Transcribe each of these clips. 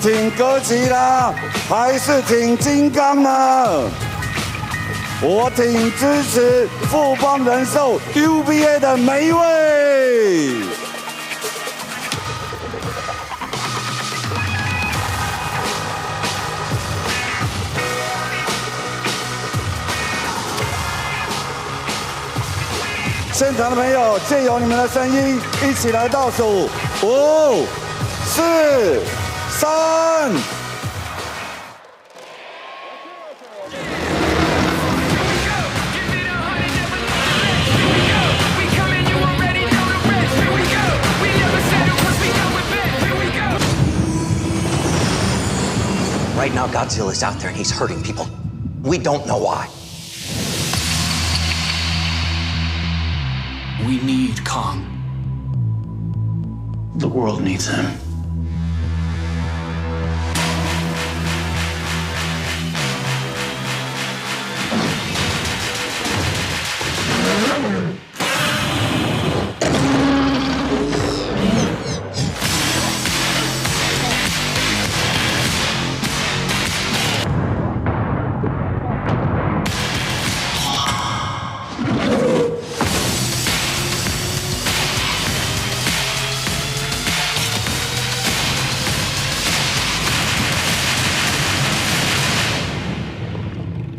挺哥吉拉，还是挺金刚呢？我挺支持富邦人寿 UBA 的每一位。现场的朋友，借由你们的声音，一起来倒数5、4、3。Right now, Godzilla's out there and he's hurting people. We don't know why. We need Kong. The world needs him.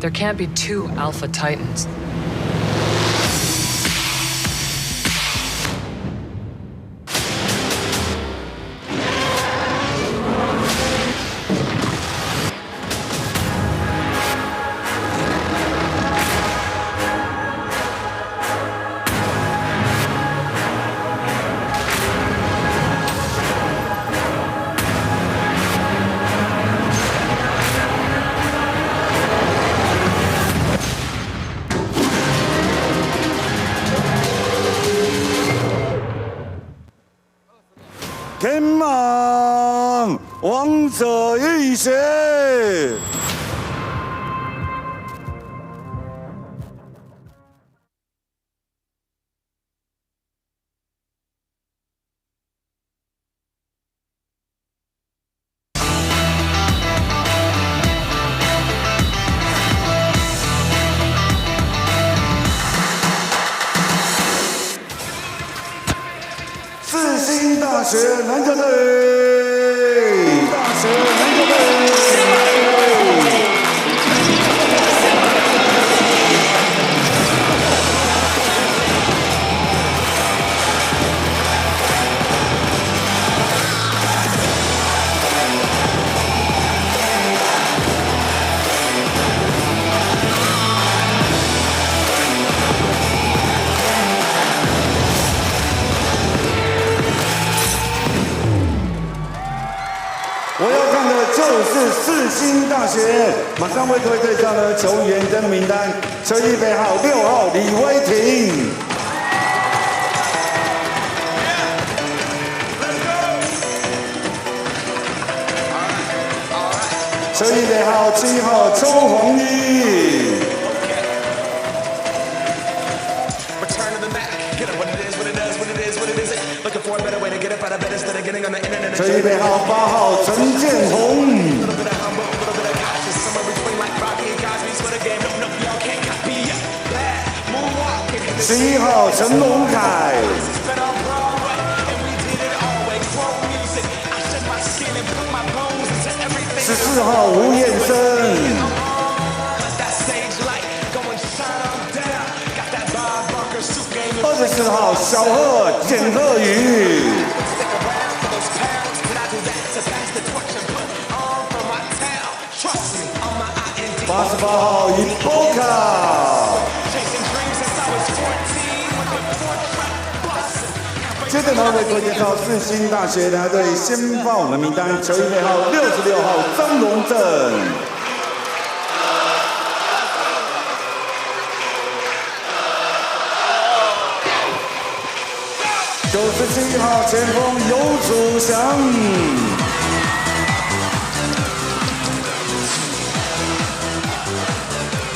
There can't be two Alpha Titans. Come on， 王者一血！四星大学篮球队，大学篮球队。我要看的就是四星大学，马上为各位介绍的球员的名单：球衣背号6号李威霆，球衣背号7号邱弘毅。球衣背号8号陈建宏，11号陈龙凯，14号吴彦生，24号小贺简鹤宇。88号伊波卡，接着呢为各位介绍四星大学篮球队先发我们名单，球衣背号66号张荣正，97号前锋游祖祥。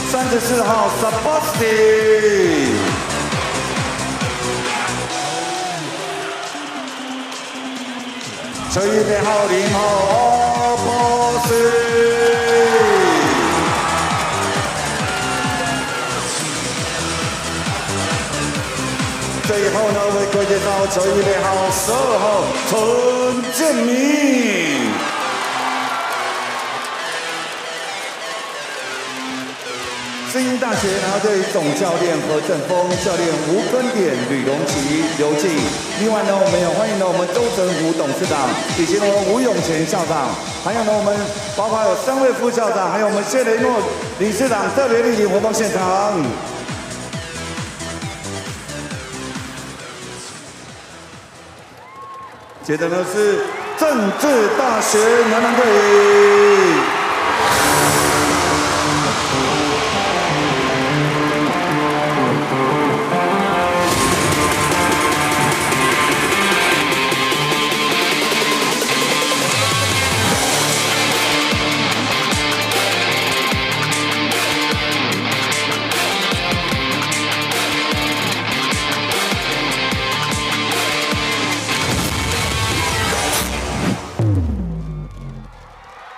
34号 Sabasti， 球衣背号0号球衣背号12号陈建明。世新大学拿队总教练何振峰、教练吴根典、吕荣吉、刘静。另外呢，我们也欢迎了我们周成虎董事长，以及呢吴永乾校长，还有呢我们包括有3位副校长，还有我们谢雷诺理事长特别莅临活动现场。接着呢是政治大学男篮队。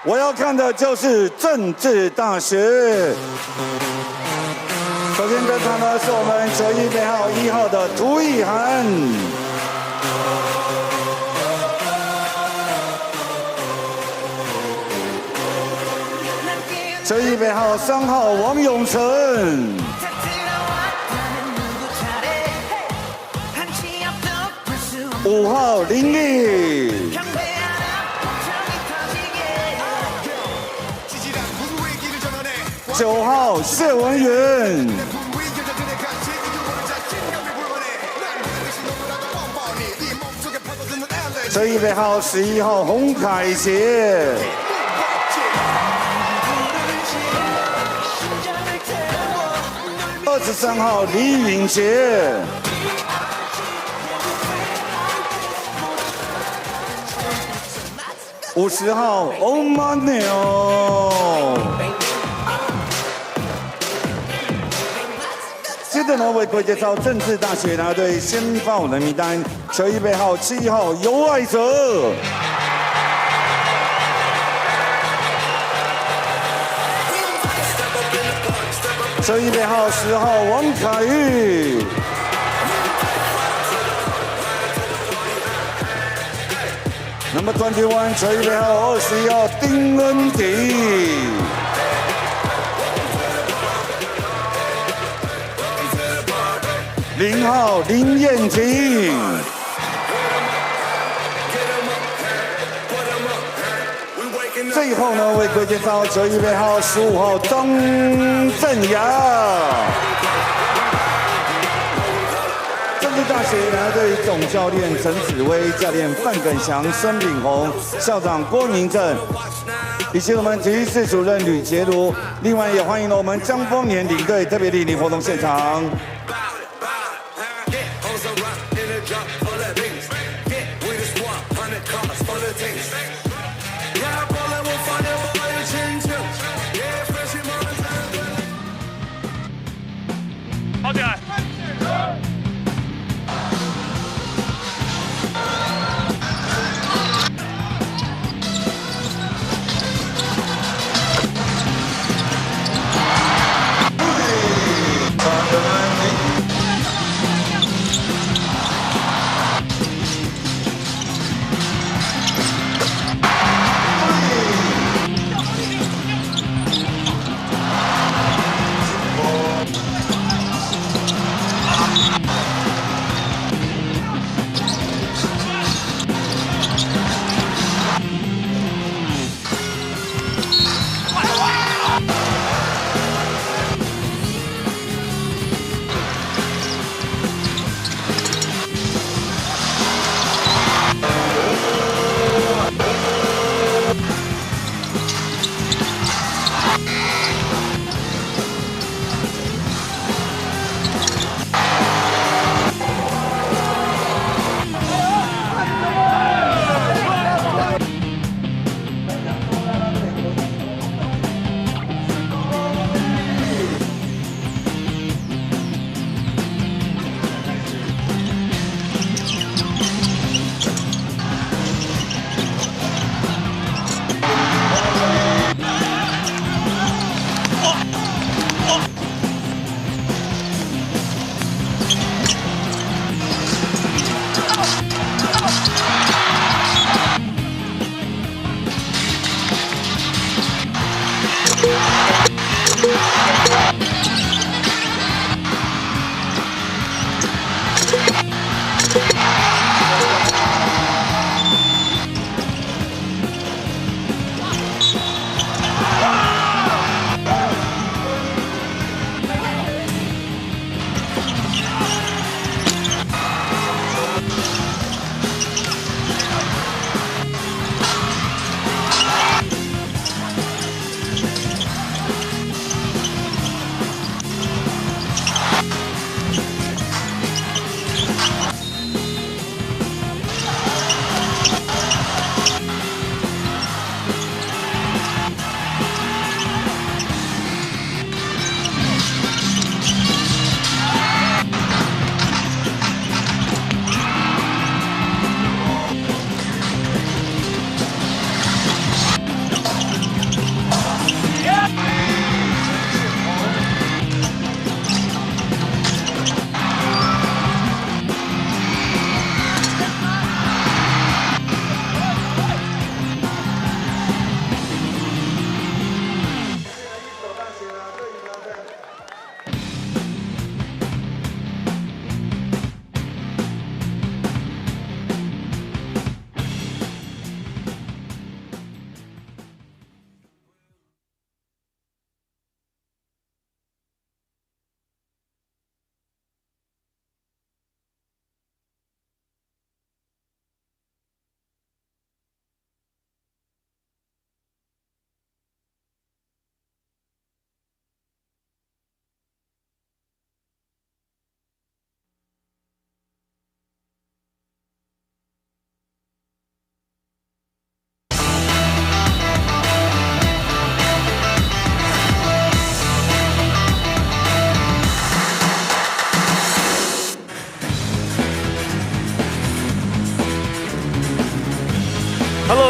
我要看的就是政治大学。首先登场的是我们球衣背号1号的涂以涵，球衣背号3号王永成，5号林立。9号谢文元，球衣背号11号洪凯杰，23号李允杰，50号欧马纽。接着呢，为各位介绍政治大学拿队先报人名单，球衣背号7号尤爱哲，球衣背号10号王凯玉，那么21球衣背号21号丁恩迪。0号林彦廷，最后呢，为各位介绍球衣背号15号张镇雅。政治大学拿队总教练陈子威、教练范耿祥、申炳宏、校长郭明正，以及我们体育室主任吕杰如。另外也欢迎了我们江丰年领队特别莅临活动现场。跑起来！把人民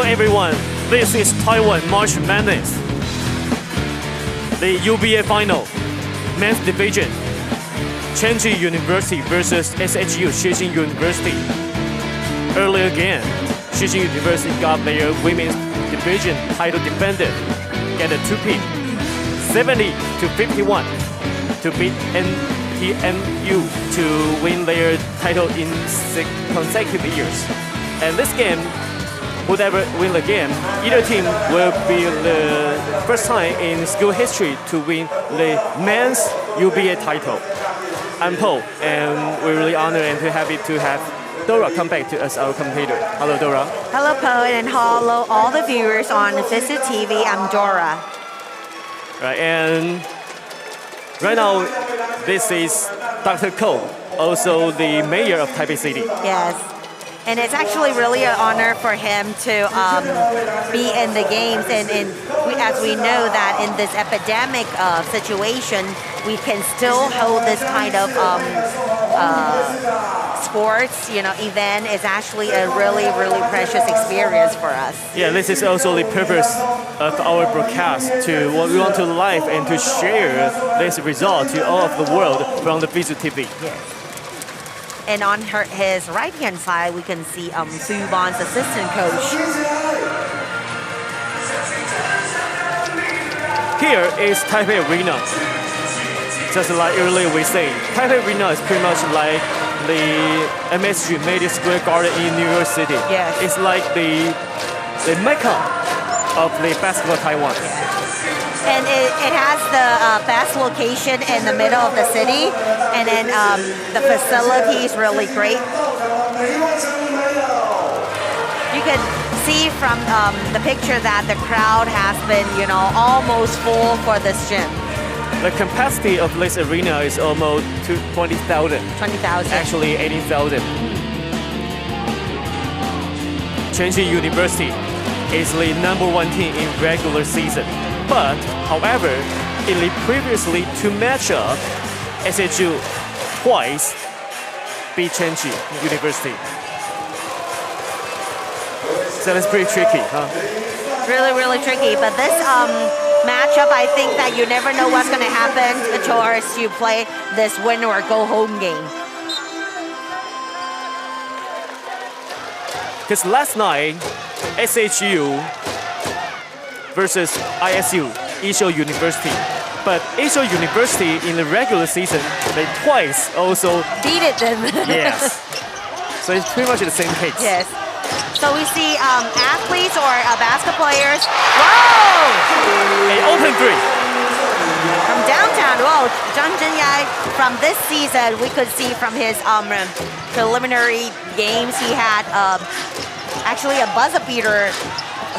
everyone, this is Taiwan March Madness. The UBA final, men's division. Chenji University versus SHU, Shijing University. Earlier again, Shijing University got their women's division title defended, get a 2-peat, 70-51 to beat NTMU to win their title in 6 consecutive years. And this game, whoever win the game, either team will be the first time in school history to win the men's UBA title. I'm Paul, and we're really honored and happy to have Dora come back to us, our commentator. Hello, Dora. Hello, Paul, and hello all the viewers on SSUtv. I'm Dora. Right, and right now, this is Dr. Ko, also the mayor of Taipei City. Yes. And it's actually really an honor for him to be in the games. And as we know that in this epidemic situation, we can still hold this kind of sports, event. Is actually a really, really precious experience for us. Yeah, this is also the purpose of our broadcast, to what we want to live and to share this result to all of the world from the SHU. Yes. And on his right-hand side, we can see Su Bon's assistant coach. Here is Taipei Arena. Just like earlier we said, Taipei Arena is pretty much like the MSG Madison Square Garden in New York City. Yes. It's like the mecca of the basketball Taiwan. And it has the best location in the middle of the city, and then the facility is really great. You can see from the picture that the crowd has been, almost full for this gym. The capacity of this arena is almost 20,000. 20,000. Actually, 18,000. Chenji University is the #1 team in regular season. But, however, in the previously 2 matchup, SHU twice beat Chenji University. So that's pretty tricky, huh? Really, really tricky. But this matchup, I think that you never know what's going to happen towards you play this win or go home game. Because last night, SHU versus ISU, Isho University. But Isho University in the regular season, they twice also beat them. Yes. So it's pretty much the same case. Yes. So we see athletes or basketball players. Whoa! An open 3. From downtown. Whoa, Zhang Zhenyai, from this season, we could see from his preliminary games, he had actually a buzzer beater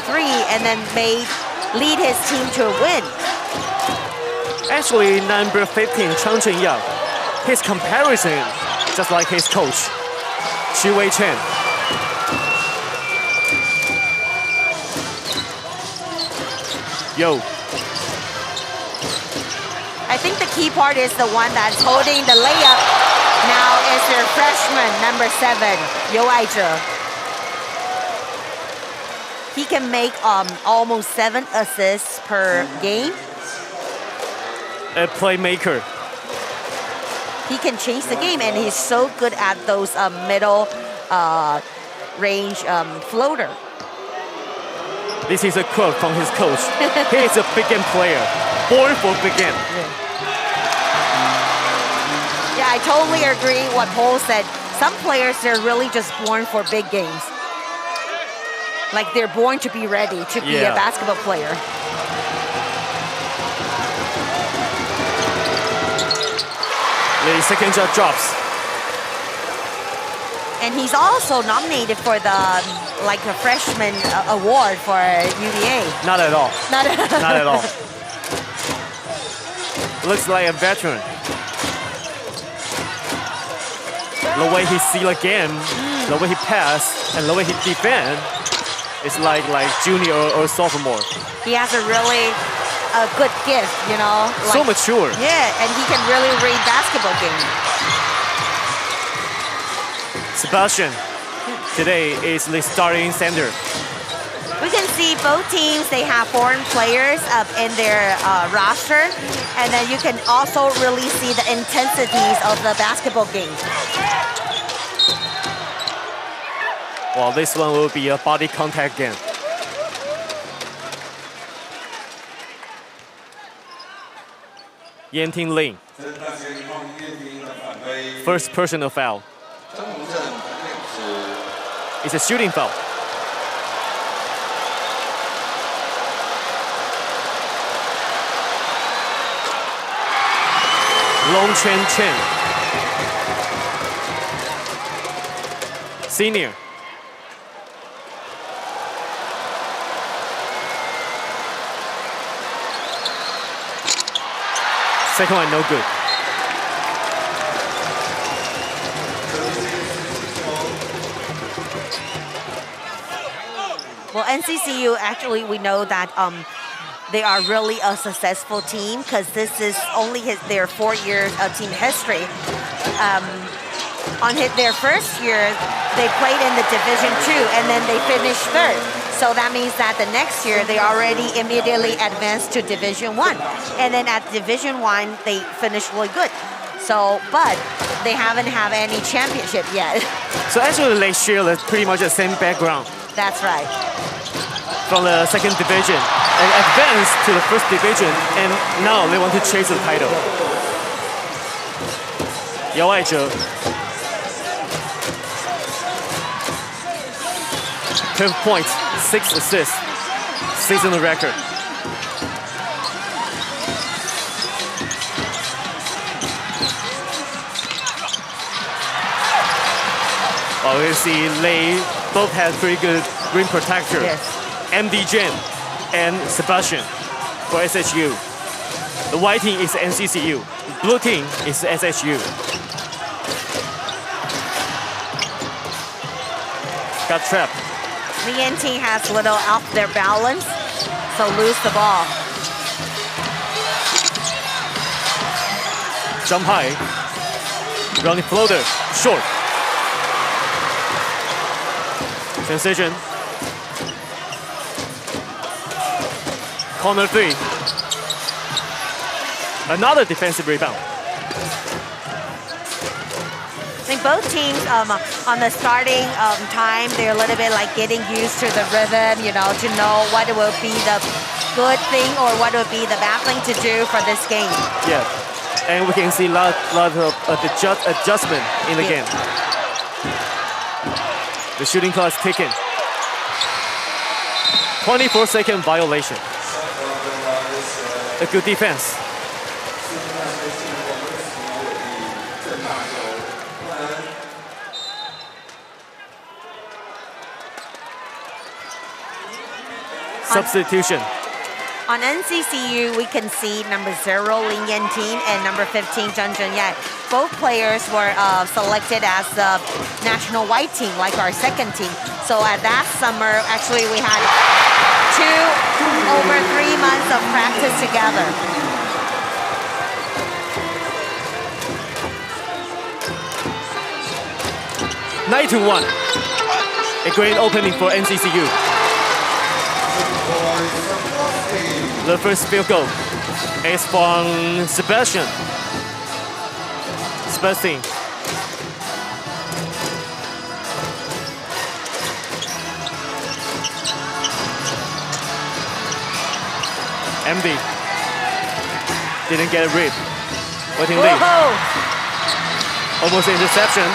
3 and then lead his team to a win. Actually, number 15, Chang Chen-yang, his comparison, just like his coach, Xu Wei-chen. Yo. I think the key part is the one that's holding the layup now is their freshman, number 7, Yo Ai-zhe. He can make almost 7 assists per game. A playmaker. He can change the game, and he's so good at those middle range floater. This is a quote from his coach. He is a big game player, born for big game. Yeah, I totally agree what Paul said. Some players, they're really just born for big games. Like they're born to be ready to be a basketball player. The second shot drops. And he's also nominated for the a freshman award for UBA. Not at all. Not at all. Looks like a veteran. The way he seal a game, the way he pass, and the way he defend, it's like junior or sophomore. He has a really good gift, So mature. Yeah, and he can really read basketball game. Sebastian today is the starting center. We can see both teams, they have foreign players in their roster. And then you can also really see the intensities of the basketball game. Well, this one will be a body contact game. Yanting Lin. First personal foul. It's a shooting foul. Long Chen. Senior. Second one, no good. Well, NCCU, actually, we know that they are really a successful team because this is only their 4 years of team history. On their first year, they played in the Division 2 and then they finished third. So that means that the next year they already immediately advanced to Division 1. And then at Division 1, they finished really good. So, but they haven't had any championship yet. So actually they share pretty much the same background. That's right. From the second division and advanced to the first division, and now they want to chase the title. Yao Aizhe. 12 points, 6 assists, season record. Well, we see they both have pretty good rim protector. Yes. MD Jen and Sebastian for SHU. The white team is NCCU. Blue team is SHU. Got trapped. The NT has a little off their balance, so lose the ball. Jump high. Running floater. Short. Transition. Corner 3. Another defensive rebound. I think both teams on the starting time, they're a little bit like getting used to the rhythm, you know, to know what will be the good thing or what will be the bad thing to do for this game. Yeah, and we can see a lot of adjustment in the game. The shooting clock is ticking. 24-second violation. A good defense. Substitution. On NCCU, we can see number 0, Lin Yanting, and number 15, Zhang Zhenyai. Both players were selected as the national white team, like our second team. So at that summer, actually, we had over 3 months of practice together. Nine to 1. A great opening for NCCU. The first field goal is from Sebastian. MD didn't get a rip. Waiting lead. Almost interception.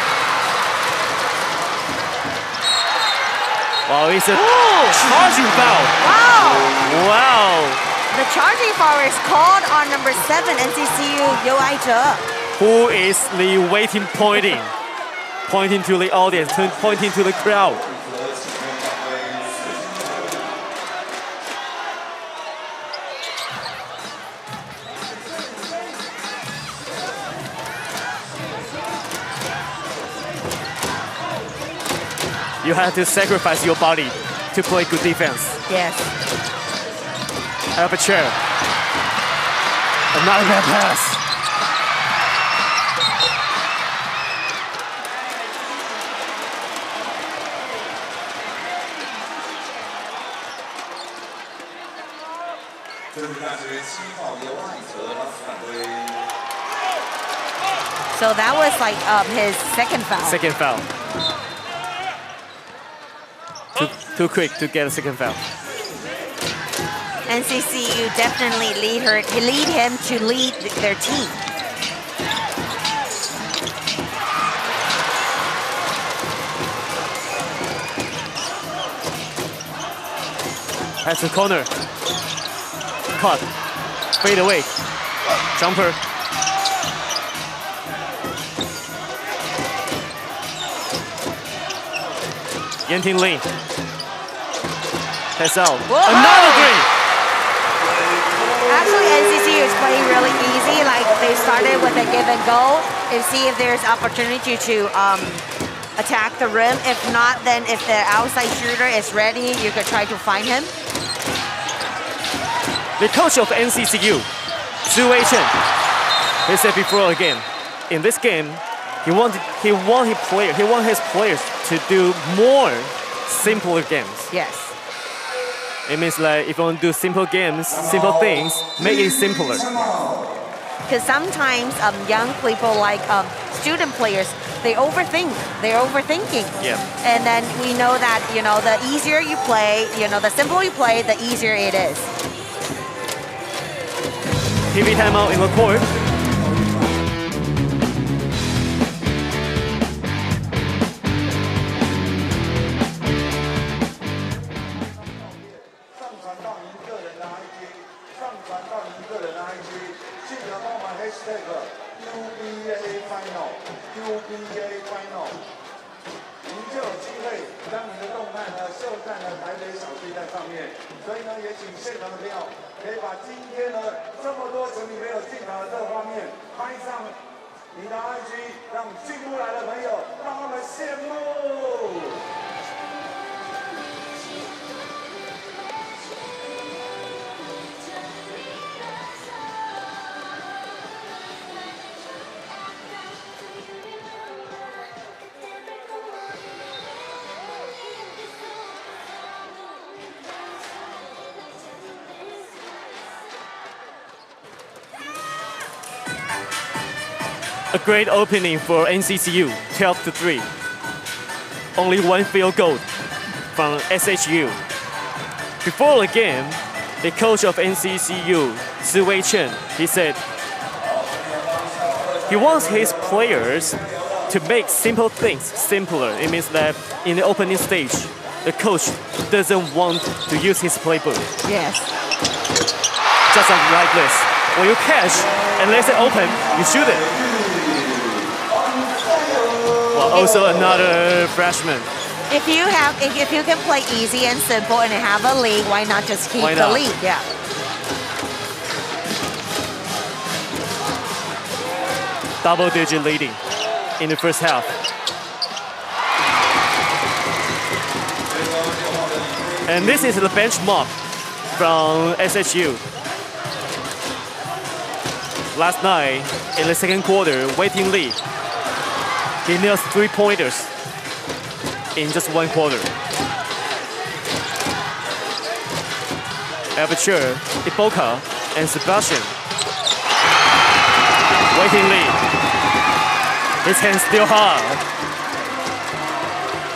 Wow, it's a charging foul. Wow. The charging foul is called on number 7, NCCU, Yao Aizhe. Who is the waiting pointing? Pointing to the audience, pointing to the crowd. You have to sacrifice your body to play good defense. Yes. Have a chair. Another bad pass. So that was like his second foul. Second foul. Too quick to get a second foul. NCCU definitely lead him to lead their team. That's the corner. Cut. Fade away. Jumper. Yanting Lee. Heads out. Whoa. Another three. Actually, NCCU is playing really easy. Like they started with a give and go and see if there's opportunity to attack the rim. If not, then if the outside shooter is ready, you could try to find him. The coach of NCCU, Zhu Chen, he said before again, in this game, he want his players to do more simpler games. Yes. It means like if you want to do simple games, simple things, make it simpler. Because sometimes young people like student players, they overthink. They're overthinking. Yeah. And then we know that the easier you play, the simpler you play, the easier it is. TV timeout in the court. UBA Final， 您就有机会将您的动态呢秀在了台北小巨蛋上面。所以呢，也请现场的朋友可以把今天呢这么多球迷朋友进场的这个画面拍上你的 IG， 让进不来的朋友让他们羡慕。 A great opening for NCCU, 12-3. Only one field goal from SHU. Before the game, the coach of NCCU, Zhu Chen, he said he wants his players to make simple things simpler. It means that in the opening stage, the coach doesn't want to use his playbook. Yes. Just like this. When you catch and let it open, you shoot it. Well, also another freshman. If you can play easy and simple and have a lead, why not just keep the lead? Yeah. Double-digit leading in the first half. And this is the bench mob from SHU. Last night, in the second quarter, Waiting Lee, he nails 3-pointers in just one quarter. Aperture, Iboka, and Sebastian. Waiting Lee. His hands still hard.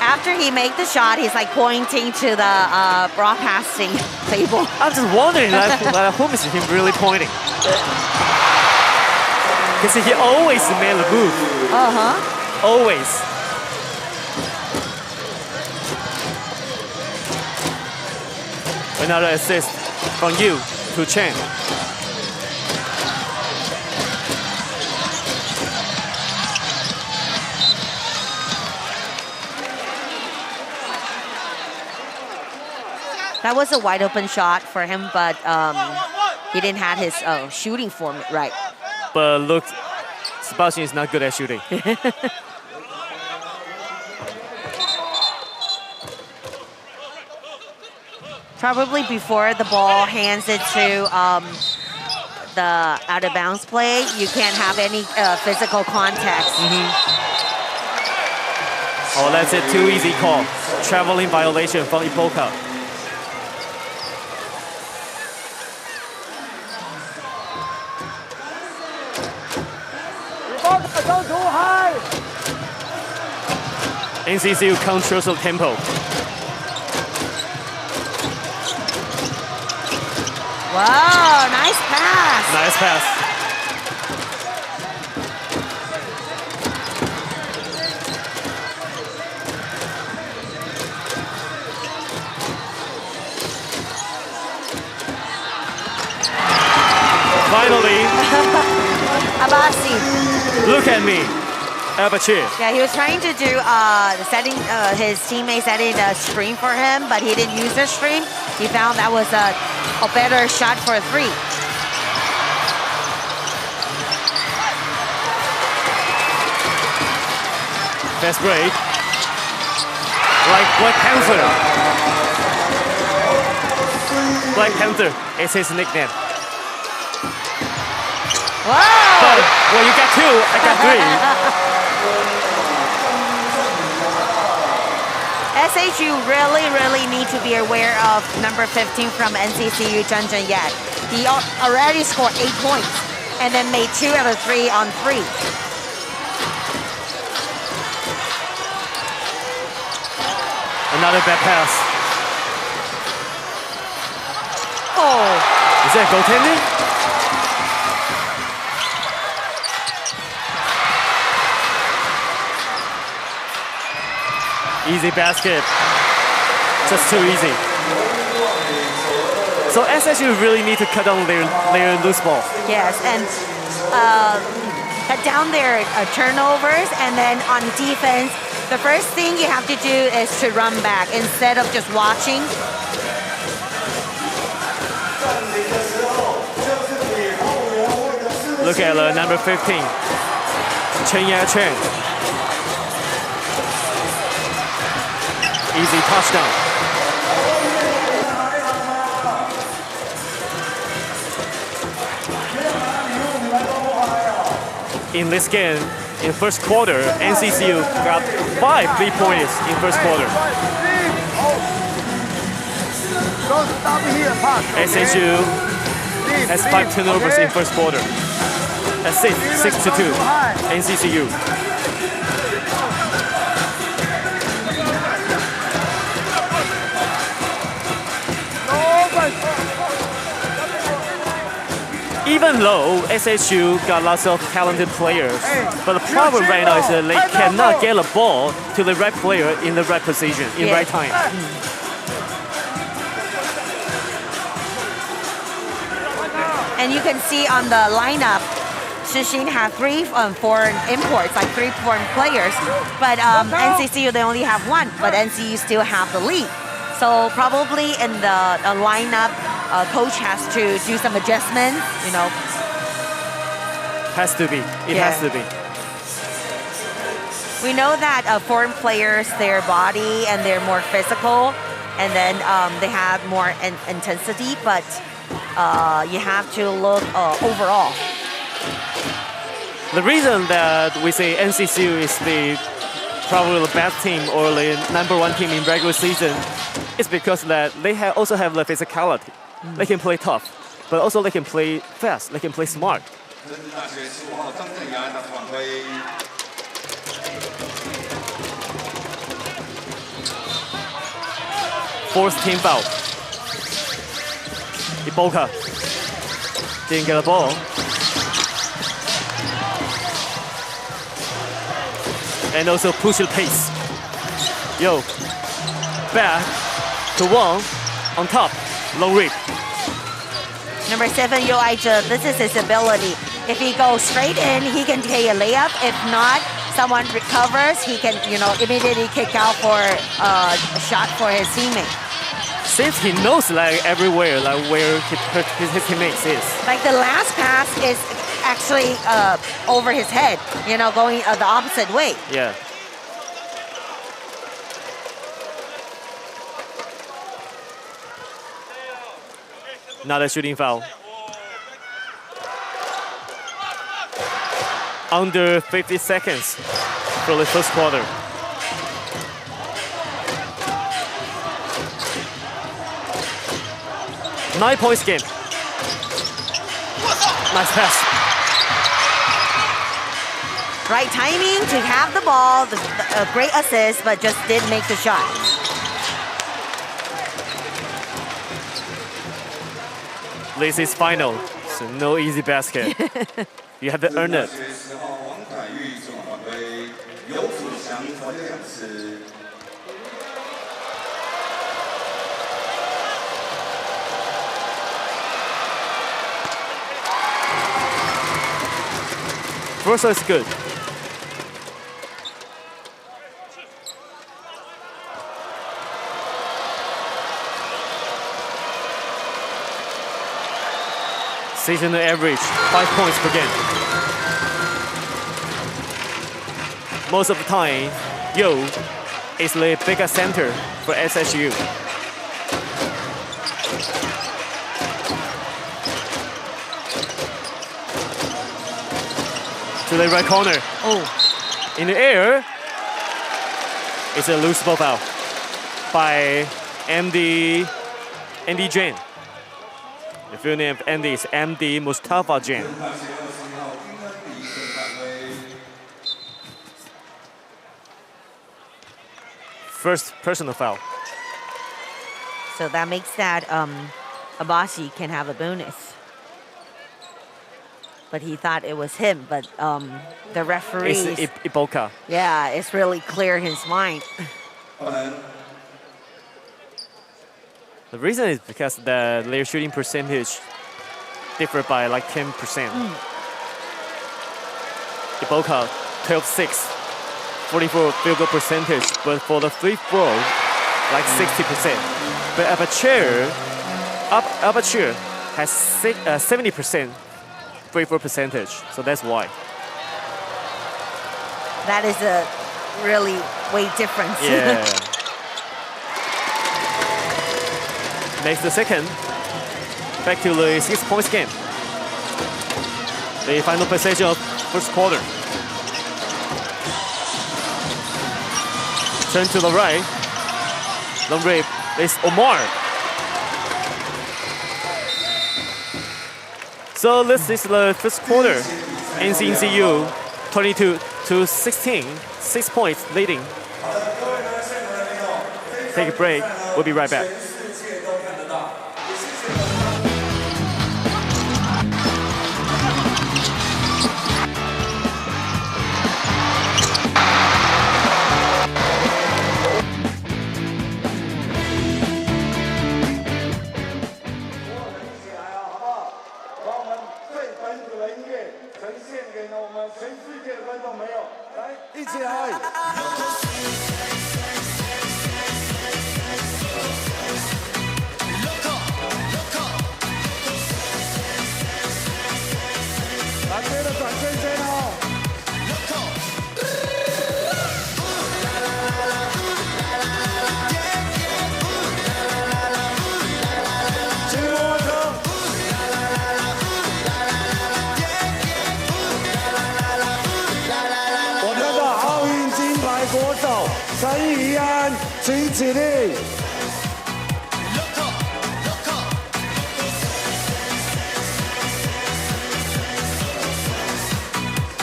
After he made the shot, he's like pointing to the broadcasting table. I'm just wondering, whom is he really pointing? Because he always made the move. Uh-huh. Always. Another assist from you to Chen. That was a wide open shot for him, but he didn't have his shooting form right. But look, Sebastian is not good at shooting. Probably before the ball hands it to the out of bounds play, you can't have any physical contact. Oh, that's a too easy call. Traveling violation from Iboka. NCCU controls the tempo. Wow, nice pass. Nice pass. Finally, Abasi. look at me. Aperture. Yeah, he was trying to do setting his teammate setting the screen for him, but he didn't use the screen. He found that was a better shot for a 3. Fast break. Like Black Panther. Black Panther is his nickname. Wow! But, well, you got 2, I got 3. SHU really need to be aware of number 15 from NCCU, Zhang Zhenyai. He already scored 8 points and then made 2 out of 3 on 3. Another bad pass. Oh, Is that goaltending? Easy basket. Just too easy. So SSU really need to cut down their loose ball. yes, and cut down their turnovers, and then on defense, the first thing you have to do is to run back instead of just watching. Look at number 15, Chen Ya-Chen. Easy touchdown. In this game, in first quarter, NCCU got 5 3-pointers in first quarter. SHU has 5 turnovers in first quarter. At 6-2, NCCU. Even though SHU got lots of talented players, but the problem right now is that they cannot get a ball to the right player in the right position, in right time. And you can see on the lineup, Shixin had 3 foreign imports, like 3 foreign players. But NCCU, they only have 1, but NCCU still have the lead. So probably in the lineup, coach has to do some adjustments, you know. Has to be. It has to be. We know that foreign players, their body and they're more physical, and then they have more intensity, but you have to look overall. The reason that we say NCCU is probably the best team or the #1 team in regular season is because that they also have the physicality. They can play tough, but also they can play fast. They can play smart. Fourth team foul. Iboka didn't get a ball. And also push the pace. Yo, back to Wang on top, low rip. Number 7, Yo Aizhe, this is his ability. If he goes straight in, he can take a layup. If not, someone recovers, he can, immediately kick out for a shot for his teammate. Since he knows like everywhere, like where his teammates is. Like the last pass is actually over his head, going the opposite way. Yeah. Not a shooting foul. Under 50 seconds for the first quarter. Nine points game. Nice pass. Right timing to have the ball, a great assist, but just didn't make the shot. This is final, so no easy basket. You have to earn it. First is good. Seasonal average, 5 points per game. Most of the time, Yo is the bigger center for SHU. To the right corner. Oh, In the air, it's a loose ball foul by Andy Jane. The full name of Andy is MD Mustafa Jane. First personal foul. so that makes that Abasi can have a bonus. But he thought it was him, but the referee, It's Iboka. yeah, it's really clear his mind. The reason is because their shooting percentage differed by like 10%. Iboka, 12-6, 44 field goal percentage, but for the free throw, like 60%. But Aperture has 70% free throw percentage, so that's why. That is a really weight difference. Yeah. Next the second. Back to the 6 points game. The final possession of first quarter. Turn to the right. Long rip is Omar. So this is the first quarter. NCCU 22-16, 6 points leading. Take a break. We'll be right back.请起立！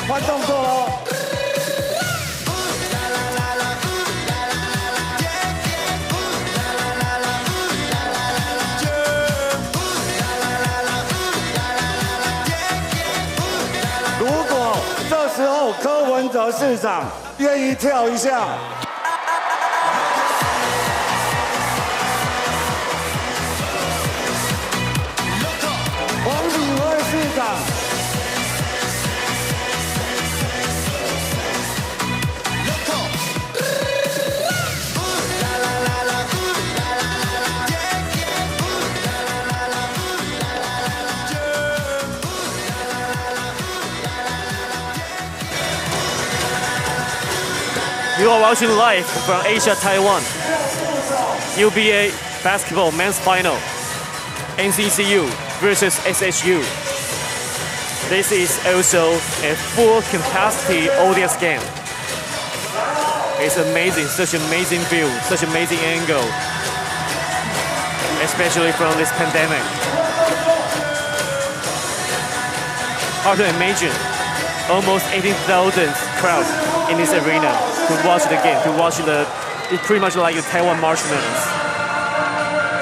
换动作喽！如果这时候柯文哲市长愿意跳一下。You are watching live from Asia, Taiwan. UBA basketball men's final. NCCU versus SHU. This is also a full capacity audience game. It's amazing, such amazing view, such amazing angle. Especially from this pandemic. Hard to imagine almost 18,000 crowd in this arena to watch the game, to watch it's pretty much like the Taiwan March Madness.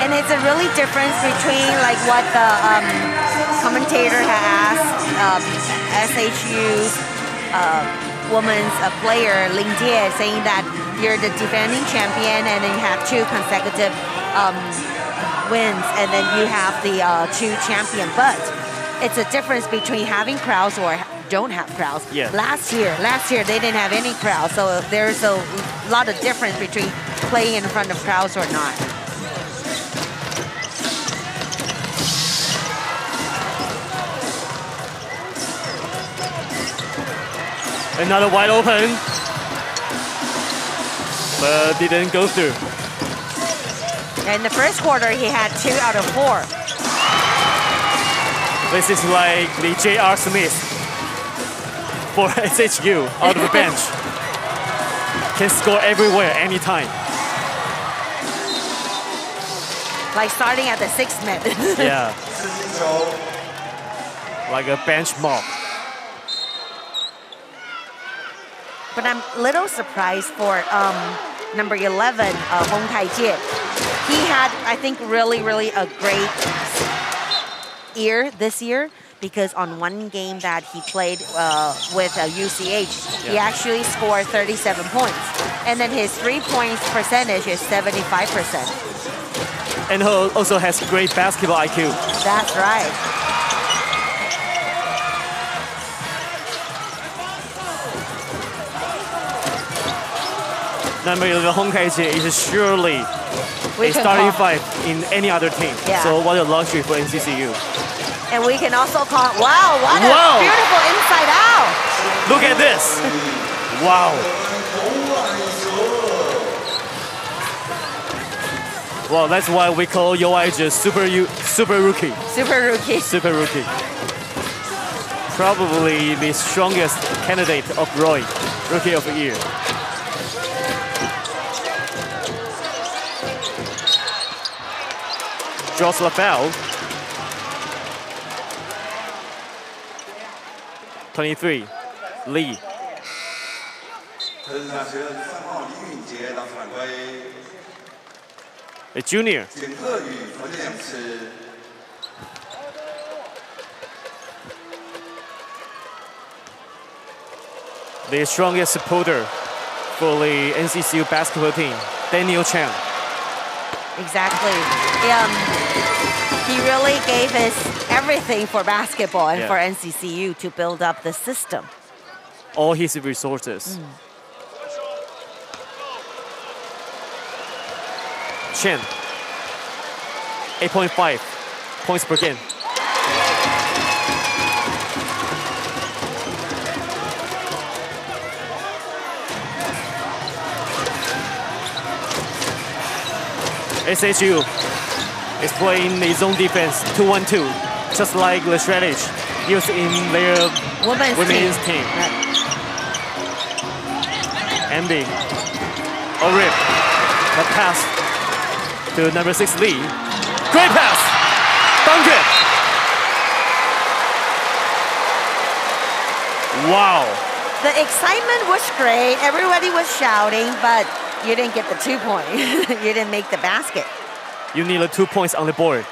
And it's a really difference between like what the commentator has asked SHU's women's player Ling Jie, saying that you're the defending champion and then you have 2 consecutive wins and then you have the 2 champion. But it's a difference between having crowds or don't have crowds. Yeah. Last year they didn't have any crowds, so there's a lot of difference between playing in front of crowds or not. Another wide open, but didn't go through. In the first quarter, he had 2 out of 4. This is like the J.R. Smith for SHU out of the bench. Can score everywhere, anytime. Like starting at the 6th minute. Yeah. Like a bench mob. But I'm a little surprised for number 11, Hong Kai-jie. He had, I think, really a great year this year, because on one game that he played with UCH, he actually scored 37 points. And then his 3-point percentage is 75%. And he also has great basketball IQ. That's right. Number 11, Hong Kai-jie is surely a starting 5 in any other team. Yeah. So what a luxury for NCCU. And we can also call, wow, what a beautiful inside out. Look at this. Wow. Well, that's why we call Yoaija super rookie. Super rookie. Super rookie. Probably the strongest candidate of Roy, Rookie of the Year. Draws the foul. 23, Lee. 特是大学3号李允杰当场归 A junior. 简鹤宇罚进2次。 The strongest supporter for the NCCU basketball team, Daniel Chang. Exactly. He really gave us everything for basketball and for NCCU to build up the system. All his resources. Chen, 8.5 points per game. SHU is playing the zone defense 2-1-2, just like the strategy used in their women's team. Andy, a rip, a pass to number 6 Lee. Great pass, dunk it. Wow. The excitement was great. Everybody was shouting, but you didn't get the 2 point. You didn't make the basket. You needed 2 points on the board.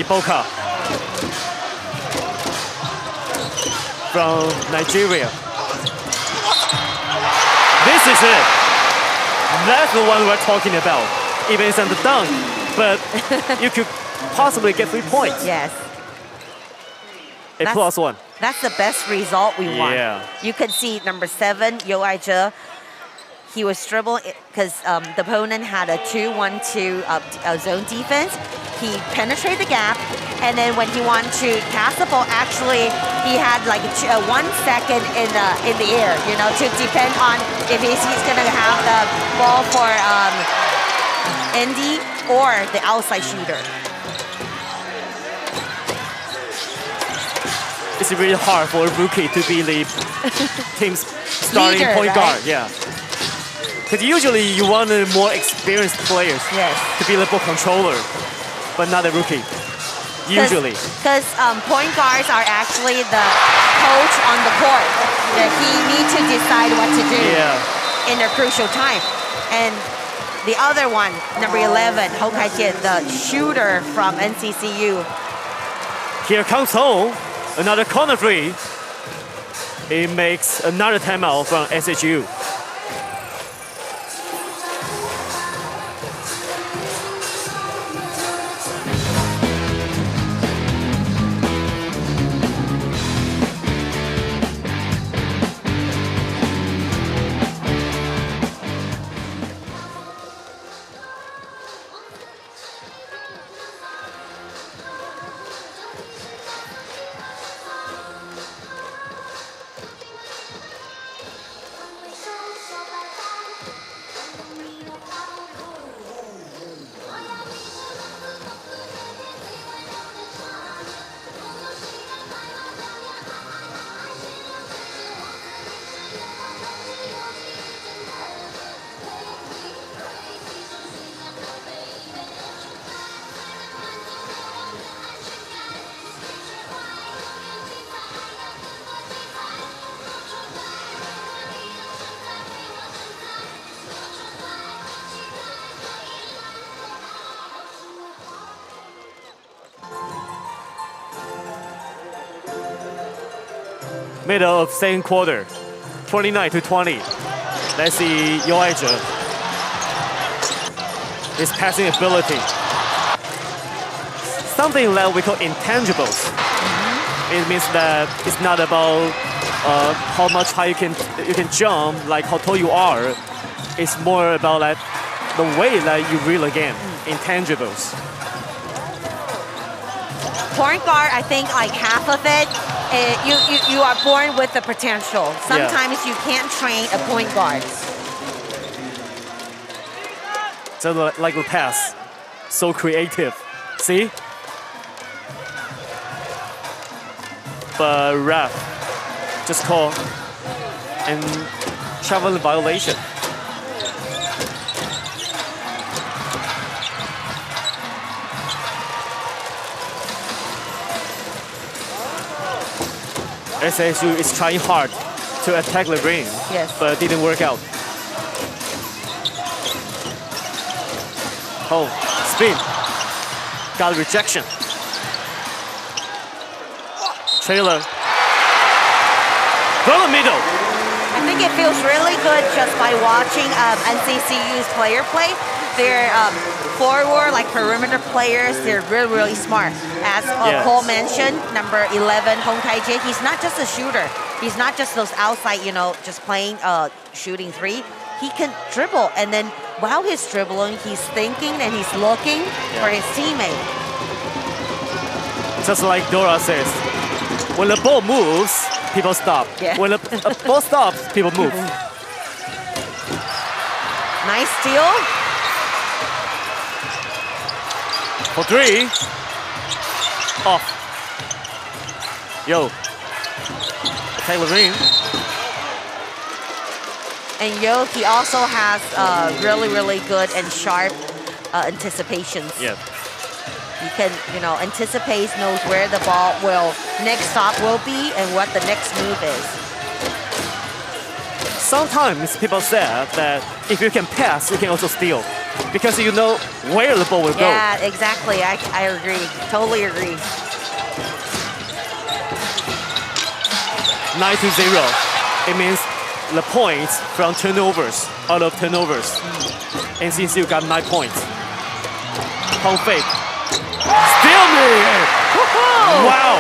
Iboka from Nigeria. This is it. That's the one we're talking about. Even it's on the dunk, but you could possibly get 3 points. Yes. A +1. That's the best result we want. Yeah. You could see number 7, Yoaija. He was dribbling because the opponent had a 2-1-2 zone defense. He penetrated the gap, and then when he wanted to pass the ball, actually he had like 1 second in the air, you know, to depend on if he's gonna have the ball for Andy or the outside shooter. It's really hard for a rookie to be the team's starting Leader, point guard. right? Yeah. Because usually you want a more experienced players Yes. to be the ball controller, but not a rookie. Usually. Because point guards are actually the coach on the court. That he needs to decide what to do in a crucial time. And the other one, number 11, Hong Kai-jian, the shooter from NCCU. Here comes home, another corner three. It makes another timeout from SHU. Middle of second quarter, 29-20. Let's see Yo Aizhe. His passing ability. Something that we call intangibles. It means that it's not about how much high you can jump, like how tall you are. It's more about like the way that you reel a game. Intangibles. Point guard, I think like half of it, you are born with the potential. Sometimes you can't train a point guard. So like the pass, so creative. See? But ref just call and traveling violation. SSU is trying hard to attack the ring, but it didn't work out. Oh, spin. Got a rejection. Trailer. From the middle. I think it feels really good just by watching NCCU's player play. They're forward, like perimeter players. They're really, really smart. As Cole mentioned, number 11, Hong Kai-jian, he's not just a shooter. He's not just those outside, just playing shooting three. He can dribble, and then while he's dribbling, he's thinking and he's looking for his teammate. Just like Dora says, when the ball moves, people stop. When the ball stops, people move. Nice steal. For three. Off. Yo. Attack the ring. And Yo, he also has really, really good and sharp anticipations. Yeah. He can, anticipate, knows where the ball next stop will be and what the next move is. Sometimes people say that if you can pass, you can also steal. Because you know where the ball will go. Yeah, exactly. I agree. Totally agree. 9-0. It means the points from turnovers, out of turnovers. NCCU got 9 points. Pump fake. Steal me! Wow!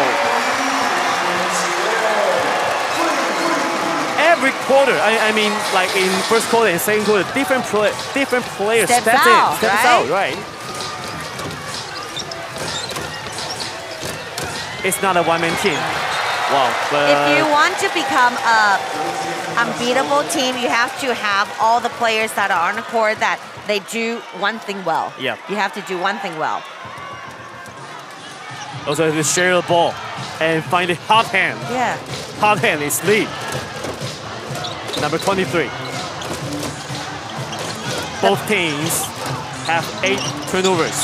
Every quarter, I mean, like in first quarter and second quarter, different players steps out, right? It's not a one-man team. Wow. But if you want to become a unbeatable team, you have to have all the players that are on the court that they do one thing well. Yeah. You have to do one thing well. Also have to share the ball and find the hot hand. Yeah. Hot hand is lead. Number 23. Both teams have 8 turnovers.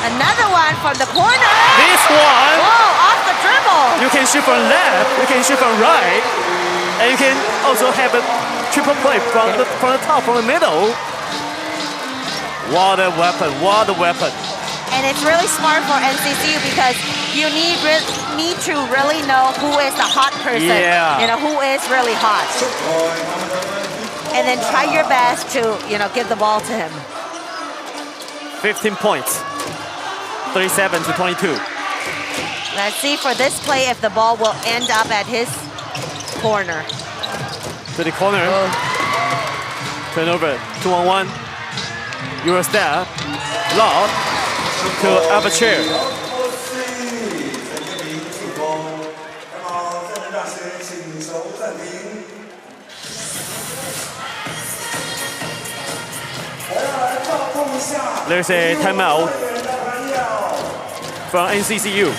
Another one from the corner. This one, Whoa, off the dribble. you can shoot from left, you can shoot from right, and you can also have a triple play from the top, from the middle. What a weapon, what a weapon. And it's really smart for NCCU because you need to really know who is the hot person. Yeah. You know, who is really hot. And then try your best to, give the ball to him. 15 points, 37 to 22. Let's see for this play if the ball will end up at his corner. To the corner, turnover, 2-on-1. Euro step, lob to Aperture. There's a timeout from NCCU.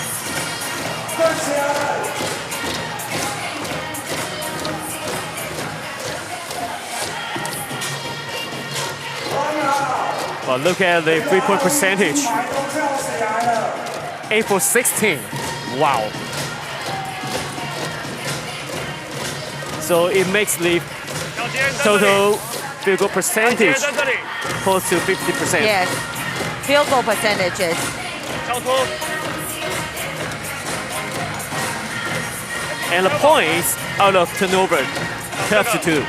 Well, look at the 3-point percentage. 8 for 16. Wow. So it makes the total field goal percentage close to 50%. Yes, field goal percentages. And the points out of turnover, 12 to 2.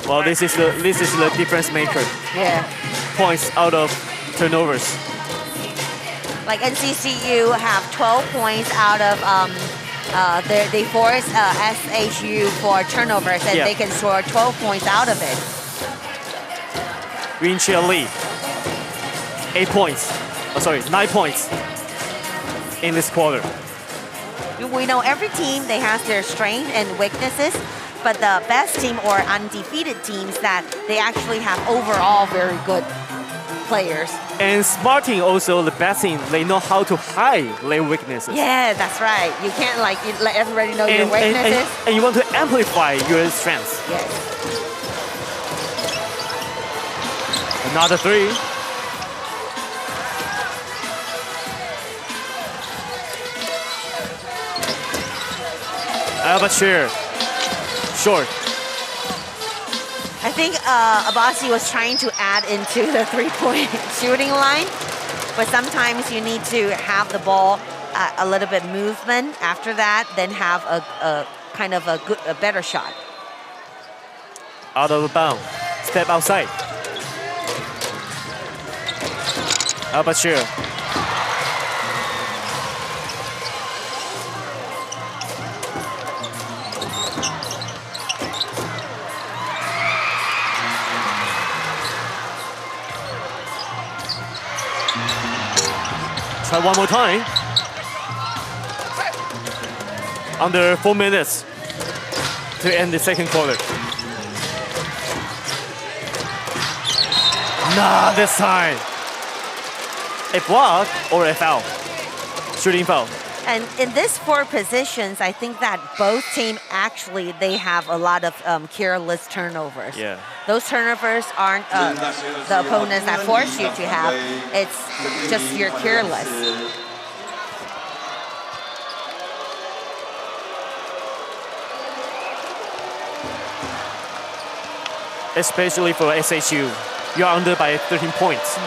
Well, this is the difference maker. Yeah. Points out of turnovers. Like NCCU have 12 points out of they force SHU for turnovers, and they can score 12 points out of it. Green Chia Lee, 8 points. 9 points in this quarter. We know every team, they have their strengths and weaknesses, but the best team or undefeated teams that they actually have overall very good players. And smart team also the best team, they know how to hide their weaknesses. Yeah, that's right. You can't let everybody know your weaknesses. And you want to amplify your strengths. Yes. Another 3. Aperture, short. I think Abasi was trying to add into the 3-point shooting line, but sometimes you need to have the ball a little bit movement after that, then have a kind of a better shot. Out of bounds, step outside. Aperture. Try one more time. Under 4 minutes to end the second quarter. Nah, this time. A block or a foul. Shooting foul. And in this 4 positions, I think that both teams actually, they have a lot of careless turnovers. Yeah. Those turnovers aren't the opponents that force you to have. It's just you're careless. Especially for SHU. You're under by 13 points.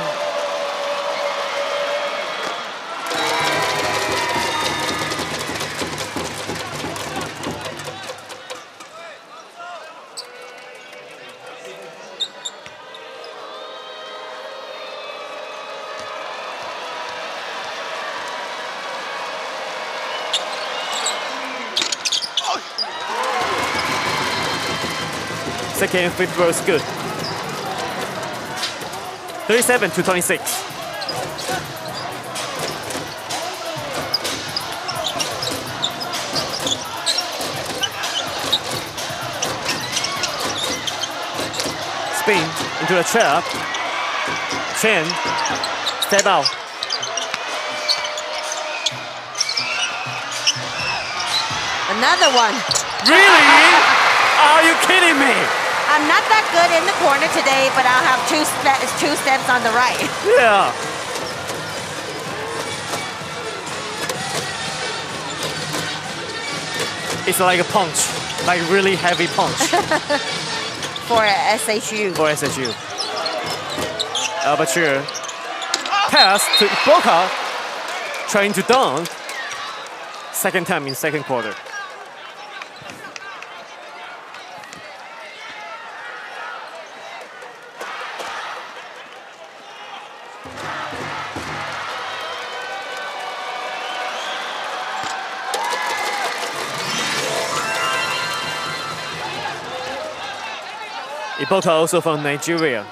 Second and fifth row is good. 37 to 26. Spin into the trap. Chen, step out. Another one. Really? Are you kidding me? I'm not that good in the corner today, but I'll have two steps on the right. Yeah. It's like a punch, like really heavy punch. For SHU. For SHU. Aperture. Pass to Iboka, trying to dunk. Second time in second quarter. Iboka also from Nigeria.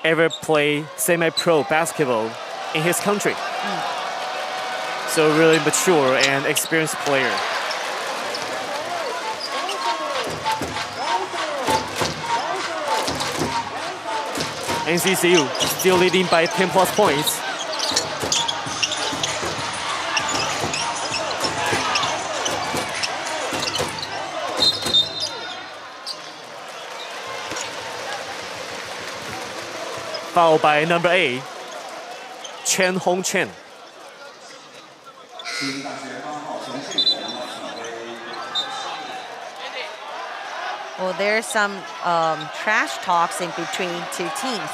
Ever play semi-pro basketball in his country. So really mature and experienced player. NCCU still leading by 10 plus points. Fouled by number 8, Chen Hong Chen. Well, there's some trash talks in between two teams.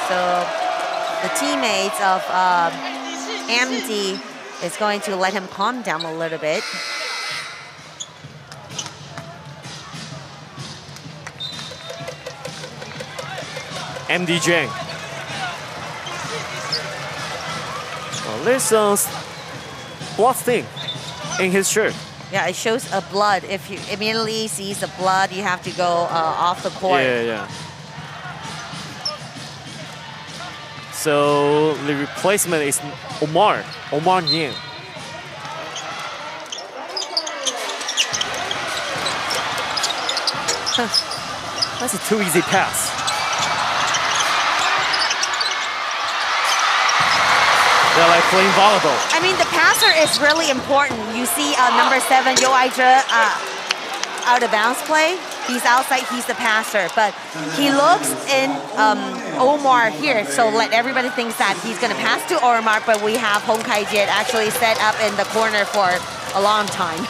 So the teammates of MD is going to let him calm down a little bit. MD Zhang. Oh, there's some blood stain in his shirt. Yeah, it shows a blood. If you immediately see the blood, you have to go off the court. Yeah. So the replacement is Omar Yang. That's a too easy pass. They're like playing volleyball. I mean, the passer is really important. You see number 7, Yo Aizhe, out of bounds play. He's outside, he's the passer. But he looks in Omar here, so let everybody think that he's going to pass to Omar, but we have Hong Kai-jiet actually set up in the corner for a long time.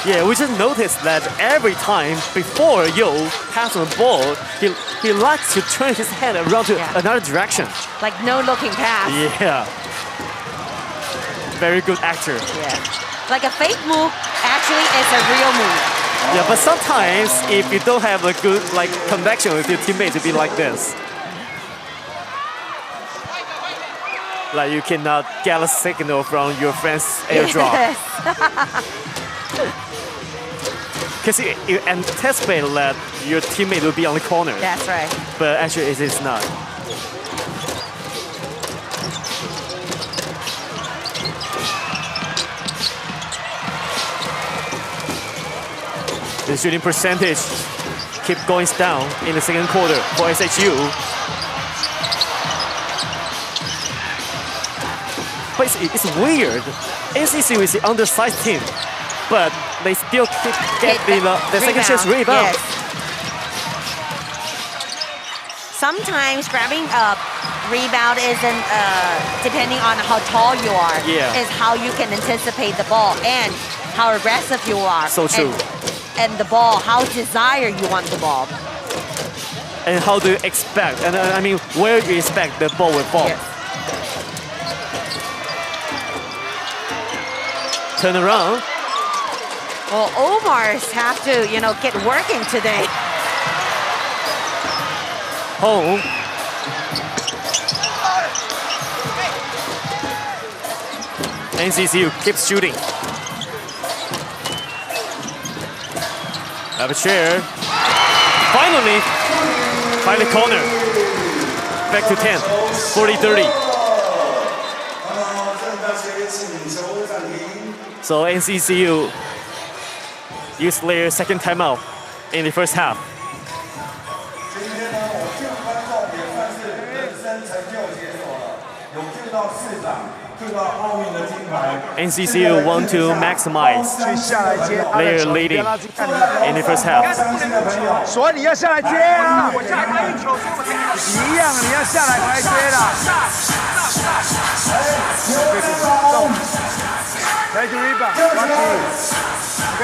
Yeah, we just noticed that every time before Yo passes the ball, he likes to turn his head around to another direction. Like no looking pass. Yeah. Very good actor. Yeah. Like a fake move actually is a real move. Yeah, but sometimes if you don't have a good connection with your teammates, it'll be like this. Like you cannot get a signal from your friend's airdrop. Yes. Because you anticipate that your teammate will be on the corner. That's right. But actually it is not. The shooting percentage keep going down in the second quarter for SHU. But it's weird. NCCU is the undersized team, but they still keep getting the second chance rebound. Yes. Sometimes grabbing a rebound isn't depending on how tall you are. Yeah. Is how you can anticipate the ball and how aggressive you are. So true. And the ball, how desire you want the ball. And how do you expect? And I mean, where do you expect the ball will fall? Yes. Turn around. Well, Omar's have to, get working today. Home. NCCU keeps shooting. Have a chair. Finally, find the corner. Back to 10, 40-30. So NCCU used their second timeout in the first half. NCCU want to maximize their leading in the first half. 所以你要下来接啊！一样，你要下来才接啦。Take the rebound, OK。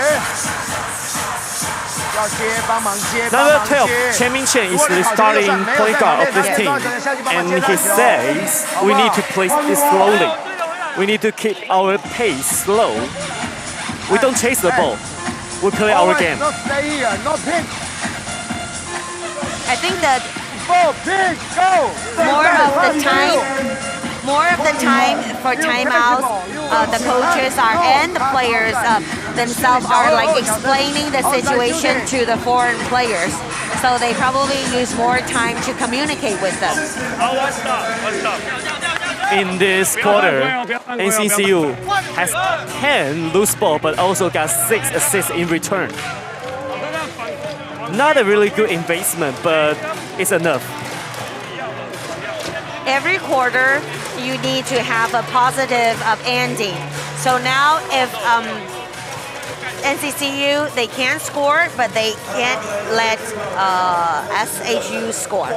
要接，帮忙接。Number 12, Chen Chen is the starting point guard of this team, and he says we need to play this slowly. We need to keep our pace slow. We don't chase the ball. We play our game. Not stay here, not pick. I think that Ball, pick, go. more of the time for timeouts, the coaches are and the players themselves are like explaining the situation to the foreign players. So they probably use more time to communicate with them. In this quarter, NCCU has 10 loose ball, but also got 6 assists in return. Not a really good investment, but it's enough. Every quarter, you need to have a positive ending. So now if NCCU, they can score, but they can't let SHU score.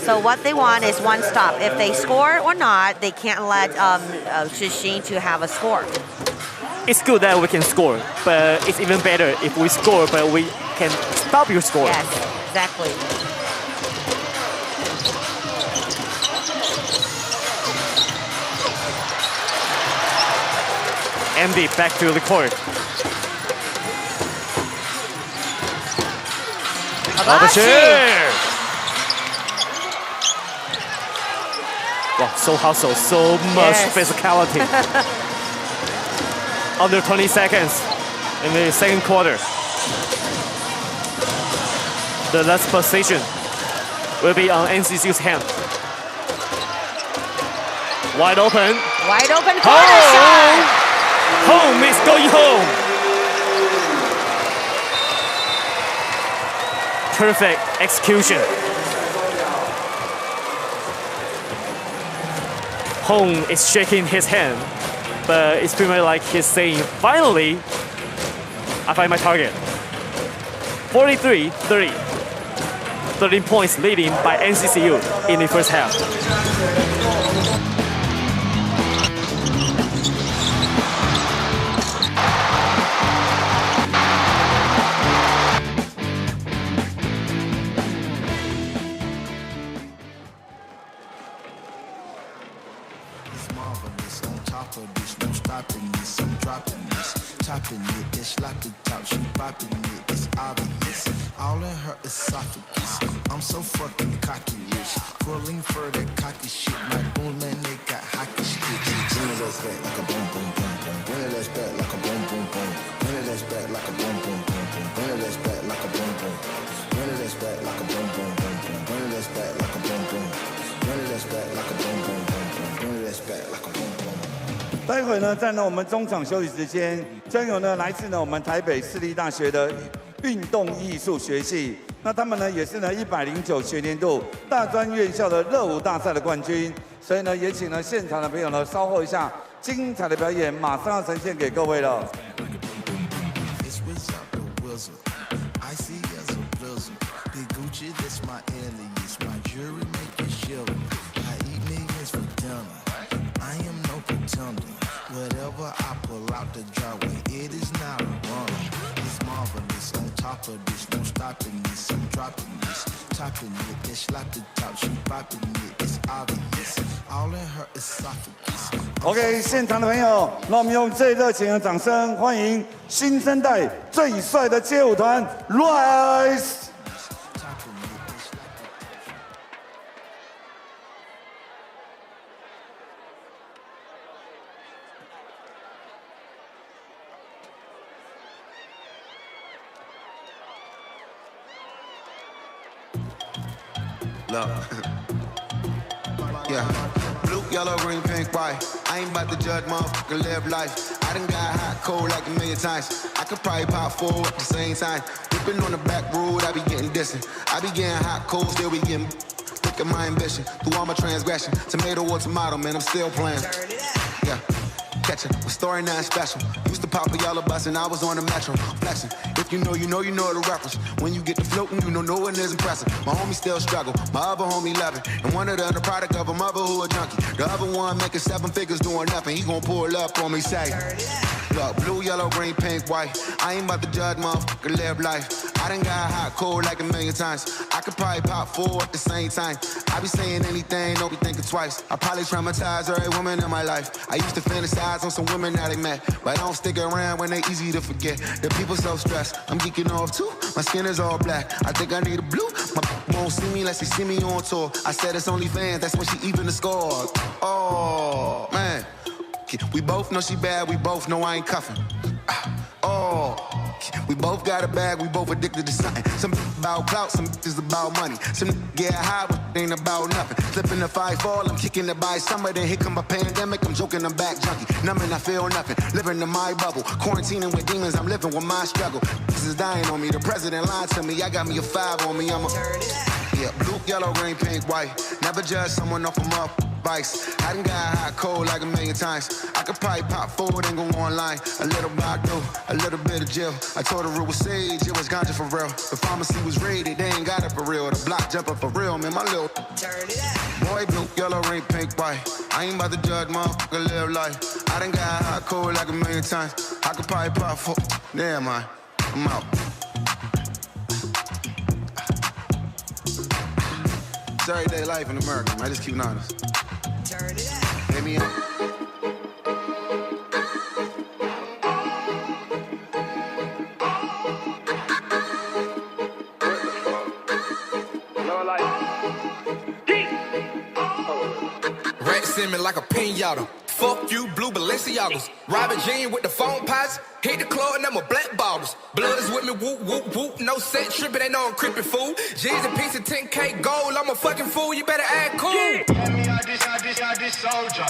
So what they want is one stop. If they score or not, they can't let Shixin to have a score. It's good that we can score, but it's even better if we score, but we can stop your score. Yes, exactly. MD back to the court. Wow, so hustle, so much physicality. Under 20 seconds in the second quarter. The last position will be on NCCU's hand. Wide open. Wide open corner shot. Home is going home. Perfect execution. Home is shaking his hand, but it's pretty much like he's saying, finally, I find my target. 43-30. 13 points leading by NCCU in the first half. I'm so fucking cocky, rich. Pulling for that cocky shit. My boom man, they got hockey sticks. Bring it ass back like a boom, boom, boom, boom. Bring it ass back like a boom, boom, boom. Bring it ass back like a boom, boom, boom, boom. Bring it ass back like a boom, boom. Bring it ass back like a boom, boom, boom, boom. Bring it ass back like a boom, boom. Bring it ass back like a boom, boom, boom, boom. Bring it ass back like a boom, boom. 待会呢，在我们中场休息时间，将有呢来自我们台北市立大学的运动艺术学系。那他们呢也是呢109学年度大专院校的热舞大赛的冠军，所以呢也请呢现场的朋友呢稍后一下，精彩的表演马上要呈现给各位了。Whatever I pull out the driveway, it is not a run. It's marvelous. On top of this, no stopping this. I'm dropping this, topping it. It's like the top, she popping it. It's obvious. All in her esophagus. OK， 现场的朋友，让我们用最热情的掌声欢迎新生代最帅的街舞团 Rise。Look. Yeah. Blue, yellow, green, pink, white. I ain't about to judge, motherfucker, live life. I done got hot, cold like a million times. I could probably pop 4 at the same time. Whipping on the back road, I be getting distant. I be getting hot, cold, still be getting. look at my ambition. Through all my transgression, tomato or tomato, man, I'm still playing. Yeah. Catch it, with story nothing special. Used to pop a yellow bus and I was on the metro. Flexing. If you know, you know, you know the reference. When you get to floating, you know, no one is impressive. My homie still struggle, my other homie loving. And one of them the product of a mother who a junkie. The other one making 7 figures doing nothing. He gon' pull up on me, say, look, blue, yellow, green, pink, white. I ain't about to judge, motherfucker, live life. I done got hot, cold like a million times. I could probably pop 4 at the same time. I be saying anything, don't be thinking twice. I probably traumatize every woman in my life. I used to fantasize on some women that I met, but I don't stick around when they easy to forget. The people so stressed, I'm geeking off too. My skin is all black, I think I need a blue. My won't see me unless they see me on tour. I said it's only fans, that's when she even the score. Oh, man. We both know she bad, we both know I ain't cuffing. Oh, we both got a bag, we both addicted to something. Some about clout, some is about money. Some get high, but ain't about nothing. Flipping the 5-fall, I'm kicking it by summer. Then here come a pandemic, I'm joking, I'm back junkie. Numbing, I feel nothing, living in my bubble. Quarantining with demons, I'm living with my struggle. This is dying on me, the president lied to me. I got me a 5 on me, I'm a... Yeah, blue, yellow, green, pink, white. Never judge someone off a mouth. Vice. I done got hot, cold like a million times. I could probably pop forward and go online. A little Bacdo, a little bit of Jill. I told her it was sage, it was ganja for real. The pharmacy was raided, they ain't got it for real. The block jumper for real, man, my little... Boy, blue, yellow, ring, pink, white. I ain't about to judge, motherfucker, live life. I done got hot, cold like a million times. I could probably pop 4... Damn, man, I'm out. It's everyday life in America, man. I just keep it honest. Turn it up. Hit me up. Rat send me like a pinata. Fuck you, blue Balenciagas. Robin Jean with the phone pots. Hit the club and I'm a black bottles. Blood is with me, whoop, whoop, whoop. No set tripping, they know I'm creeping, fool. G's a piece of 10K gold. I'm a fucking fool, you better act cool. Yeah. Hand me out this soldier.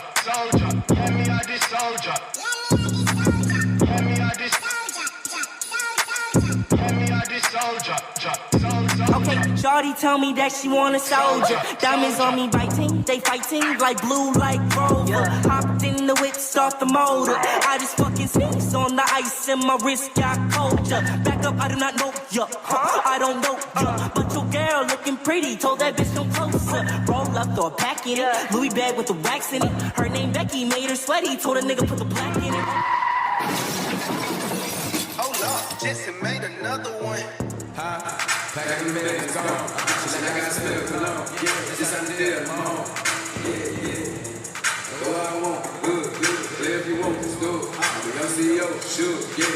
Hand me out this soldier. Hand me out this soldier. Okay, shawty tell me that she want a soldier. Diamonds on me biting, they fighting like blue, like Rover. Hopped in the whip, start the motor. I just fucking sneeze on the ice and my wrist got colder. Back up, I do not know ya. I don't know ya. But your girl looking pretty, told that bitch come closer. Roll up, throw a pack in it. Louis bag with the wax in it. Her name Becky, made her sweaty. Told a nigga put the black in it. Hold up, Jesse made another one. Like I can make it gone. She like I got smell cologne. Yeah, just under there, mom. Yeah. Go I want, good. Whatever you want, just do it. We NCCU, sure, yeah.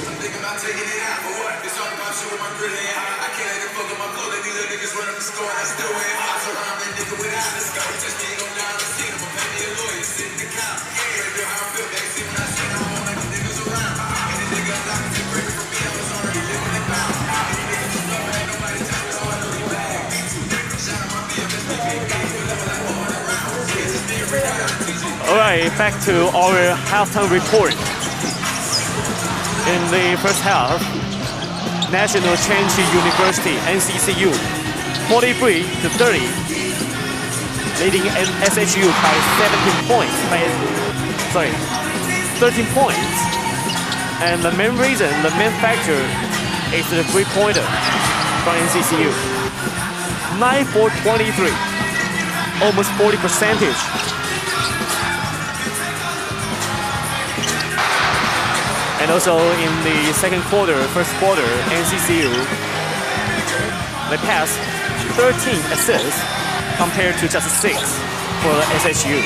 I'm thinking about taking it out, but what? It's all about showing my gritty eye. I can't let it fuck up my blood. These little niggas run up the store and I still ain't hot. So I'm that nigga without a scope. Just me go down the scene. I'm pay me a lawyer, sit in the couch. Yeah, they how I feel. They see when I see them, I want like the niggas around. And the nigga I'm knocking too crazy for me. I was already living it down. Alright, back to our halftime report. In the first half, National Changi University, NCCU, 43-30, leading SHU by 13 points. And the main reason, the main factor is the three-pointer from NCCU. 9 for 23, almost 40%. And also in the first quarter, NCCU, they passed 13 assists compared to just 6 for SHU.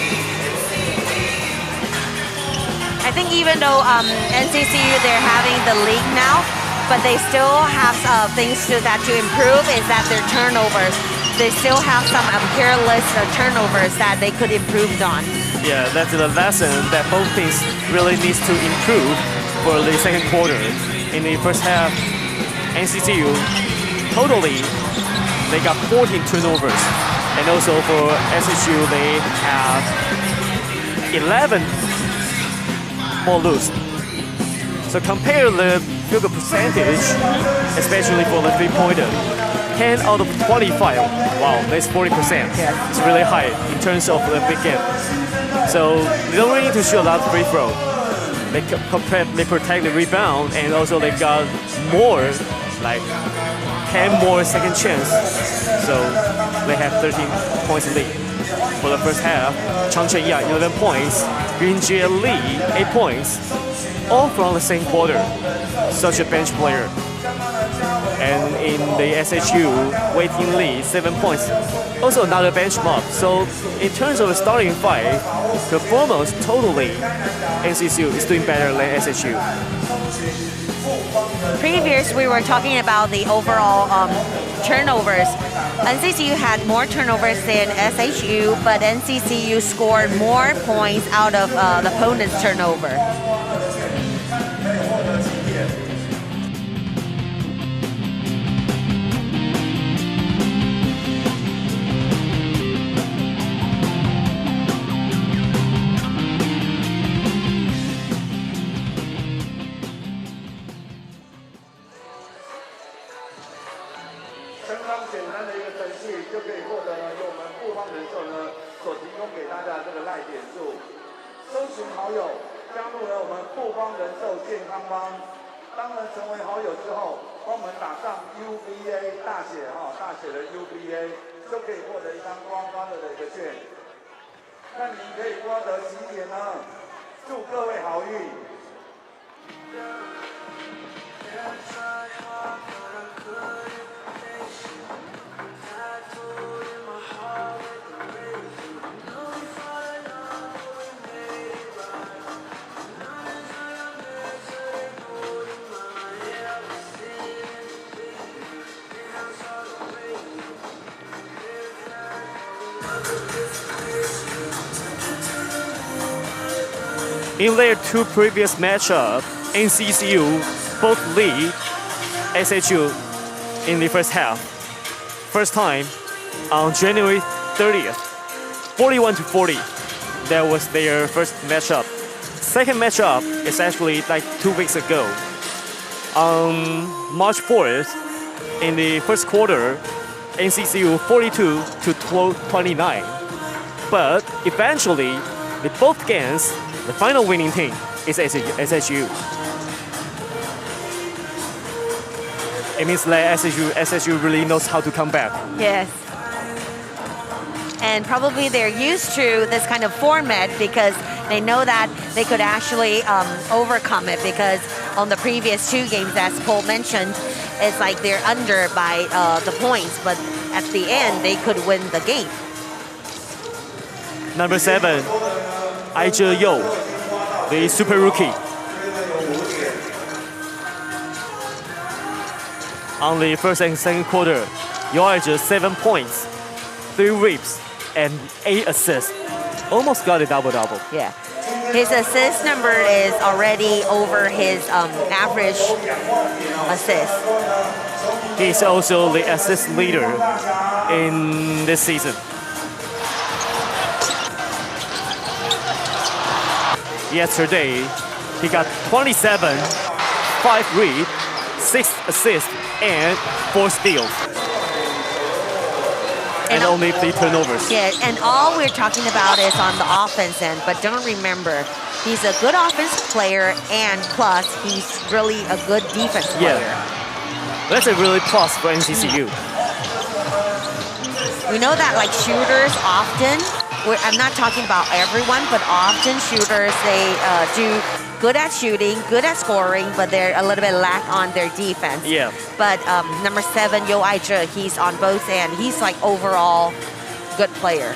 I think even though NCCU, they're having the league now, but they still have things to improve is that their turnovers. They still have some careless turnovers that they could improve on. Yeah, that's the lesson that both teams really needs to improve for the second quarter. In the first half, NCCU totally they got 14 turnovers, and also for SHU they have 11 ball loose. So compare the field goal percentage, especially for the three-pointer. 10 out of 25. Wow, that's 40%. It's really high in terms of the big game. So they don't really need to shoot a lot of free throw. They protect the rebound, and also they got more, like 10 more second chance. So they have 13 points lead. For the first half, Chang Chen-Ya 11 points, Yun Jie Lee 8 points, all from the same quarter. Such a bench player. And in the SHU, Wei Ting Li 7 points, also another bench mob. So in terms of the starting five, performance totally, NCCU is doing better than SHU. Previous, we were talking about the overall turnovers. NCCU had more turnovers than SHU, but NCCU scored more points out of the opponent's turnover. UBA 大写大写的 UBA 就可以获得一张刮刮乐的一个券。那您可以刮得几点呢？祝各位好运。In their two previous matchups, NCCU both lead SHU in the first half. First time on January 30th, 41-40. That was their first matchup. Second matchup is actually like 2 weeks ago. On March 4th, in the first quarter, NCCU 42-29. But eventually, in both games, the final winning team is SHU. It means that SHU really knows how to come back. Yes. And probably they're used to this kind of format because they know that they could actually overcome it, because on the previous two games, as Paul mentioned, it's like they're under by the points, but at the end, they could win the game. Number 7, Aizhe Yo, the super rookie. On the first and second quarter, Yo Aizhe 7 points, 3 ribs, and 8 assists. Almost got a double-double. Yeah. His assist number is already over his average assist. He's also the assist leader in this season. Yesterday, he got 27, 5 rebounds, 6 assists, and 4 steals. And only 3 turnovers. Yeah, and all we're talking about is on the offense end, but don't remember, he's a good offensive player, and plus, he's really a good defense player. Yeah, that's a really plus for NCCU. We know that like shooters often, I'm not talking about everyone, but often shooters, they do good at shooting, good at scoring, but they're a little bit lack on their defense. Yeah. But number 7, Yo Aizhe, he's on both ends. He's like overall good player.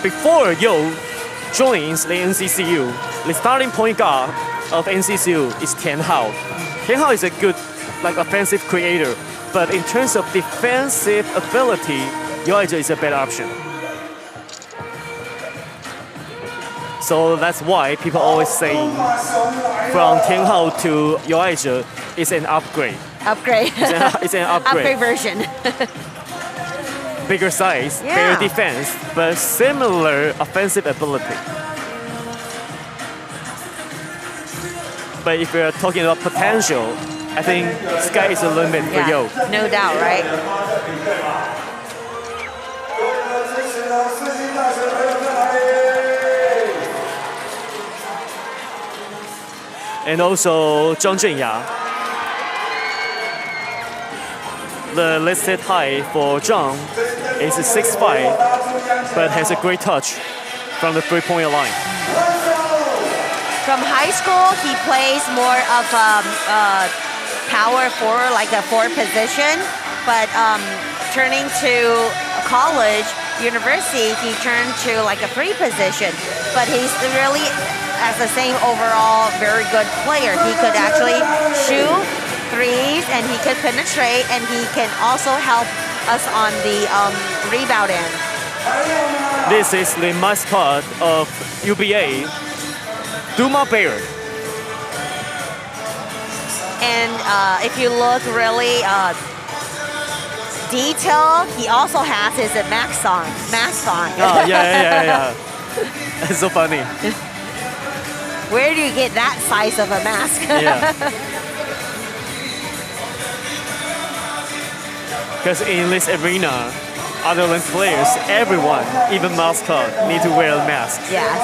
Before Yo joins the NCCU, the starting point guard of NCCU is Tian Hao. Tian Hao is a good offensive creator, but in terms of defensive ability, Yo Aizhe is a better option. So that's why people always say from Tian Hao to Yo Aizhe is an upgrade. Upgrade. It's an upgrade. Upgrade version. Bigger size, better defense, but similar offensive ability. But if we're talking about potential, I think sky is the limit for Yo. No doubt, right? And also Zhang Zhenya. The listed height for Zhang is 6'5", but has a great touch from the three-point line. From high school, he plays more of power forward, like a forward position. But turning to college, university, he turned to like a free position. But he's really, as the same overall, very good player. He could actually shoot threes, and he could penetrate, and he can also help us on the rebound end. This is the mascot of UBA, Duma Bear. And if you look really detailed, he also has his mask on. Oh, yeah. It's so funny. Where do you get that size of a mask? Yeah. Because in this arena, other than players, everyone, even mascot, need to wear a mask. Yes.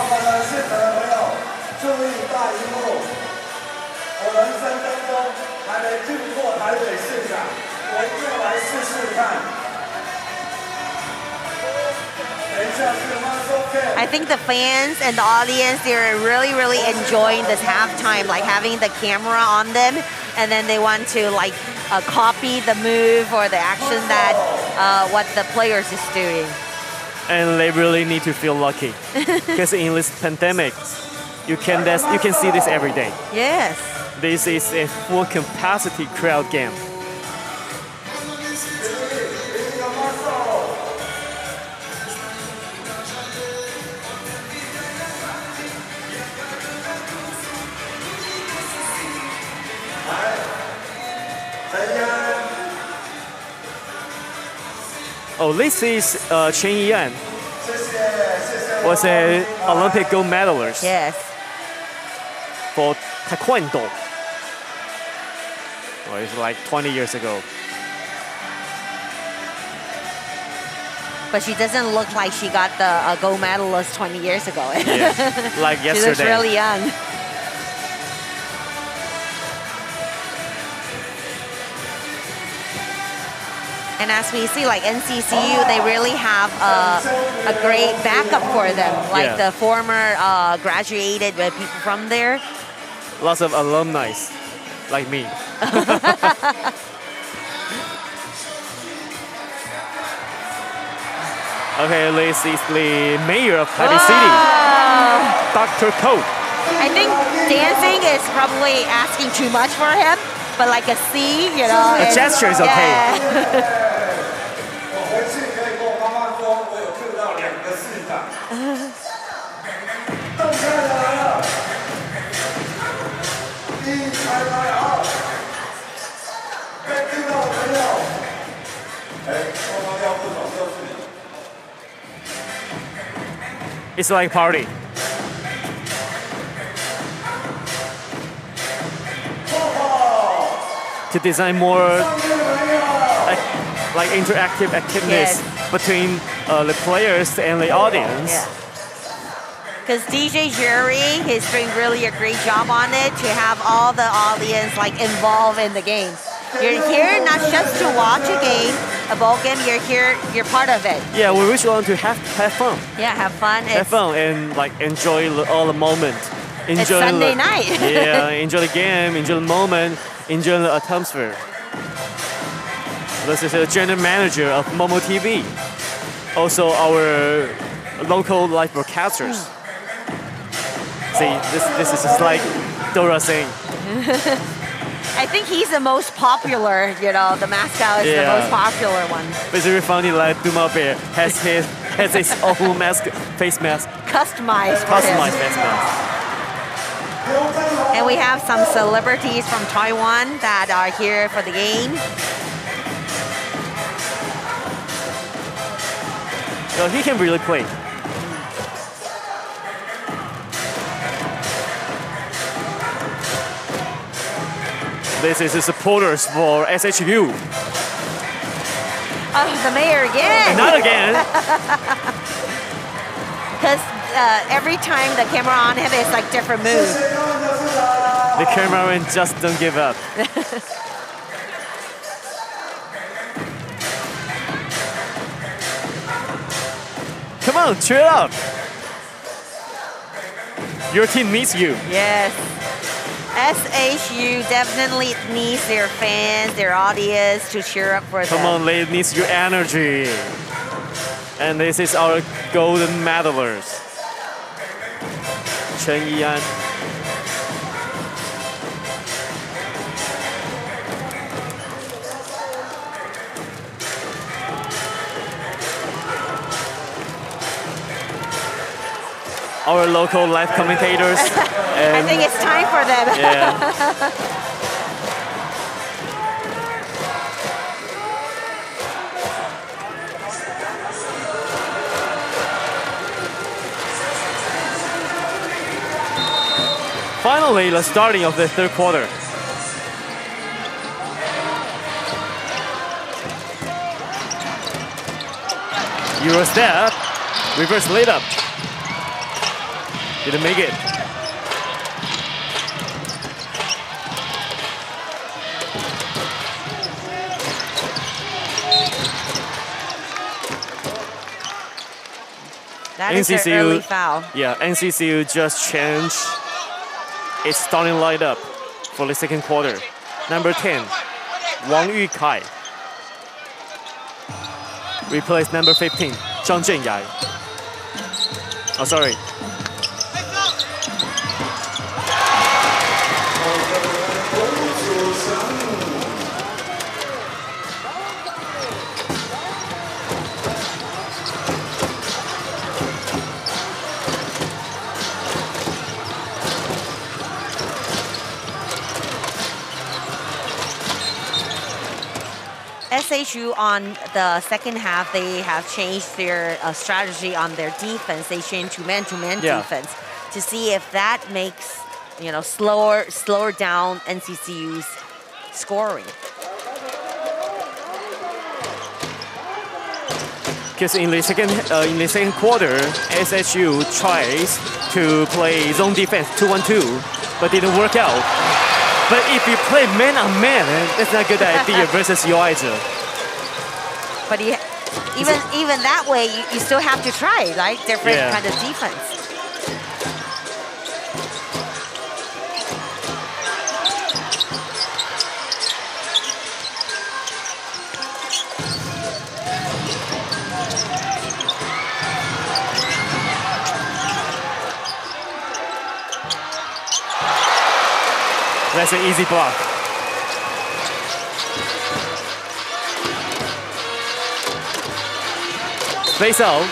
I think the fans and the audience, they're really, really enjoying this halftime, like having the camera on them, and then they want to like copy the move or the action that what the players is doing. And they really need to feel lucky, because in this pandemic, you can see this every day. Yes. This is a full capacity crowd game. Oh, this is Chen Yan. Was an Olympic gold medalist. Yes. For Taekwondo. Well, it's like 20 years ago. But she doesn't look like she got the gold medalist 20 years ago. Yeah, like yesterday. She looks really young. And as we see, like NCCU, they really have a great backup for them. Like the former graduated people from there. Lots of alumni, like me. Okay, this is the mayor of Taipei City, Dr. Ko. I think dancing is probably asking too much for him, but like a C, you know. A gesture is okay. Yeah. It's like party. To design more like interactive activities between the players and the audience. Because DJ Jerry is doing really a great job on it to have all the audience like involved in the game. You're here not just to watch a game, a ball game. You're here, you're part of it. Yeah, we wish want to have fun. Yeah, have fun. Have fun and like enjoy all the moment. Enjoy it's Sunday night. Yeah, enjoy the game, enjoy the moment, enjoy the atmosphere. This is the general manager of Momo TV. Also our local live broadcasters. See, this is just like Dora saying. I think he's the most popular, you know, the mascot is the most popular one. But it's really funny that Duma Bear has his own face mask. Customized face mask. And we have some celebrities from Taiwan that are here for the game. So he can really play. This is the supporters for SHU. Oh, the mayor again. Not again. Because every time the camera on him, it's like different moves. The cameraman just don't give up. Come on, cheer up. Your team needs you. Yes. SHU definitely needs their fans, their audience to cheer up for them. Come on, they need your energy. And this is our golden medalist, Chen Yian. Our local live commentators. I think it's time for them. Yeah. Finally, the starting of the third quarter. Euro step, reverse lead up. Didn't make it. That is an early foul. Yeah, NCCU just changed its starting lineup for the second quarter. Number 10, Wang Yukai. Replaced number 15, Zhang Zhenyai. Oh, sorry. SHU on the second half, they have changed their strategy on their defense. They changed to man-to-man defense to see if that makes, slower down NCCU's scoring. Because in the second quarter, SHU tries to play zone defense 2-1-2, but didn't work out. But if you play man on man, that's not a good idea versus you either. But even that way, you still have to try, right? Different kind of defense. That's an easy block. Face out,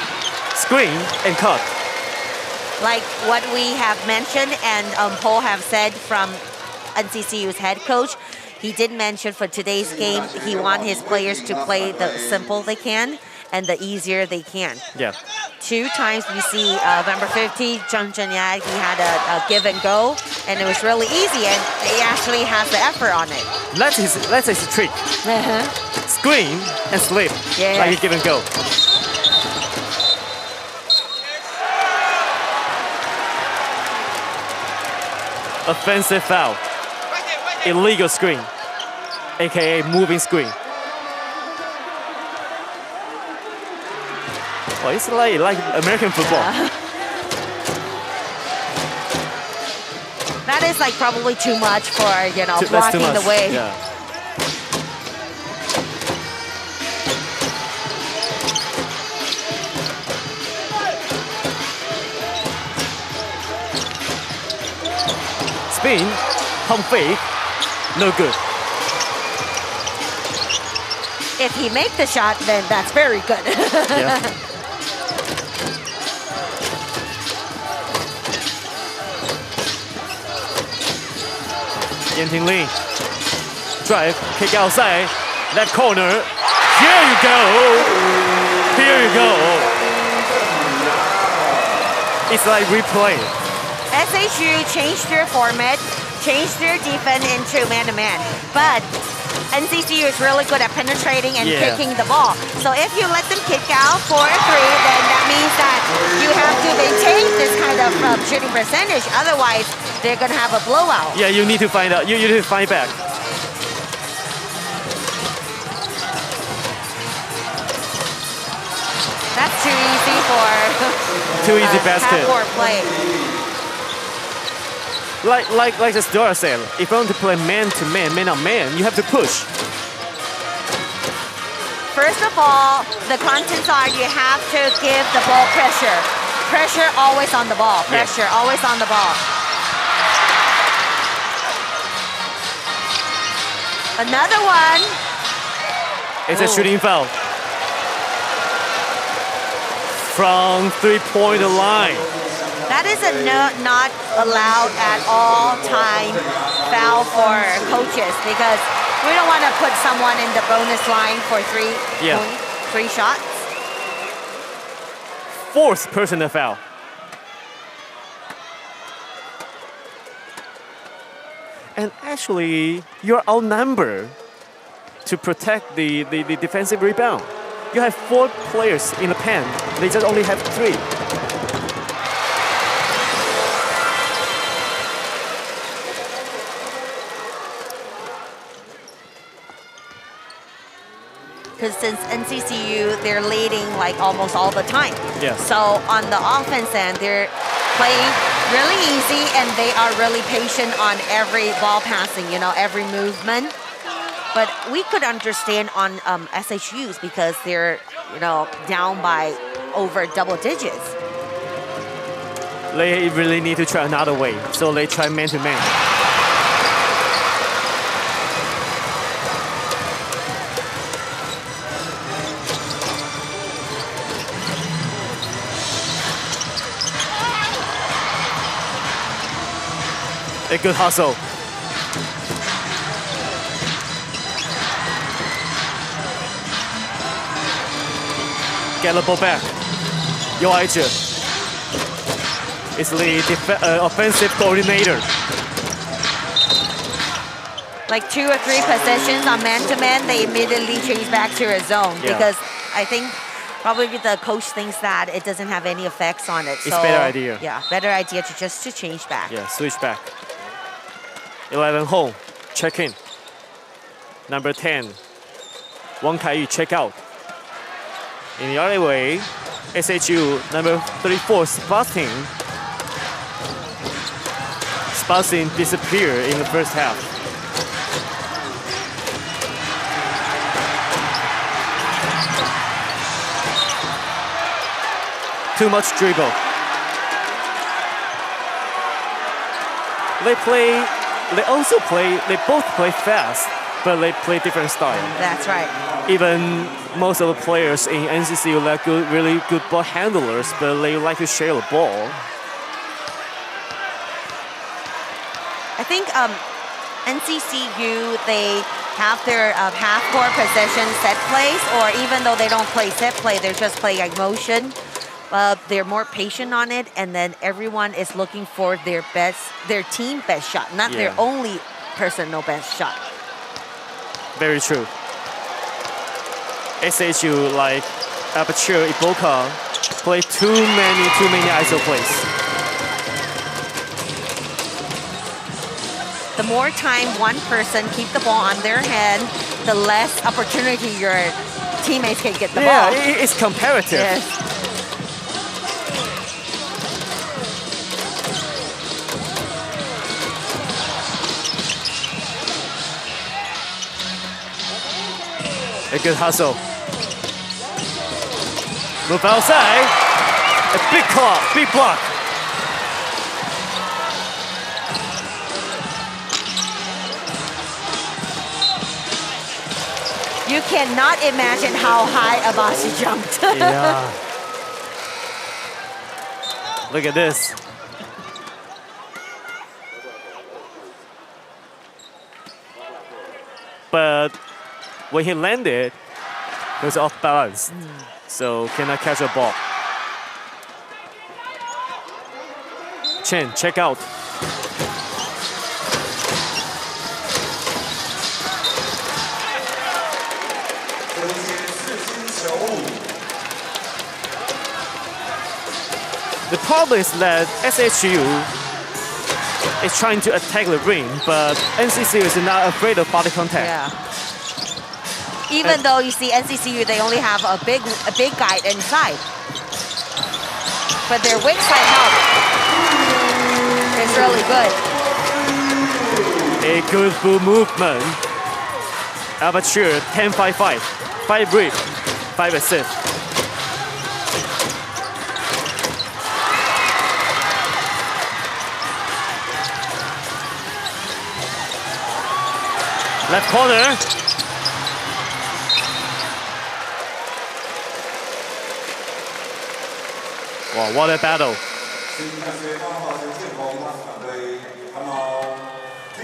screen, and cut. Like what we have mentioned and Paul have said from NCCU's head coach, he did mention for today's game, he wants his players to play the simple they can and the easier they can. Yeah. 2 times we see number 50, Zhang Zhenyai, he had a give and go, and it was really easy, and he actually has the effort on it. That's his trick. Screen and slip, like a give and go. Offensive foul. Illegal screen, aka moving screen. Oh, it's like American football. That is like probably too much for blocking the way. Yeah. Spin, pump fake, no good. If he makes the shot, then that's very good. Yeah. Yan Tinglin, drive, kick outside, left corner. Here you go. Here you go. It's like replay. SHU changed their format change their defense into man-to-man. But NCCU is really good at penetrating and kicking the ball. So if you let them kick out for a 3, then that means that you have to maintain this kind of shooting percentage. Otherwise, they're going to have a blowout. Yeah, you need to find out. You need to find back. That's too easy for too easy basket. Half-court play. Like as Dora said, if you want to play man-to-man, man-on-man, you have to push. First of all, the contents are you have to give the ball pressure. Pressure always on the ball. Pressure always on the ball. Another one. It's a shooting foul. From three-point line. That is a not allowed at all time foul for coaches because we don't want to put someone in the bonus line for 3 shots. 4th personal foul. And actually, you're outnumbered to protect the defensive rebound. You have 4 players in the pen. They just only have 3. Because since NCCU, they're leading like almost all the time. Yes. So on the offense end, they're playing really easy and they are really patient on every ball passing, you know, every movement. But we could understand on SHUs because they're, you know, down by over double digits. They really need to try another way. So they try man-to-man. A good hustle. Get the ball back. Yo Aija is the offensive coordinator. Like 2 or 3 possessions on man-to-man, they immediately change back to a zone because I think probably the coach thinks that it doesn't have any effects on it. It's a better idea. Yeah, better idea to just change back. Yeah, switch back. 11 home, check in. Number 10, Wang Kai-yu, check out. In the other way, SHU, number 34, Spastin. Spastin disappeared in the first half. Too much dribble. They both play fast, but they play different style. That's right. Even most of the players in NCCU are really good ball handlers, but they like to share the ball. I think NCCU, they have their half-court possession set plays, or even though they don't play set play, they're just playing like motion. They're more patient on it, and then everyone is looking for their team best shot, not their only personal best shot. Very true. SHU, like Aperture, Iboka, play too many ISO plays. The more time one person keep the ball on their hand, the less opportunity your teammates can get the ball. Yeah, it's comparative. Yes. A good hustle. Move outside. A big block. You cannot imagine how high Abasi jumped. Yeah. Look at this. But when he landed, he was off balance, so cannot catch a ball. Chen, check out. The problem is that SHU is trying to attack the ring, but NCCU is not afraid of body contact. Yeah. Even though you see NCCU, they only have a big guy inside, but their wing side help is really good. A good full movement. Amateur 10-5-5. 5 break, 5 assist. Left corner. Wow, what a battle.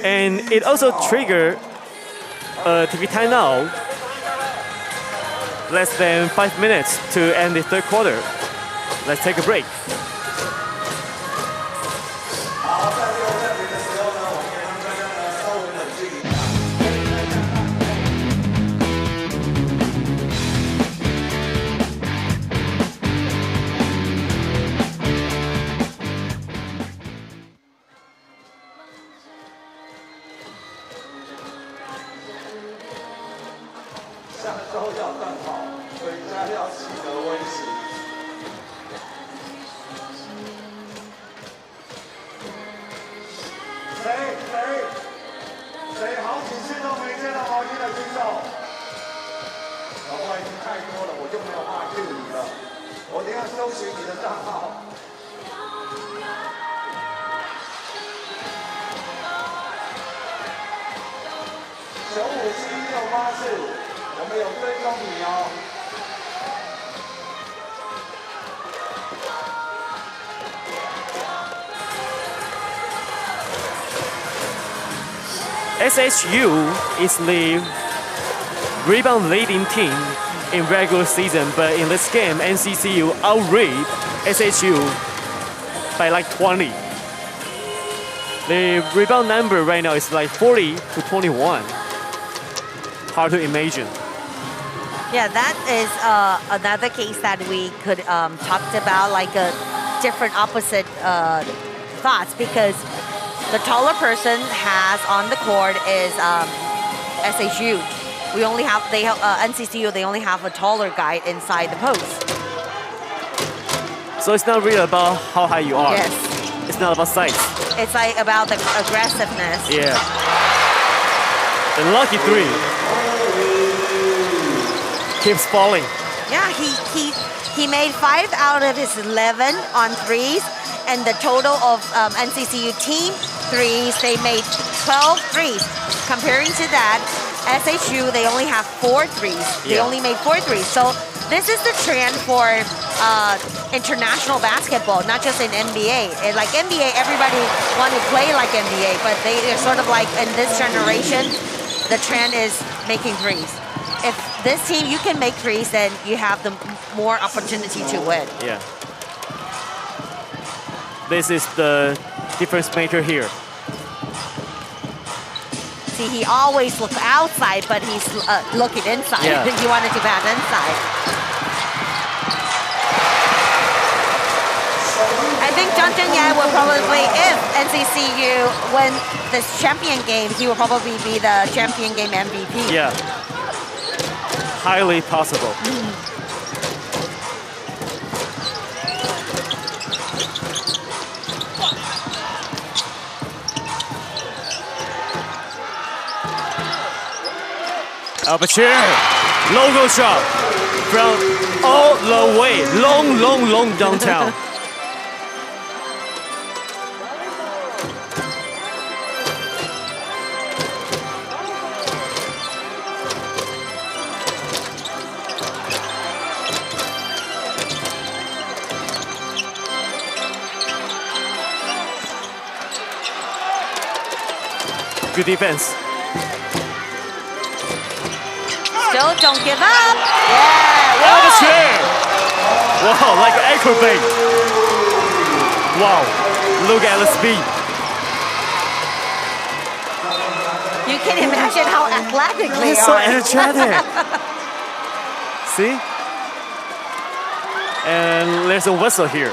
And it also triggered a TV timeout. Less than 5 minutes to end the third quarter. Let's take a break. SHU is the rebound leading team in regular season, but in this game, NCCU outraged SHU by like 20. The rebound number right now is like 40 to 21. Hard to imagine. Yeah, that is another case that we could talked about, like a different opposite thoughts, because the taller person has on the court is SHU. We only have NCCU. They only have a taller guy inside the post. So it's not really about how high you are. Yes. It's not about size. It's like about the aggressiveness. Yeah. The lucky three keeps falling. Yeah, he made 5 out of his 11 on threes, and the total of NCCU team threes, they made 12 threes. Comparing to that, SHU, they only have 4 threes. They only made 4 threes. So this is the trend for international basketball, not just in NBA. Like NBA, everybody want to play like NBA, but they're sort of like, in this generation, the trend is making threes. If this team, you can make threes, then you have the more opportunity to win. Yeah. This is the difference maker here. See, he always looks outside, but he's looking inside. Yeah. He wanted to pass inside. I think Zhang Zhenyai will probably, if NCCU win this champion game, he will probably be the champion game MVP. Yeah. Highly possible. Aperture, logo shot from all the way, long downtown. Good defense. Still don't give up. Yeah. Oh, the chair. Wow, like an acrobat. Wow, look at the speed. You can imagine how athletic they He's are. so energetic. See? And there's a whistle here.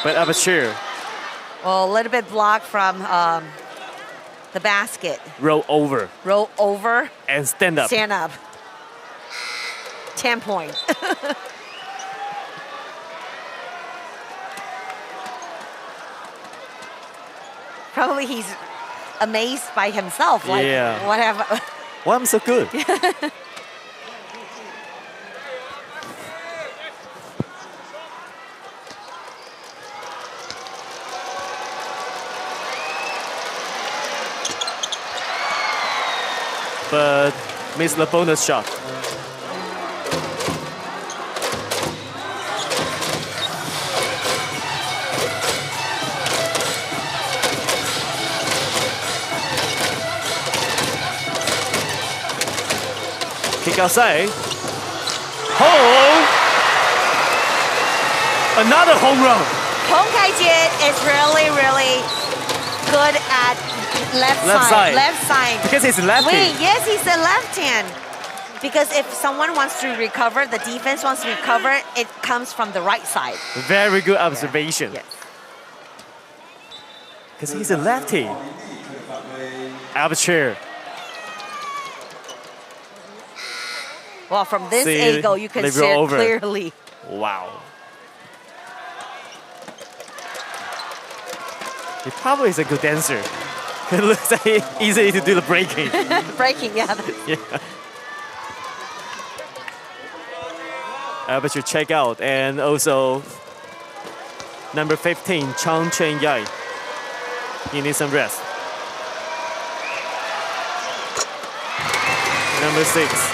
But up a chair. Well, a little bit blocked from the basket. Roll over. Roll over. And stand up. Stand up. 10 points. Probably he's amazed by himself. Like, yeah. Whatever. Why I'm so good? But missed the bonus shot. Kick outside. Oh! Another home run. Hong Kai-jin is really, really good at left side. Left side. Because he's lefty. Wait, yes, he's a left hand. Because if someone wants to recover, the defense wants to recover, it comes from the right side. Very good observation. Yes. Because he's a lefty. Out of chair. Well, from this angle, you can see it clearly. Wow. He probably is a good dancer. It looks like easy to do the breaking. Breaking, yeah. Yeah. But you check out, and also number 15, Chang Chen-Yai. He needs some rest. Number 6.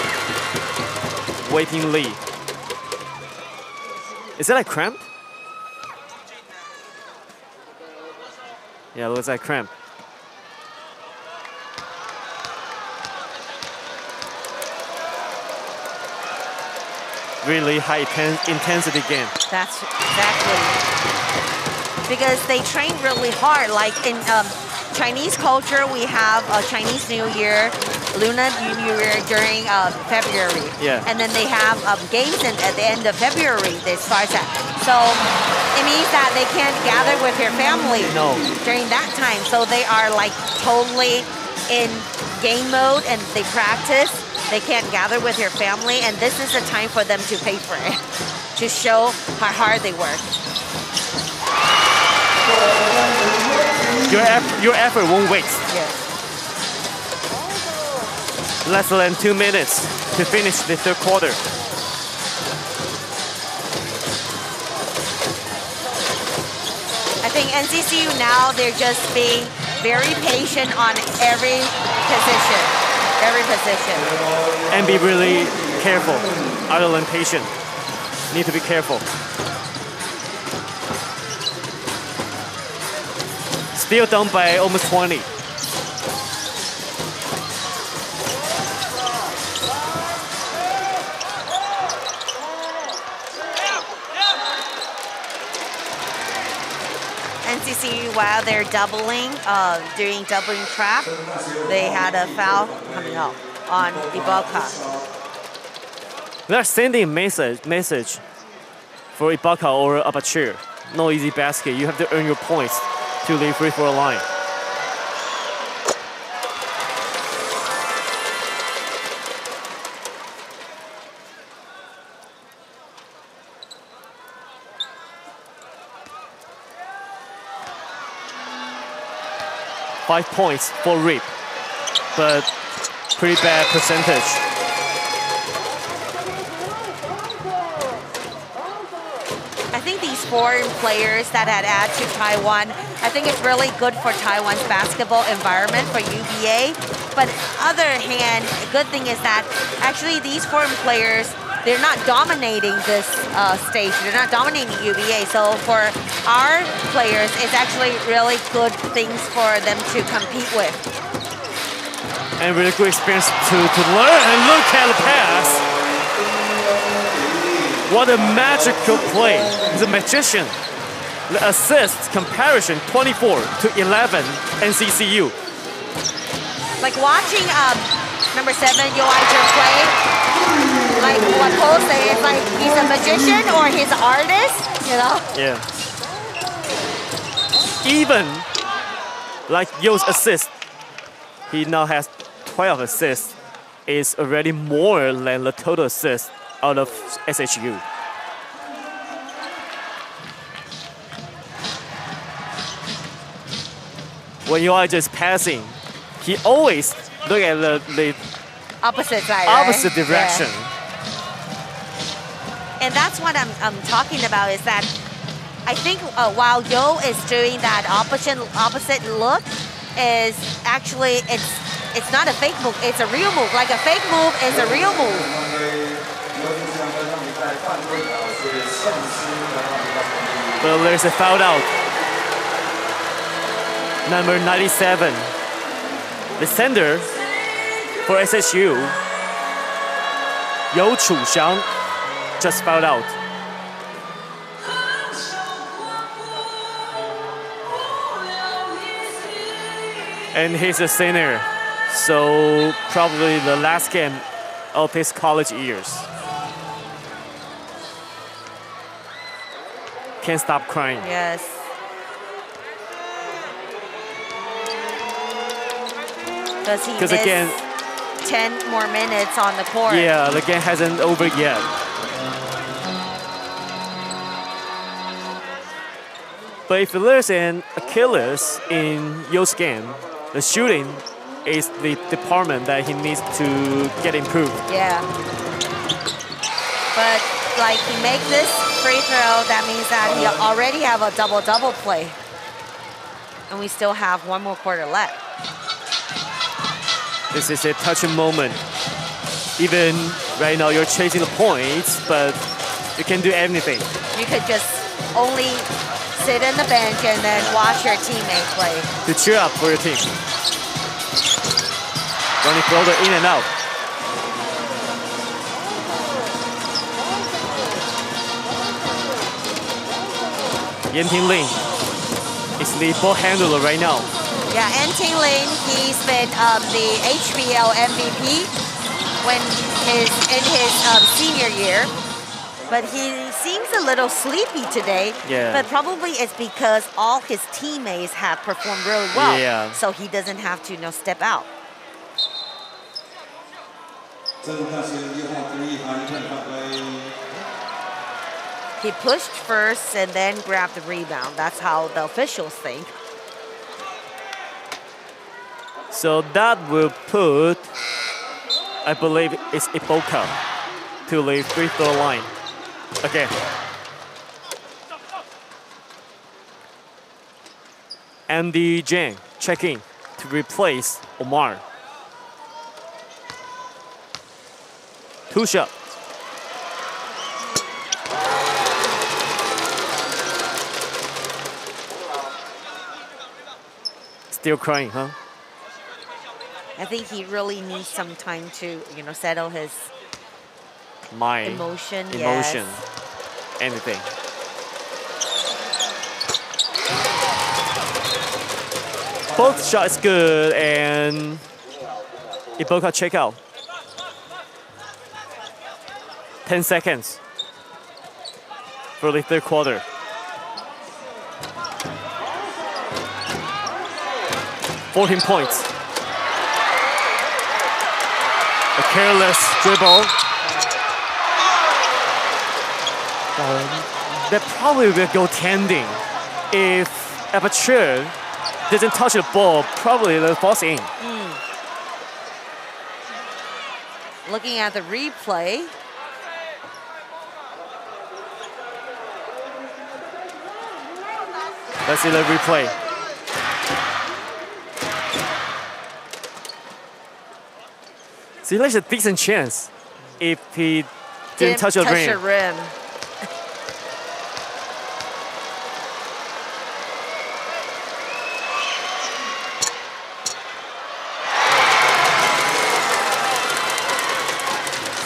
Waiting Lee. Is that a cramp? Yeah, it looks like cramp. Really high intensity game. That's exactly. Because they train really hard. Like in Chinese culture, we have a Chinese New Year, Lunar New Year during February. Yeah. And then they have games at the end of February, they start that. So it means that they can't gather with their family during that time. So they are like totally in game mode and they practice. They can't gather with their family, and this is the time for them to pay for it, to show how hard they work. Your effort won't waste. Yes. Less than 2 minutes to finish the third quarter. I think NCCU now, they're just being very patient on every position. Every position. And be really careful. Other than patient. Need to be careful. Still down by almost 20. NCCU, while they're doubling, doing doubling trap, they had a foul coming out on Ibaka. They're sending a message for Ibaka or Abachir. No easy basket. You have to earn your points to leave free throw line. Five points for Rip, but pretty bad percentage. I think these foreign players that had added to Taiwan, I think it's really good for Taiwan's basketball environment for UBA. But other hand, a good thing is that actually these foreign players, they're not dominating this stage. They're not dominating UBA. So for our players, it's actually really good things for them to compete with. And really good experience to learn. And look at the pass. What a magical play. He's a magician. The assist comparison, 24 to 11 NCCU. Like watching number 7, Yoicher play, like what Cole said, it's like he's a magician or he's an artist, you know? Yeah. even like Yo's assist, he now has 12 assists. Is already more than the total assist out of SHU. When you are just passing, he always look at the opposite side, opposite right? direction. Yeah. And that's what I'm talking about is that I think while Yo is doing that opposite look, is actually it's not a fake move, it's a real move. Like a fake move is a real move. But there's a foul out. Number 97. The sender for SSU, Yo Chuxiang, just fouled out. And he's a senior, so probably the last game of his college years. Can't stop crying. Yes. Because again, 10 more minutes on the court. Yeah, the game hasn't over yet. But if there's an Achilles in Yo's game, the shooting is the department that he needs to get improved. Yeah. But like he makes this free throw, that means that he already have a double-double play. And we still have one more quarter left. This is a touching moment. Even right now you're chasing the points, but you can do anything. You could just only sit in the bench and then watch your teammate play. To cheer up for your team. Running floater in and out. Yan-Ting Lin is the ball handler right now. Yeah, Yan-Ting Lin, he's been the HBL MVP when in his senior year. But he seems a little sleepy today. Yeah. But probably it's because all his teammates have performed really well. Yeah. So he doesn't have to step out. He pushed first and then grabbed the rebound. That's how the officials think. So that will put, I believe it's Iboka to the free throw line. Okay. Andy Jang checking to replace Omar. 2 shots. Still crying, huh? I think he really needs some time to, settle his Mind, emotion. Emotion. Yes. Anything. Both shots good and Iboka check out. 10 seconds for the third quarter. $14 points. A careless dribble. That probably will go tending. If Aperture doesn't touch the ball, probably they'll fall in. Looking at the replay. Let's see the replay. See, there's a decent chance if he didn't touch the rim.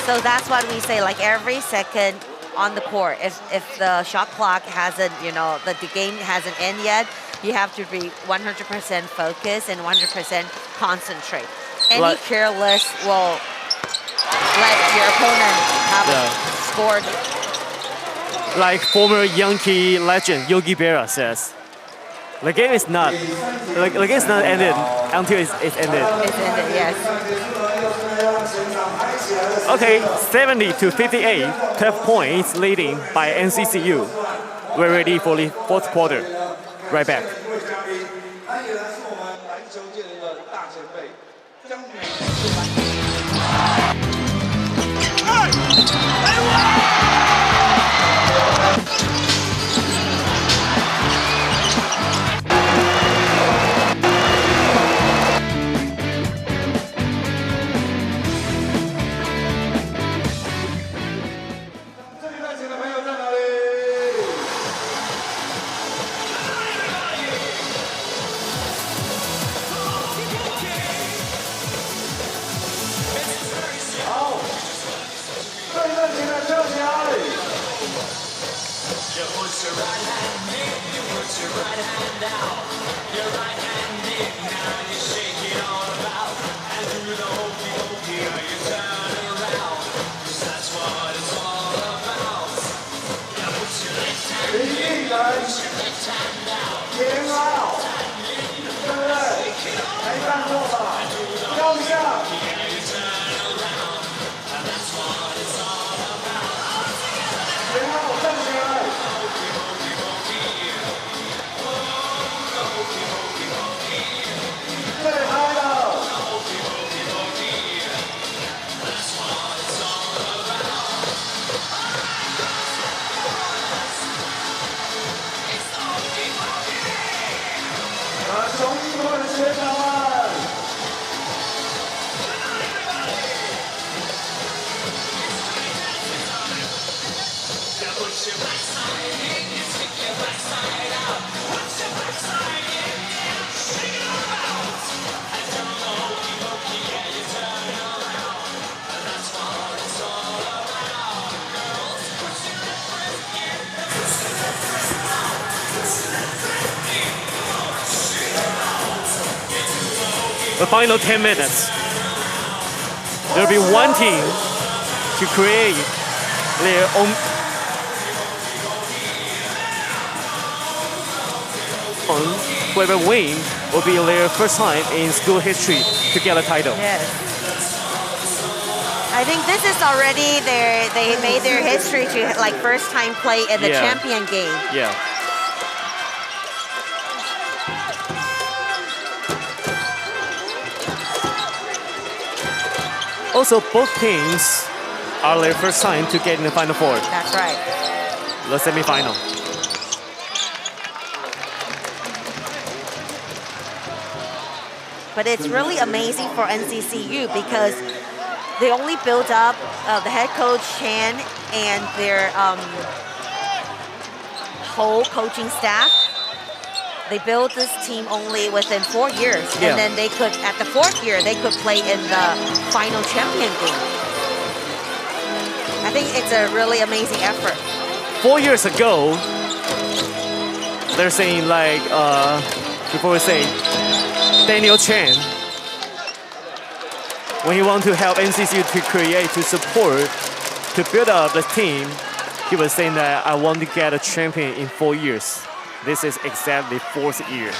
So that's what we say, like every second on the court, if the shot clock hasn't, the game hasn't ended yet, you have to be 100% focused and 100% concentrate. Any careless will let your opponent have scored. Like former Yankee legend Yogi Berra says, The game is not ended until it's ended. It's ended, yes. Okay, 70-58, 12 points leading by NCCU. We're ready for the fourth quarter. Right back. The final 10 minutes. There'll be one team to create their own whoever win will be their first time in school history to get a title. Yes. I think this is already they made their history to like first time play in the champion game. Yeah. Also, both teams are their first time to get in the Final Four. That's right. The semifinal. But it's really amazing for NCCU because they only built up the head coach Chan and their whole coaching staff. They built this team only within 4 years, and then they could, at the 4th year, they could play in the final champion game. I think it's a really amazing effort. 4 years ago, they're saying like, before we say, Daniel Chen, when he wanted to help NCCU to create, to support, to build up the team, he was saying that I want to get a champion in 4 years. This is exactly 4th year.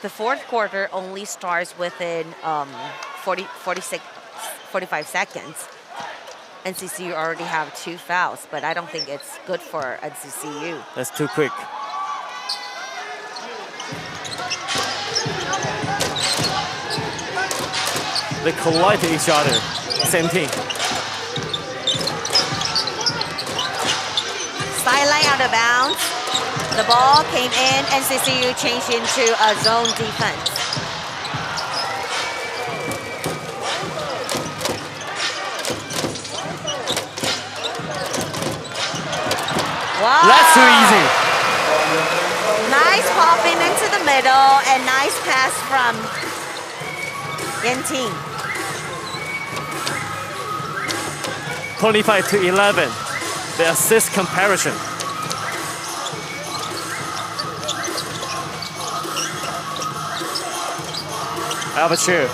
The 4th quarter only starts within 45 seconds. NCCU already have 2 fouls, but I don't think it's good for NCCU. That's too quick. They collide to each other. Same team. Sideline out of bounds. The ball came in. NCCU changed into a zone defense. Wow. That's too easy. Nice popping into the middle and nice pass from Yan Ting. 25-11. the assist comparison. Aperture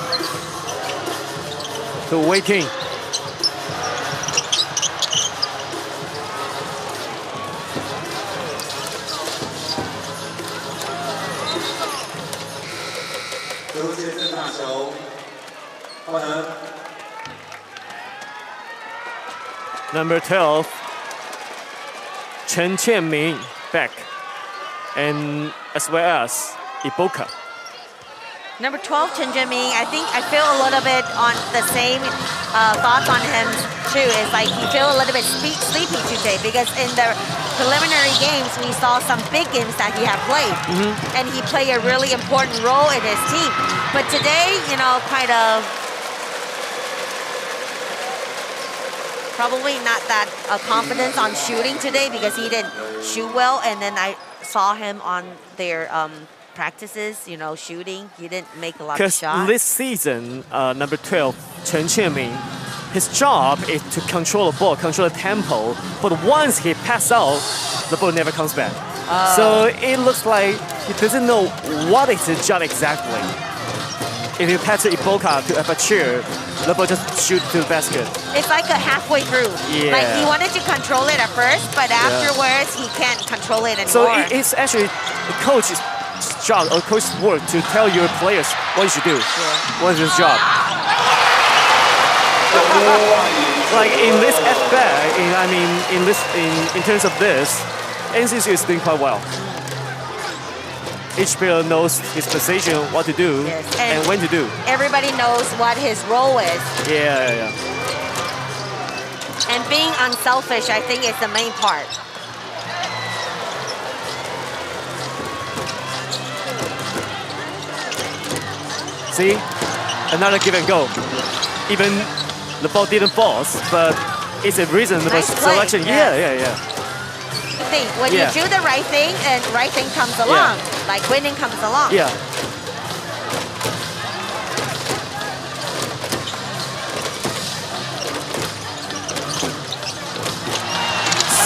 to Wei King. Number 12, Chen Qianming back, and as well as Iboka. Number 12, Chen Qianming, I feel a little bit on the same thoughts on him too. It's like he feel a little bit sleepy today because in the preliminary games we saw some big games that he had played, and he played a really important role in his team. But today, you know, kind of probably not that confidence on shooting today because he didn't shoot well, and then I saw him on their practices, you know, shooting. He didn't make a lot of shots. Because this season, number 12, Chen Qianming, his job is to control the ball, control the tempo. But once he passes out, the ball never comes back. So it looks like he doesn't know what is his job exactly. If you pass to Iboka to Aperture, the ball just shoot to the basket. It's like a halfway through. Yeah. Like he wanted to control it at first, but afterwards he can't control it anymore. So it's actually the coach's job or coach's work to tell your players what you should do. What is his job? Like in this aspect, in terms of this, NCCU is doing quite well. Each player knows his position, what to do, and when to do. Everybody knows what his role is. Yeah. And being unselfish, I think, is the main part. See? Another give and go. Even the ball didn't fall, but it's a reasonable selection. Yeah. When you do the right thing, and right thing comes along, like winning comes along. Yeah.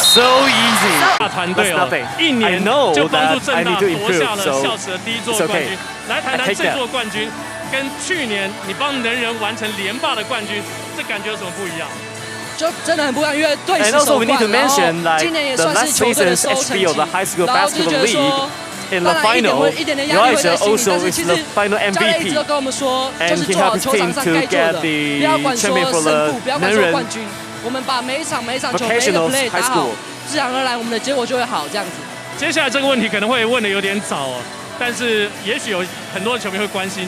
So easy. 大团队哦，一年就帮助政大夺下了校史的第一座冠军。来谈谈这座冠军，跟去年你帮能人完成连霸的冠军，这感觉有什么不一样？ 就真的很不一样，因为队史首冠，然后今年也算是球队的收成绩，然后就觉得说，当然一点的压力会在心里，但是其实教练一直都跟我们说，就是做好球场上该做的，不要管说胜负，不要管说冠军，我们把每一场球每一个 play 打好，自然而然我们的结果就会好，这样子。接下来这个问题可能会问的有点早哦，但是也许有很多球迷会关心，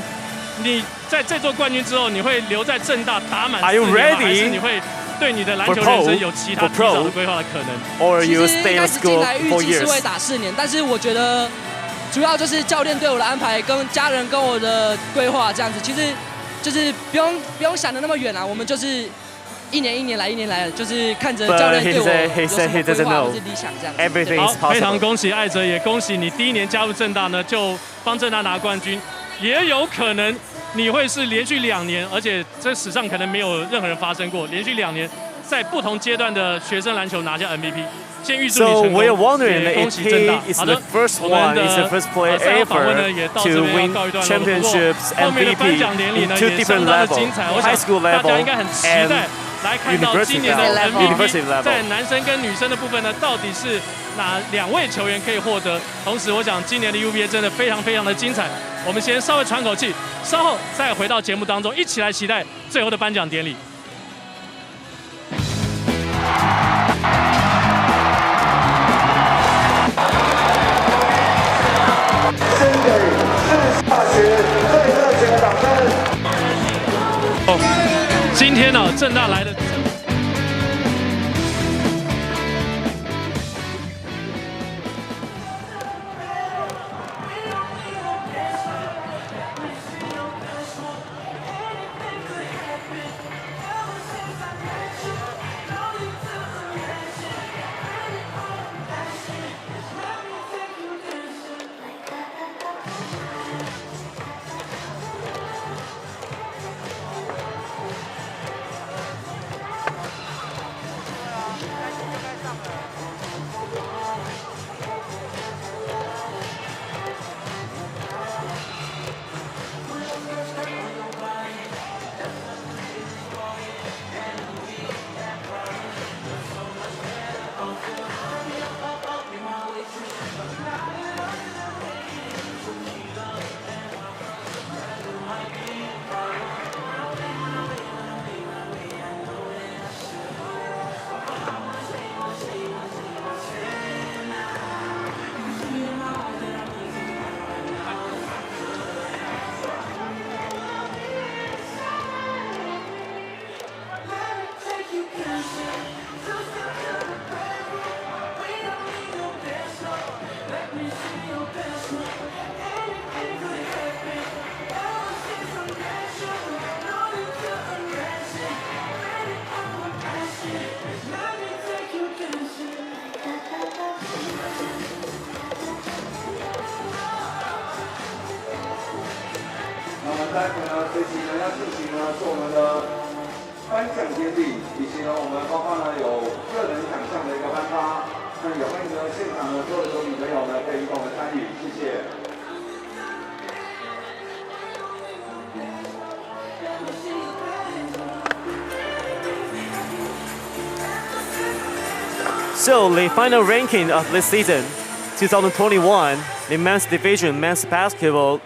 你在这座冠军之后，你会留在政大打满4年吗？还是你会？ 对你的篮球人生有其他提早的规划的可能。其实一开始进来预计是会打4年，但是我觉得主要就是教练对我的安排，跟家人跟我的规划这样子。其实就是不用想的那么远啊，我们就是一年来，就是看着教练对我有什么规划或是理想这样子。好，非常恭喜艾哲，也恭喜你第1年加入政大呢，就帮政大拿冠军，也有可能。 你会是连续2年，而且这史上可能没有任何人发生过，连续2年在不同阶段的学生篮球拿下 MVP。先预祝你成功，也恭喜政大。好的，我们的赛后访问呢也到这边要告一段落。不过后面的颁奖典礼呢也相当的精彩，我想大家应该很期待来看到今年的 MVP 在男生跟女生的部分呢，到底是哪2位球员可以获得？同时，我想今年的 UBA 真的非常的精彩。 我们先稍微喘口气，稍后再回到节目当中，一起来期待最后的颁奖典礼。先给市大学最热情的掌声。今天呢，政大来的。要进行呢是我们的颁奖典礼，以及呢我们包括呢有个人奖项的一个颁发。那也欢迎呢现场的所有的球迷朋友呢可以跟我们参与，谢谢。So the final ranking of this season, 2021, the men's division, men's basketball,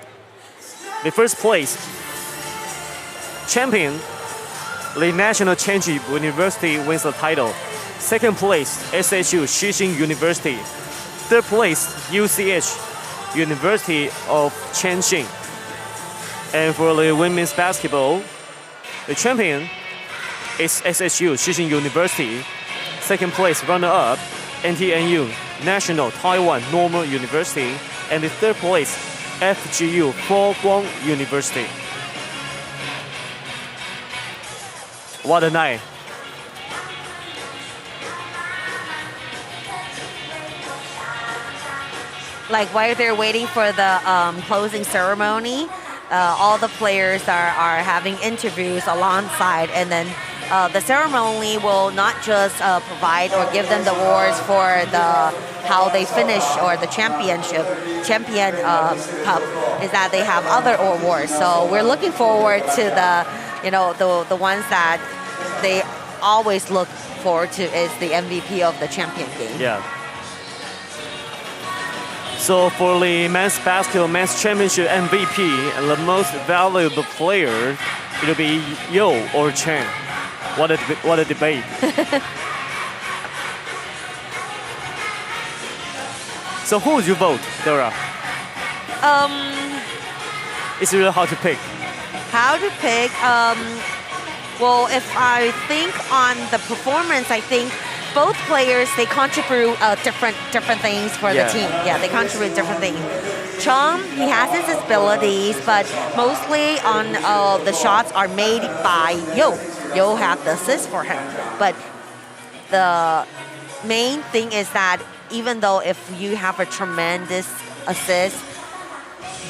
the first place champion, the National Championship University wins the title. Second place, SHU, Shixing University. Third place, UCH, University of Chengxing. And for the women's basketball, the champion is SSU, Shixing University. Second place, runner-up, NTNU, National Taiwan Normal University. And the third place, FGU, Foshan University. What a night. Like while they're waiting for the closing ceremony, all the players are having interviews alongside, and then the ceremony will not just provide or give them the awards for how they finish or the champion cup, is that they have other awards. So we're looking forward to the ones that they always look forward to is the MVP of the champion game. Yeah. So for the men's basketball, men's championship MVP, and the most valuable player, it'll be Yo or Chen. What a debate. So who would you vote, Dora? It's really hard to pick. How to pick? Well, if I think on the performance, I think both players, they contribute different things for the team. Yeah, they contribute different things. Chung, he has his abilities, but mostly on the shots are made by Yo. Yo have the assist for him. But the main thing is that even though if you have a tremendous assist,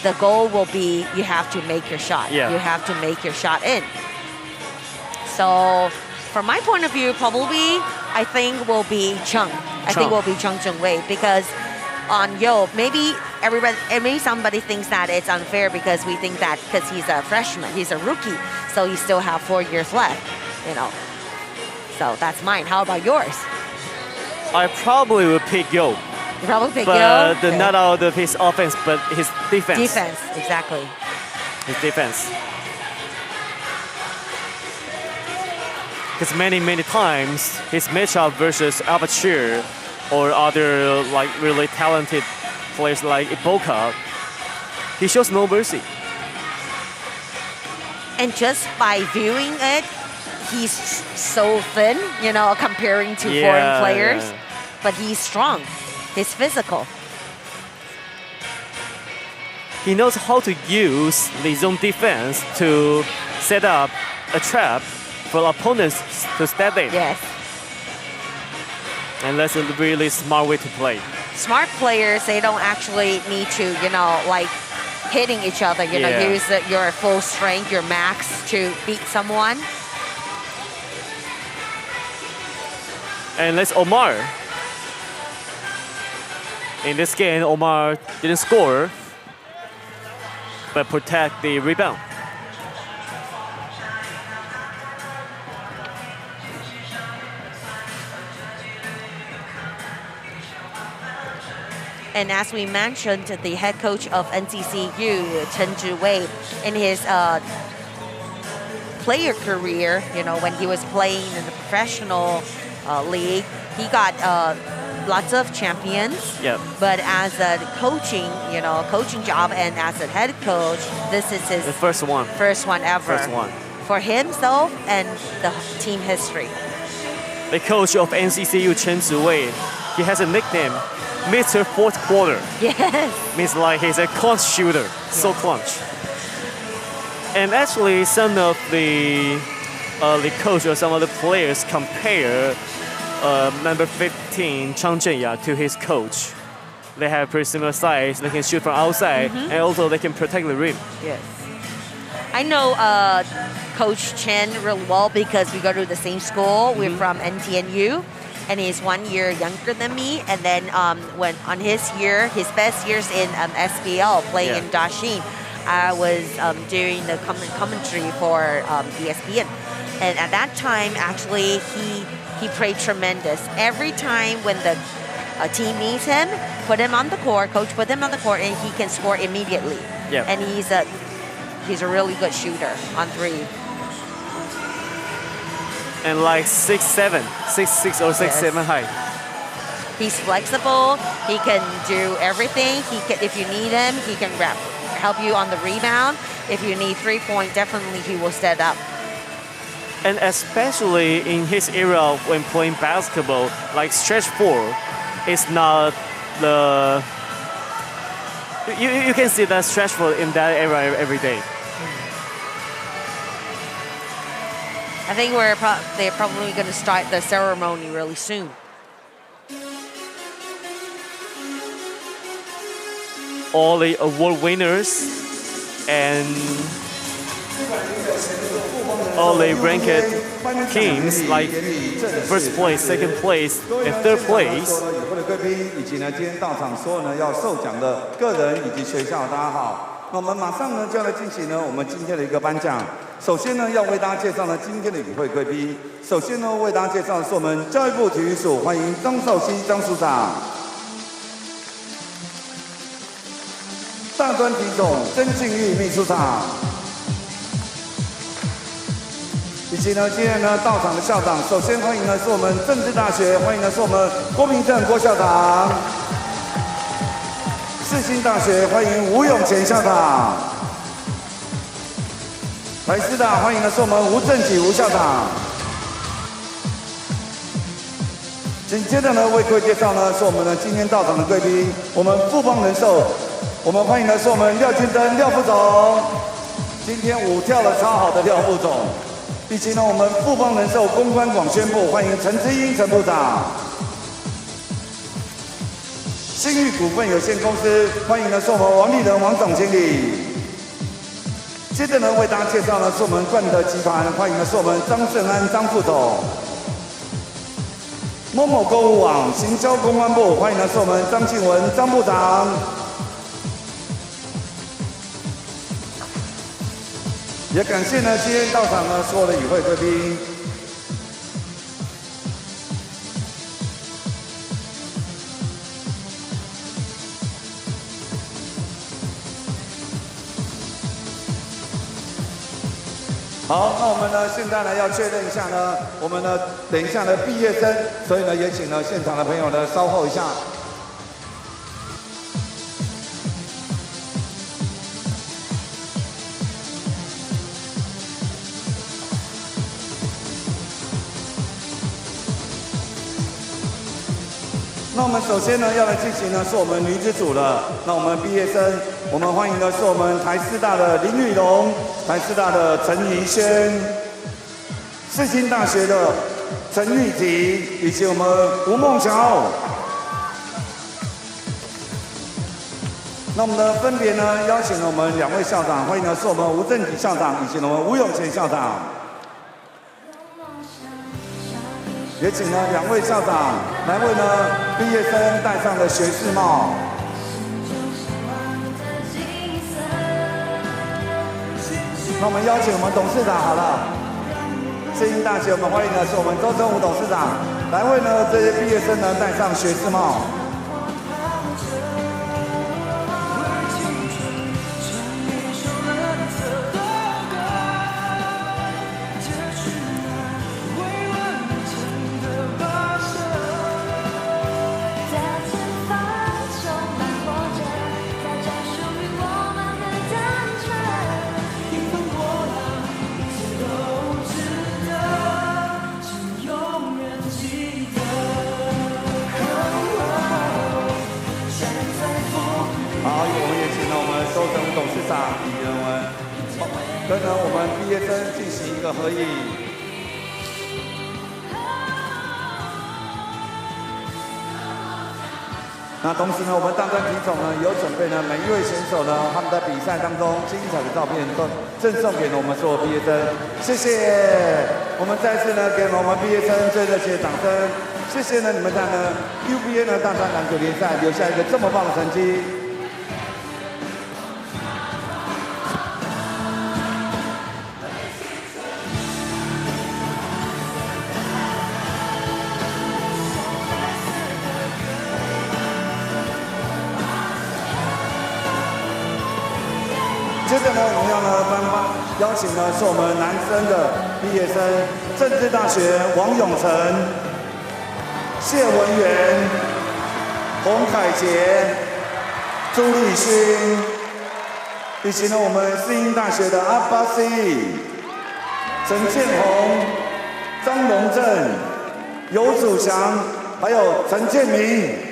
the goal will be you have to make your shot. Yeah. You have to make your shot in. So from my point of view, probably I think will be Chung. I think will be Chung Jung-wei, because on Yo, maybe somebody thinks that it's unfair because we think that because he's a freshman, he's a rookie, so he still have 4 years left, So that's mine. How about yours? I probably would pick Yo. You probably pick Yo? But not out of his offense, but his defense. Defense, exactly. His defense. Because many times his matchup versus Aperture or other really talented players like Iboka, he shows no mercy. And just by viewing it, he's so thin, comparing to foreign players. Yeah. But he's strong. He's physical. He knows how to use the zone defense to set up a trap for opponents to step in. Yes. And that's a really smart way to play. Smart players, they don't actually need to, hitting each other, use your full strength, your max to beat someone. And that's Omar. In this game, Omar didn't score, but protect the rebound. And as we mentioned, the head coach of NCCU, Chen Zhiwei, in his player career, when he was playing in the professional league, he got lots of champions. Yep. But as a coaching job and as a head coach, this is his first one ever. First one. For himself and the team history. The coach of NCCU, Chen Zhiwei, he has a nickname, Mr. Fourth Quarter. Yes. Means like he's a clutch shooter, so clutch. And actually, some of the coach or some of the players compare number 15, Chang Zhenya, to his coach. They have pretty similar size. They can shoot from outside, and also they can protect the rim. Yes. I know Coach Chen really well because we go to the same school. We're from NCCU, and he's 1 year younger than me. And then when on his best years in SBL, playing in Dashin, I was doing the commentary for ESPN. And at that time, actually, he played tremendous. Every time when the team needs him, put him on the court, coach put him on the court, and he can score immediately. Yeah. And he's a really good shooter on three. And like 6'7", 6'6" or 6'7" height. He's flexible. He can do everything. If you need him, he can help you on the rebound. If you need 3-point, definitely he will step up. And especially in his era when playing basketball, like stretch 4 is not the... You can see that stretch 4 in that era every day. I think they're probably going to start the ceremony really soon. All the award winners and all the ranked teams like first place, second place, and third place. 贵宾以及呢今天到场所有呢要受奖的个人以及学校，大家好。那我们马上呢就要来进行呢我们今天的一个颁奖。首先呢要为大家介绍呢今天的与会贵宾。首先呢为大家介绍的是我们教育部体育署，欢迎张少熙张署长。大专体总曾庆玉秘书长。 以及呢，今天呢到场的校长，首先欢迎呢是我们政治大学，欢迎呢是我们郭明正郭校长；世新大学欢迎吴永乾校长；台师大欢迎的是我们吴正己吴校长。紧接着呢，为各位介绍呢是我们呢今天到场的贵宾，我们富邦人寿，我们欢迎的是我们廖俊珍廖副总，今天舞跳得超好的廖副总。 以及呢，我们富邦人寿公关广宣部欢迎陈之英陈部长，新裕股份有限公司欢迎的是我们王立仁王总经理。接着呢，为大家介绍呢是我们冠德集团欢迎的是我们张胜安张副总。某某购物网行销公关部欢迎的是我们张庆文张部长。 也感谢呢，今天到场呢所有的与会贵宾。好，那我们呢现在呢要确认一下呢，我们呢等一下呢毕业生，所以呢也请呢现场的朋友呢稍后一下。 那我们首先呢要来进行呢是我们女子组的，那我们毕业生，我们欢迎的是我们台师大的林雨龙，台师大的陈怡轩，世新大学的陈玉婷，以及我们吴梦乔。那我们呢分别呢邀请了我们2位校长，欢迎的是我们吴正己校长以及我们吴永乾校长。 也请呢2位校长来为呢毕业生戴上了学士帽。那我们邀请我们董事长好了，世新大学我们欢迎的是我们周正武董事长来为呢这些毕业生呢戴上学士帽。 跟呢我们毕业生进行一个合影。那同时呢，我们大专体总呢有准备呢每一位选手呢他们在比赛当中精彩的照片都赠送给我们所有毕业生，谢谢。我们再次呢给我们毕业生最热烈的掌声，谢谢呢你们在呢 UBA 呢大专篮球联赛留下一个这么棒的成绩。接着呢，我们要呢邀请呢是我们男生的毕业生，政治大学王永成、谢文元、洪凯杰、朱立勋，以及呢我们世英大学的阿巴西、陈建宏、张龙正、尤祖祥，还有陈建明。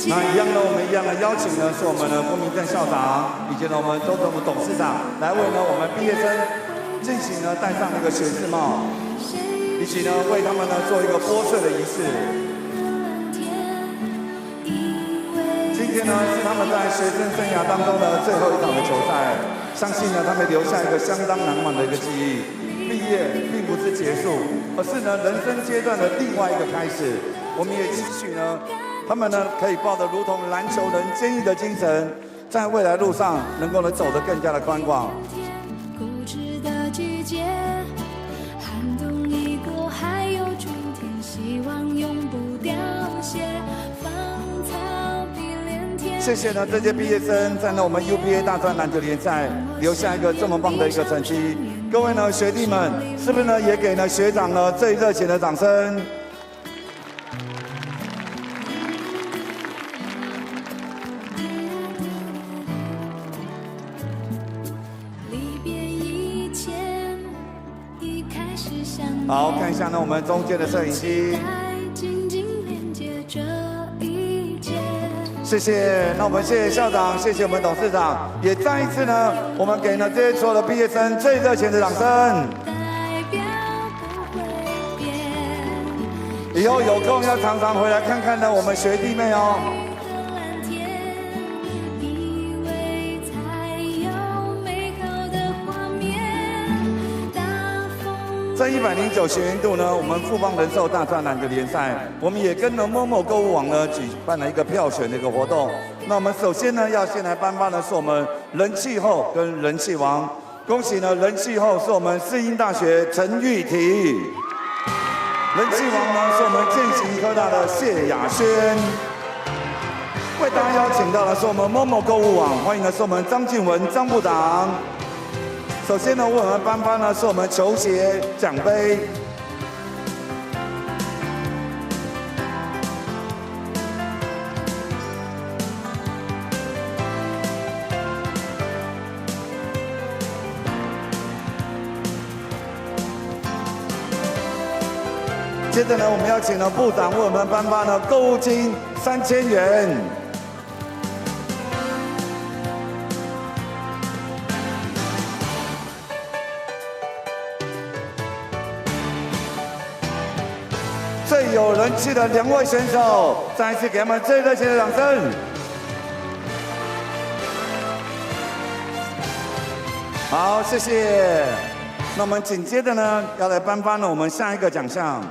那一样呢，我们一样的邀请呢，是我们的郭明正校长，以及呢我们周总董事长来为呢我们毕业生进行呢戴上那个学士帽，以及呢为他们呢做一个拨穗的仪式。今天呢是他们在学生生涯当中的最后一场的球赛，相信呢他们留下一个相当难忘的一个记忆。毕业并不是结束，而是呢人生阶段的另外一个开始。我们也期许呢。他们呢，可以抱着如同篮球人坚毅的精神，在未来路上能够呢走得更加的宽广。固执的季节，寒冬已过，还有春天，希望永不凋谢。芳草碧连天。谢谢呢这些毕业生在呢我们 UBA 大专篮球联赛留下一个这么棒的一个成绩。各位呢学弟们，是不是呢也给呢学长呢最热情的掌声？好，看一下呢，我们中间的摄影机。谢谢，那我们谢谢校长，谢谢我们董事长，也再一次呢，我们给呢这些所有的毕业生最热情的掌声。以后有空要常常回来看看呢我们学弟妹哦。在109学年度呢，我们富邦人寿大专篮球联赛，我们也跟呢某某购物网呢举办了一个票选的一个活动。那我们首先呢要先来颁发的是我们人气后跟人气王，恭喜呢人气后是我们世英大学陈玉婷，人气王呢是我们建行科大的谢雅轩。为大家邀请到的是我们某某购物网，欢迎的是我们张俊文张部长。首先呢，为我们颁发呢是我们球鞋奖杯。接着呢，我们要请呢部长为我们颁发呢购物金3000元。最有人气的2位选手，再一次给他们最热情的掌声。好，谢谢。那我们紧接着呢，要来颁发呢我们下一个奖项。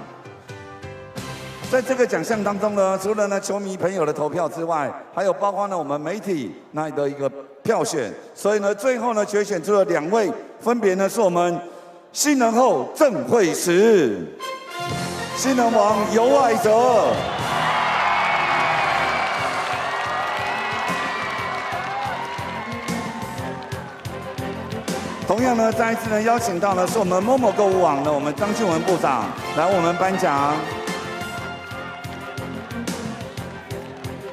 在这个奖项当中呢，除了呢球迷朋友的投票之外，还有包括呢我们媒体那的一个票选。所以呢，最后呢决选出了2位，分别呢是我们新人后郑慧石。新人王尤爱哲，同样呢，再一次呢邀请到的是我们某某购物网的我们张俊文部长来为我们颁奖。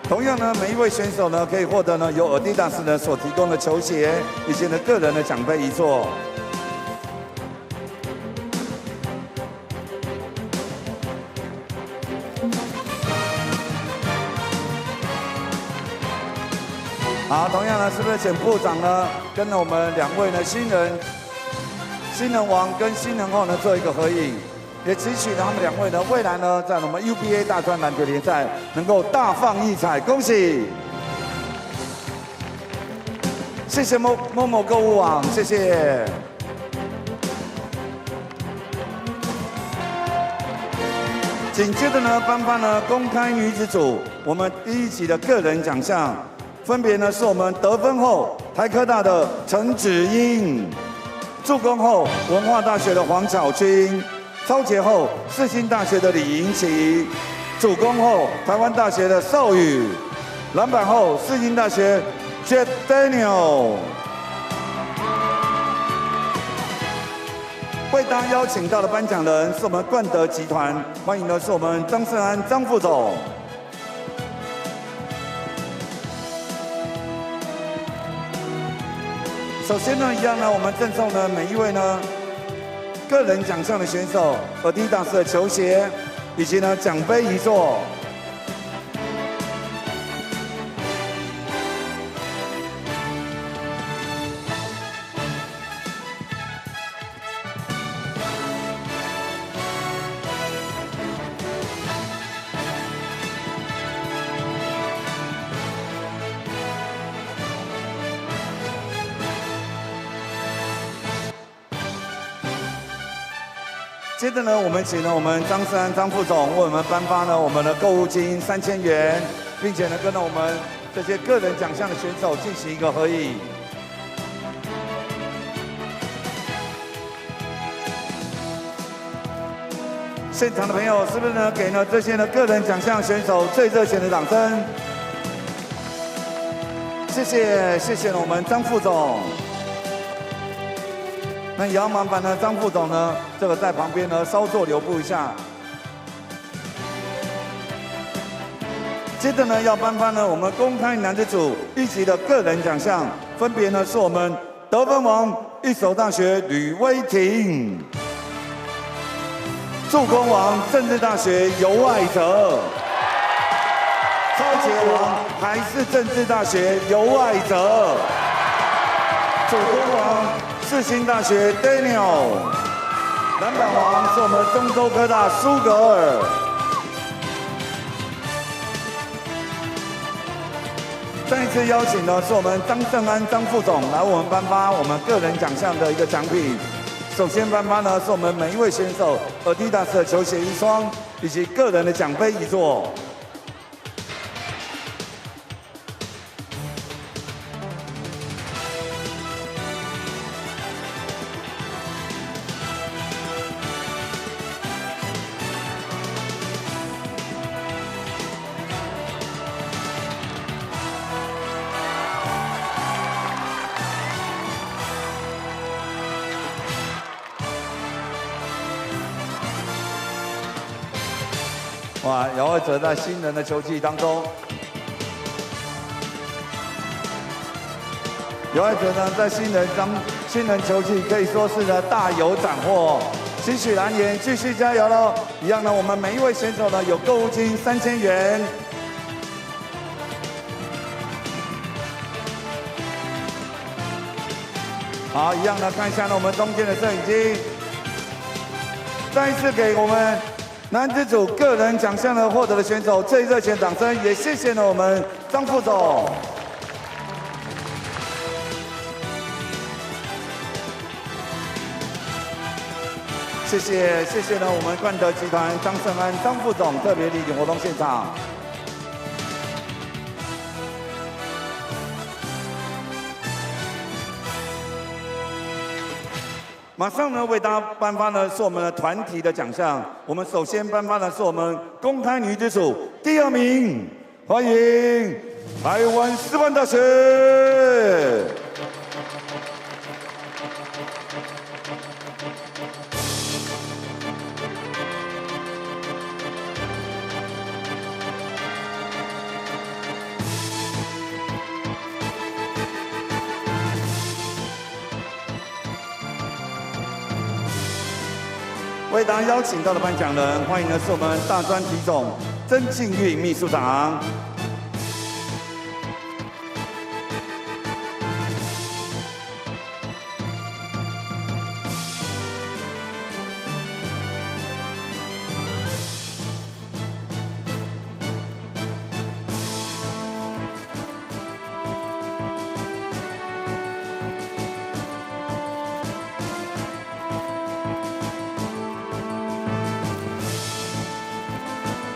同样呢，每一位选手呢可以获得呢由Adidas呢所提供的球鞋以及呢个人的奖杯一座。好，同样呢，是不是请部长呢跟我们2位呢新人王跟新人后呢做一个合影？也期许他们两位呢，未来呢，在我们 UBA 大专篮球联赛能够大放异彩，恭喜！谢谢某某购物网，谢谢。紧接着呢，颁发呢公开女子组我们第1期的个人奖项，分别呢是我们得分后台科大的陈芷英，助攻后文化大学的黄巧君，超节后世新大学的李盈琪，主攻后台湾大学的邵宇，篮板后世新大学 Jet Daniel。为大家邀请到的颁奖人是我们冠德集团，欢迎的是我们张胜安张副总。首先呢，一样呢，我们赠送呢每一位呢个人奖项的选手Adidas的球鞋，以及呢奖杯一座。接着呢，我们请呢我们张胜安张副总为我们颁发呢我们的购物金3000元，并且呢跟着我们这些个人奖项的选手进行一个合影。现场的朋友是不是呢给呢这些呢个人奖项选手最热情的掌声？谢谢，谢谢我们张副总。那也要麻烦呢，张副总呢，这个在旁边呢稍作留步一下。接着呢，要颁发呢我们公开男子组1级的个人奖项，分别呢是我们得分王一所大学吕威霆，助攻王政治大学尤爱哲，超节王还是政治大学尤爱哲，主攻王世新大学 Daniel， 篮板王是我们中州科大苏格尔。再一次邀请的是我们张胜安张副总来我们颁发我们个人奖项的一个奖品。首先颁发呢是我们每一位选手Adidas的球鞋1双，以及个人的奖杯1座。哇，姚爱哲在新人的球季当中，姚爱哲呢在新人球季可以说是呢大有斩获，期许蓝颜继续加油喽！一样呢，我们每一位选手呢有购物金3000元。好，一样呢，看一下呢我们中间的摄影机，再一次给我们男子组个人奖项的获得的选手最热情的掌声，也谢谢呢我们张副总。谢谢呢我们冠德集团张胜安张副总特别莅临活动现场。马上呢，为大家颁发的是我们的团体的奖项。我们首先颁发的是我们公开女子组第2名，欢迎台湾师范大学。为大家邀请到的颁奖人，欢迎的是我们大专体总曾庆玉秘书长。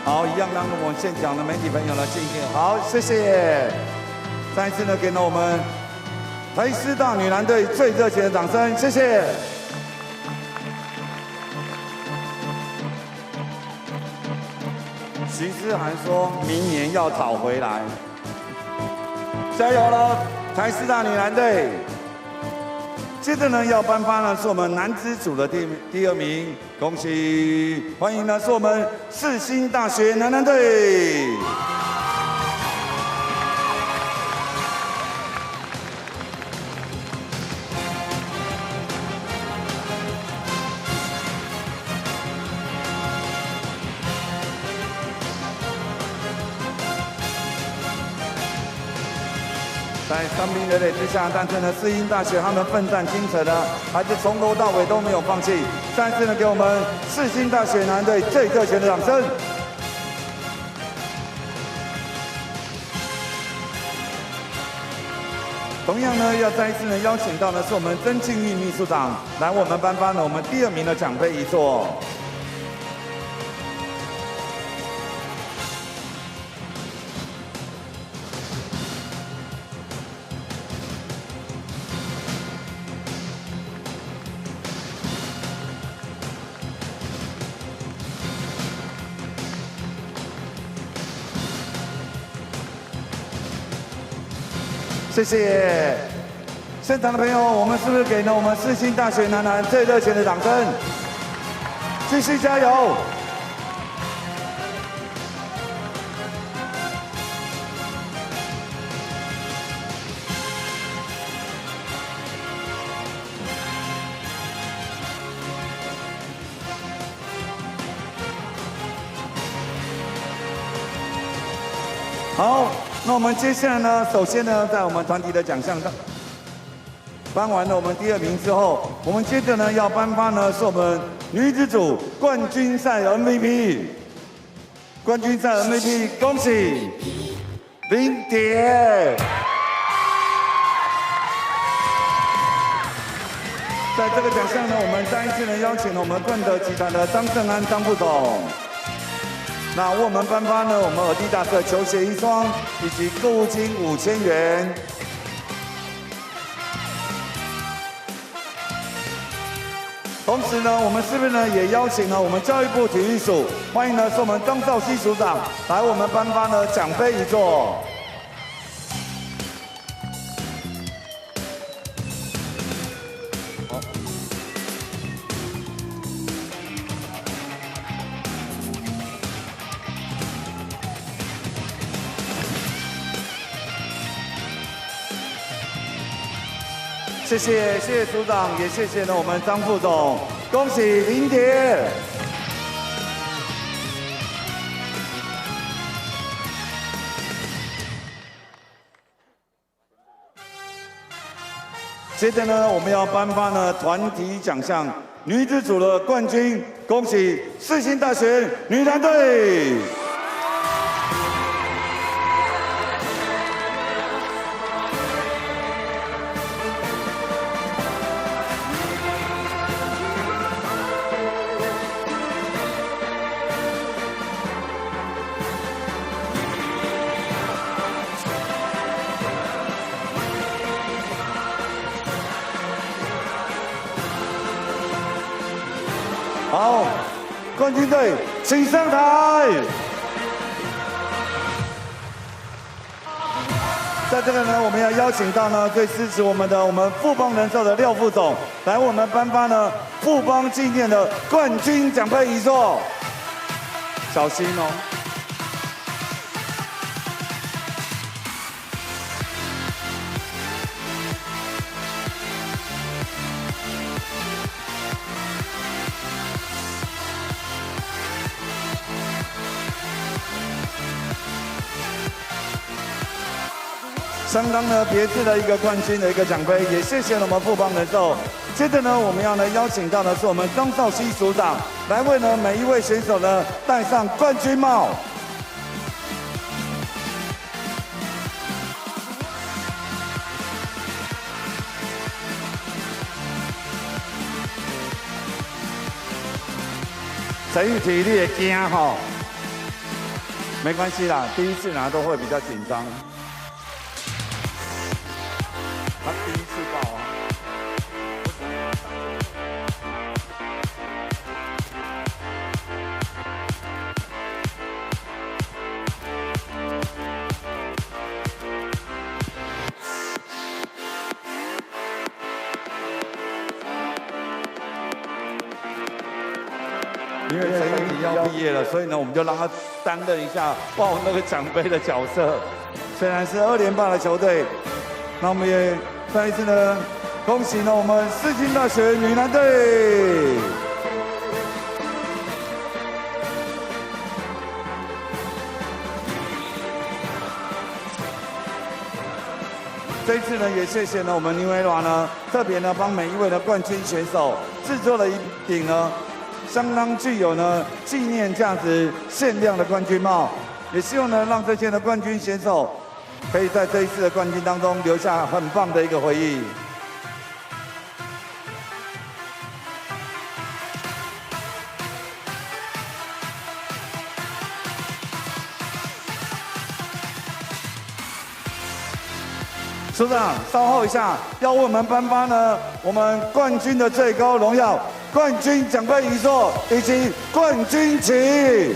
好，一样让我们现场的媒体朋友来敬献。好，谢谢。再一次呢，给了我们台师大女篮队最热情的掌声，谢谢。徐思涵说明年要讨回来，加油了，台师大女篮队。接着呢，要颁发呢是我们男子组的第2名，恭喜！欢迎呢是我们世新大学男篮队。在伤兵累累之下，但是呢，世新大学他们奋战精神呢，还是从头到尾都没有放弃。再次呢，给我们世新大学男队最热情的掌声。同样呢，要再一次呢邀请到的是我们曾庆玉秘书长来我们颁发呢我们第2名的奖杯一座。谢谢现场的朋友，我们是不是给了我们世新大学男篮最热情的掌声？继续加油！好。那我们接下来呢，首先呢，在我们团体的奖项上颁完了我们第2名之后，我们接着呢要颁发呢是我们女子组冠军赛 MVP。冠军赛 MVP， 恭喜林蝶。在这个奖项呢，我们再一次呢邀请了我们冠德集团的张正安张副总。那为我们颁发呢，我们耳地大的球鞋1双，以及购物金5000元。同时呢，我们是不是呢也邀请了我们教育部体育署，欢迎呢是我们张兆熙署长来我们颁发呢奖杯一座。谢谢组长，也谢谢呢我们张副总，恭喜林蝶。接着呢，我们要颁发呢团体奖项女子组的冠军，恭喜世新大学女篮队。好，冠军队请上台。在这个呢，我们要邀请到呢最支持我们富邦人寿的廖副总来我们颁发呢富邦纪念的冠军奖杯一座，小心哦。相当呢别致的一个冠军的一个奖杯，也谢谢了我们富邦人寿。接着呢，我们要呢邀请到的是我们张兆熙署长来为呢每一位选手呢戴上冠军帽。陈玉琪，你会惊吼？没关系啦，第一次拿都会比较紧张。他第一次报啊。因为陈玉婷要毕业了，所以呢，我们就让他担任一下报那个奖杯的角色。虽然是2连霸的球队，那我们也再一次呢，恭喜呢我们世新大学女篮队。这一次呢，也谢谢呢我们尼维拉呢，特别呢帮每一位的冠军选手制作了一顶呢。相当具有呢纪念价值、限量的冠军帽，也希望呢让这些的冠军选手可以在这一次的冠军当中留下很棒的一个回忆。署长，稍后一下要为我们颁发呢我们冠军的最高荣耀。冠军奖杯遗作以及冠军旗。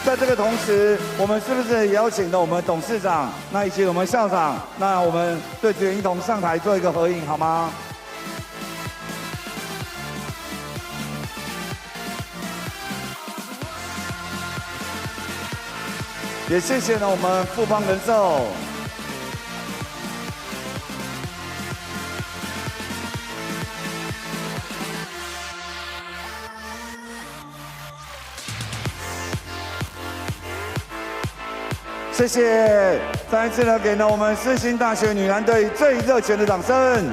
在这个同时，我们是不是也邀请了我们董事长，那以及我们校长，那我们队员一同上台做一个合影，好吗？也谢谢呢我们富邦人寿。谢谢，再一次呢，给了我们世新大学女篮队最热情的掌声。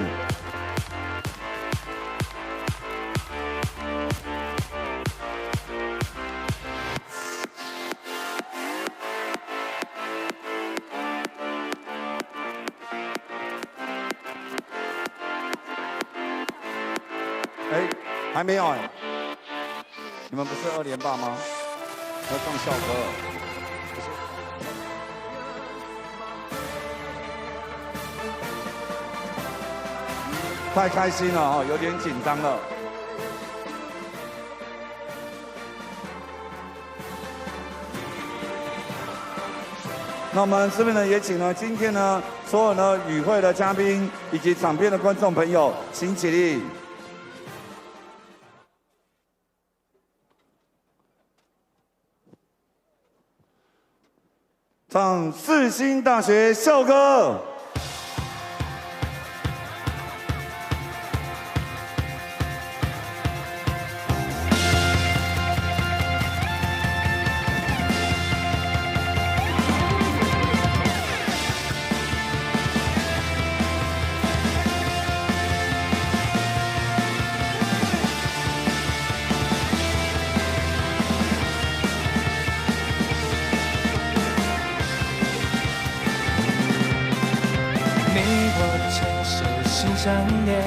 哎，还没有哎，你们不是2连霸吗？要唱校歌。太开心了哦，有点紧张了。那我们这边呢，也请呢今天呢所有呢与会的嘉宾以及场边的观众朋友，请起立。唱世新大学校歌。相恋，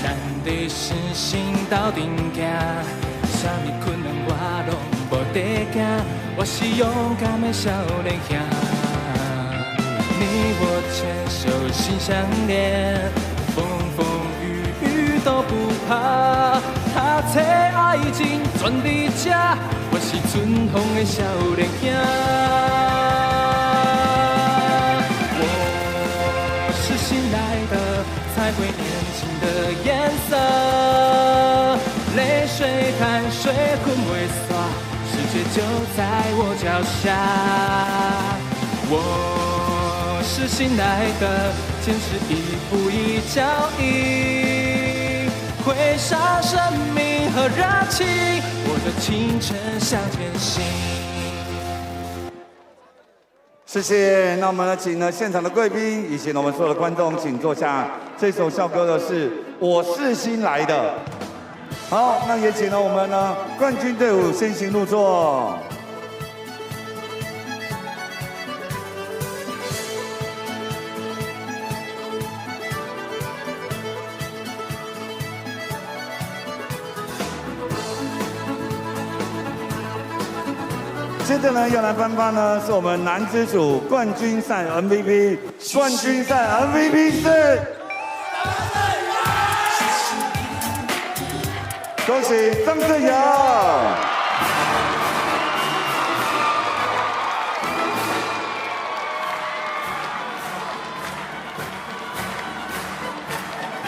咱的实心斗阵行，啥物困难我拢无得惊，我是勇敢的少年兄。你我牵手心相连，风风雨雨都不怕，他切爱情全伫这，我是春风的少年兄。才会年轻的颜色，泪水汗水困未刷，世界就在我脚下。我是新来的，前世一步一脚印，挥洒生命和热情，我的青春向前行。谢谢，那我们呢，请呢现场的贵宾以及我们所有的观众，请坐下。这首校歌的是《我是新来的》。好，那也请了我们呢冠军队伍先行入座。接着呢，要来颁发呢是我们男子组冠军赛 MVP， 冠军赛 MVP 是，恭喜张振尧。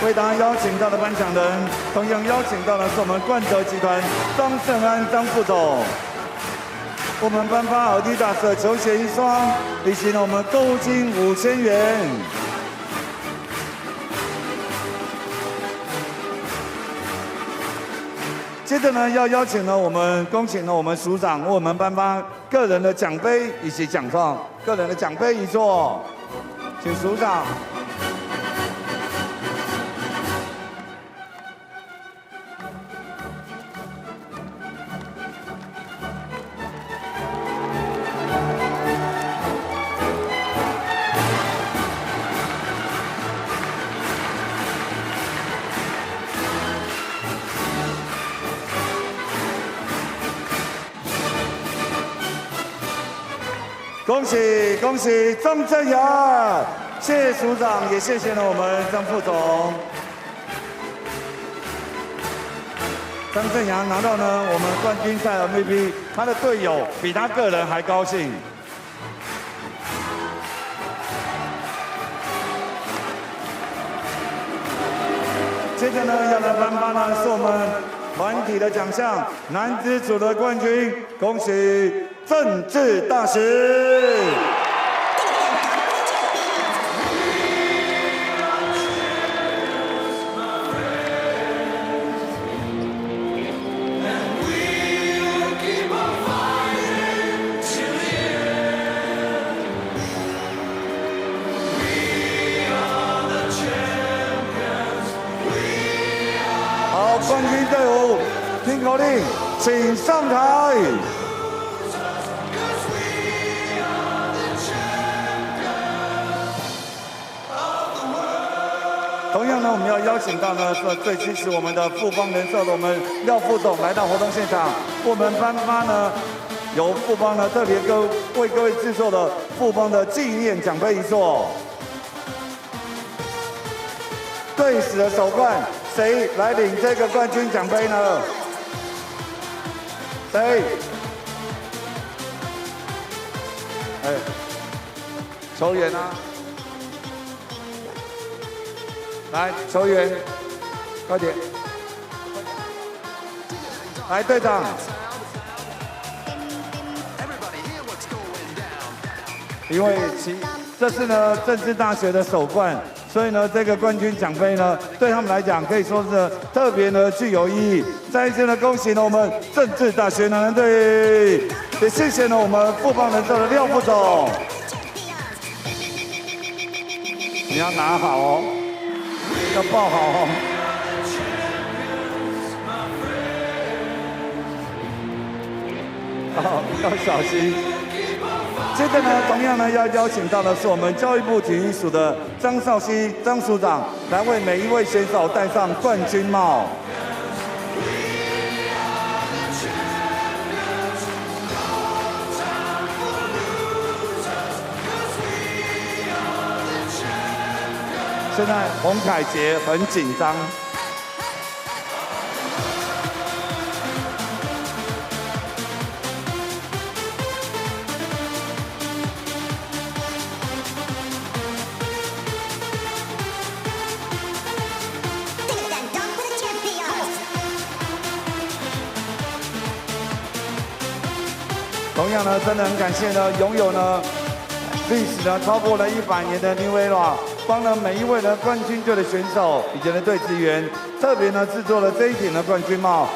为大家邀请到的颁奖人，同样邀请到的是我们冠泽集团张胜安张副总。我们颁发Adidas的球鞋1双，以及呢我们购物金5000元。接着呢，要邀请呢我们恭请呢我们署长为我们颁发个人的奖杯以及奖状。个人的奖杯一座，请署长。恭喜恭喜张振尧，谢谢署长，也谢谢了我们张副总。张振尧拿到呢我们冠军赛 MVP， 他的队友比他个人还高兴。接着呢要来颁发呢是我们团体的奖项，男子组的冠军，恭喜政治大使。好，冠军队伍听口令，请上台。同样呢，我们要邀请到呢是最支持我们的富邦人寿的我们廖副总来到活动现场，我们颁发呢由富邦呢特别为各位制作的富邦的纪念奖杯一座。队史的首冠，谁来领这个冠军奖杯呢？谁？哎，球员啊！来，球员，快点！来，队长。因为这是呢政治大学的首冠，所以呢这个冠军奖杯呢对他们来讲可以说是特别呢具有意义。再一次呢恭喜呢我们政治大学男篮队，也谢谢呢我们富邦人寿的廖副总。你要拿好哦。要抱好哦！好，要小心。接着呢，同样呢要邀请到的是我们教育部体育署的张少熙张署长，来为每一位选手戴上冠军帽。现在洪凯杰很紧张。同样呢，真的很感谢呢，拥有呢历史呢超过了100年的 New Era。帮了每一位的冠军队的选手以及的队职员，特别呢制作了这一顶的冠军帽，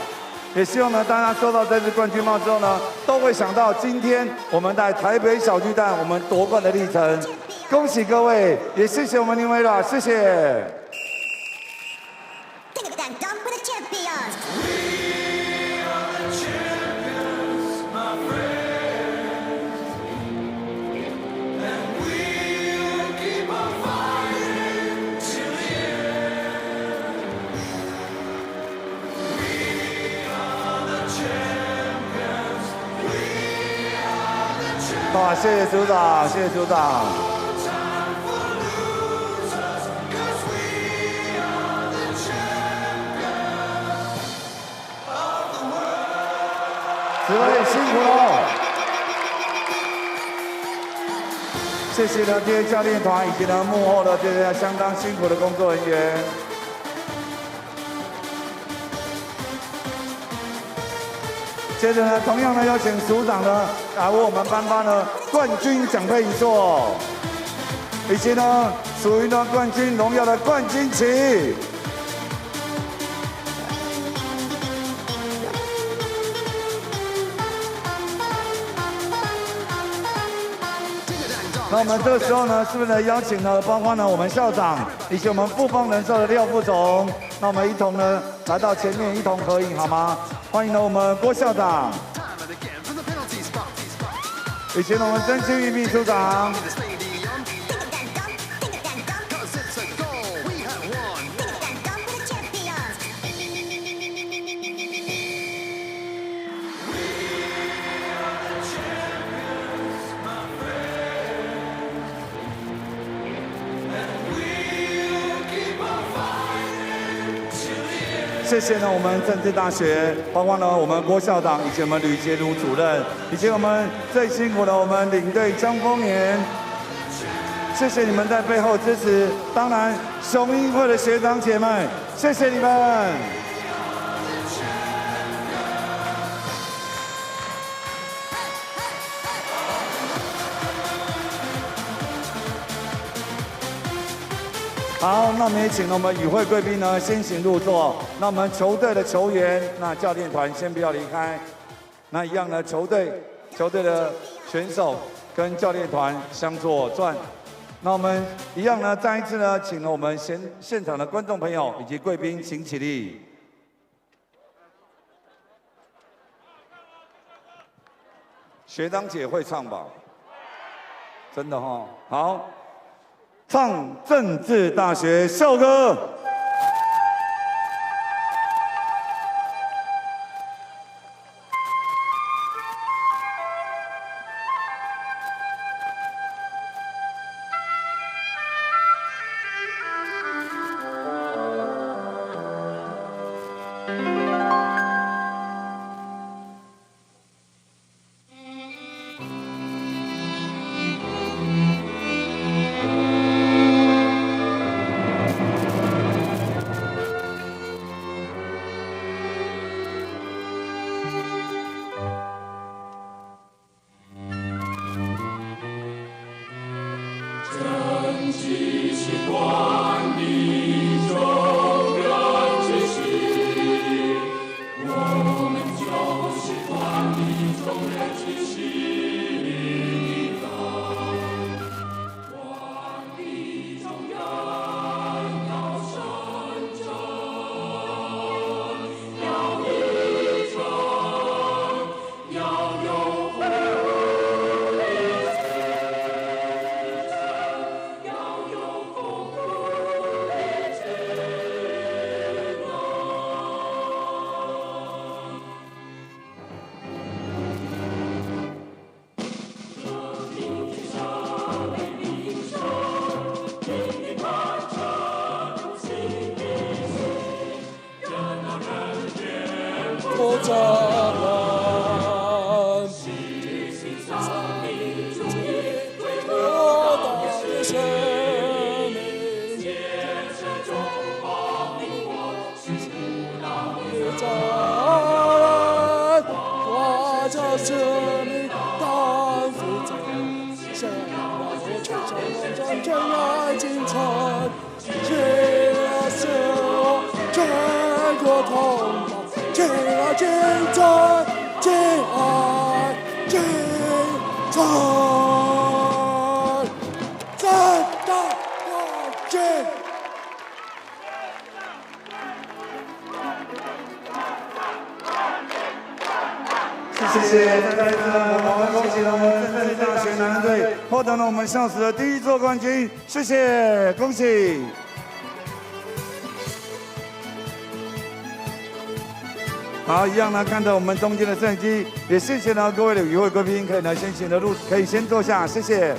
也希望呢大家收到这只冠军帽之后呢，都会想到今天我们在台北小巨蛋我们夺冠的历程。恭喜各位，也谢谢我们林威了，谢谢。谢谢组长，谢谢组长。各位辛苦了，谢谢呢这些教练团以及呢幕后的这些相当辛苦的工作人员。接着呢，同样呢邀请组长呢来为我们颁发呢冠军奖杯一座，以及呢属于呢冠军荣耀的冠军旗。那我们这个时候呢，是不是呢邀请呢，包括呢我们校长以及我们富邦人寿的廖副总，那我们一同呢来到前面一同合影好吗？欢迎呢我们郭校长，以及呢我们曾区域秘书长。谢谢呢，我们政治大学，包括呢我们郭校长以及我们吕杰如主任，以及我们最辛苦的我们领队江丰年，谢谢你们在背后支持。当然，雄鹰会的学长姐们，谢谢你们。好，那我们也请我们与会贵宾呢先行入座。那我们球队的球员，那教练团先不要离开。那一样呢，球队的选手跟教练团相作转。那我们一样呢，再一次呢，请了我们现场的观众朋友以及贵宾，请起立。学长姐会唱吧？真的哈，好。唱政治大学校歌。谢谢，再一次我们恭喜了我们政治大学男篮队获得了我们校史的第一座冠军，谢谢，恭喜。好，一样呢，看着我们中间的摄影机，也谢谢呢各位的与会贵宾，可以呢先行的可以先坐下，谢谢。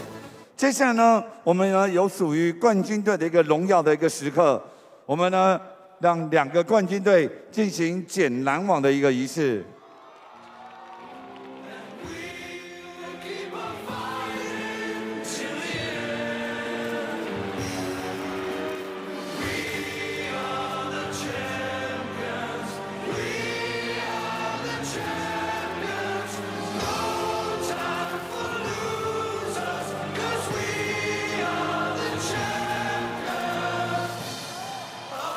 接下来呢，我们呢有属于冠军队的一个荣耀的一个时刻，我们呢让2个冠军队进行捡篮网的一个仪式。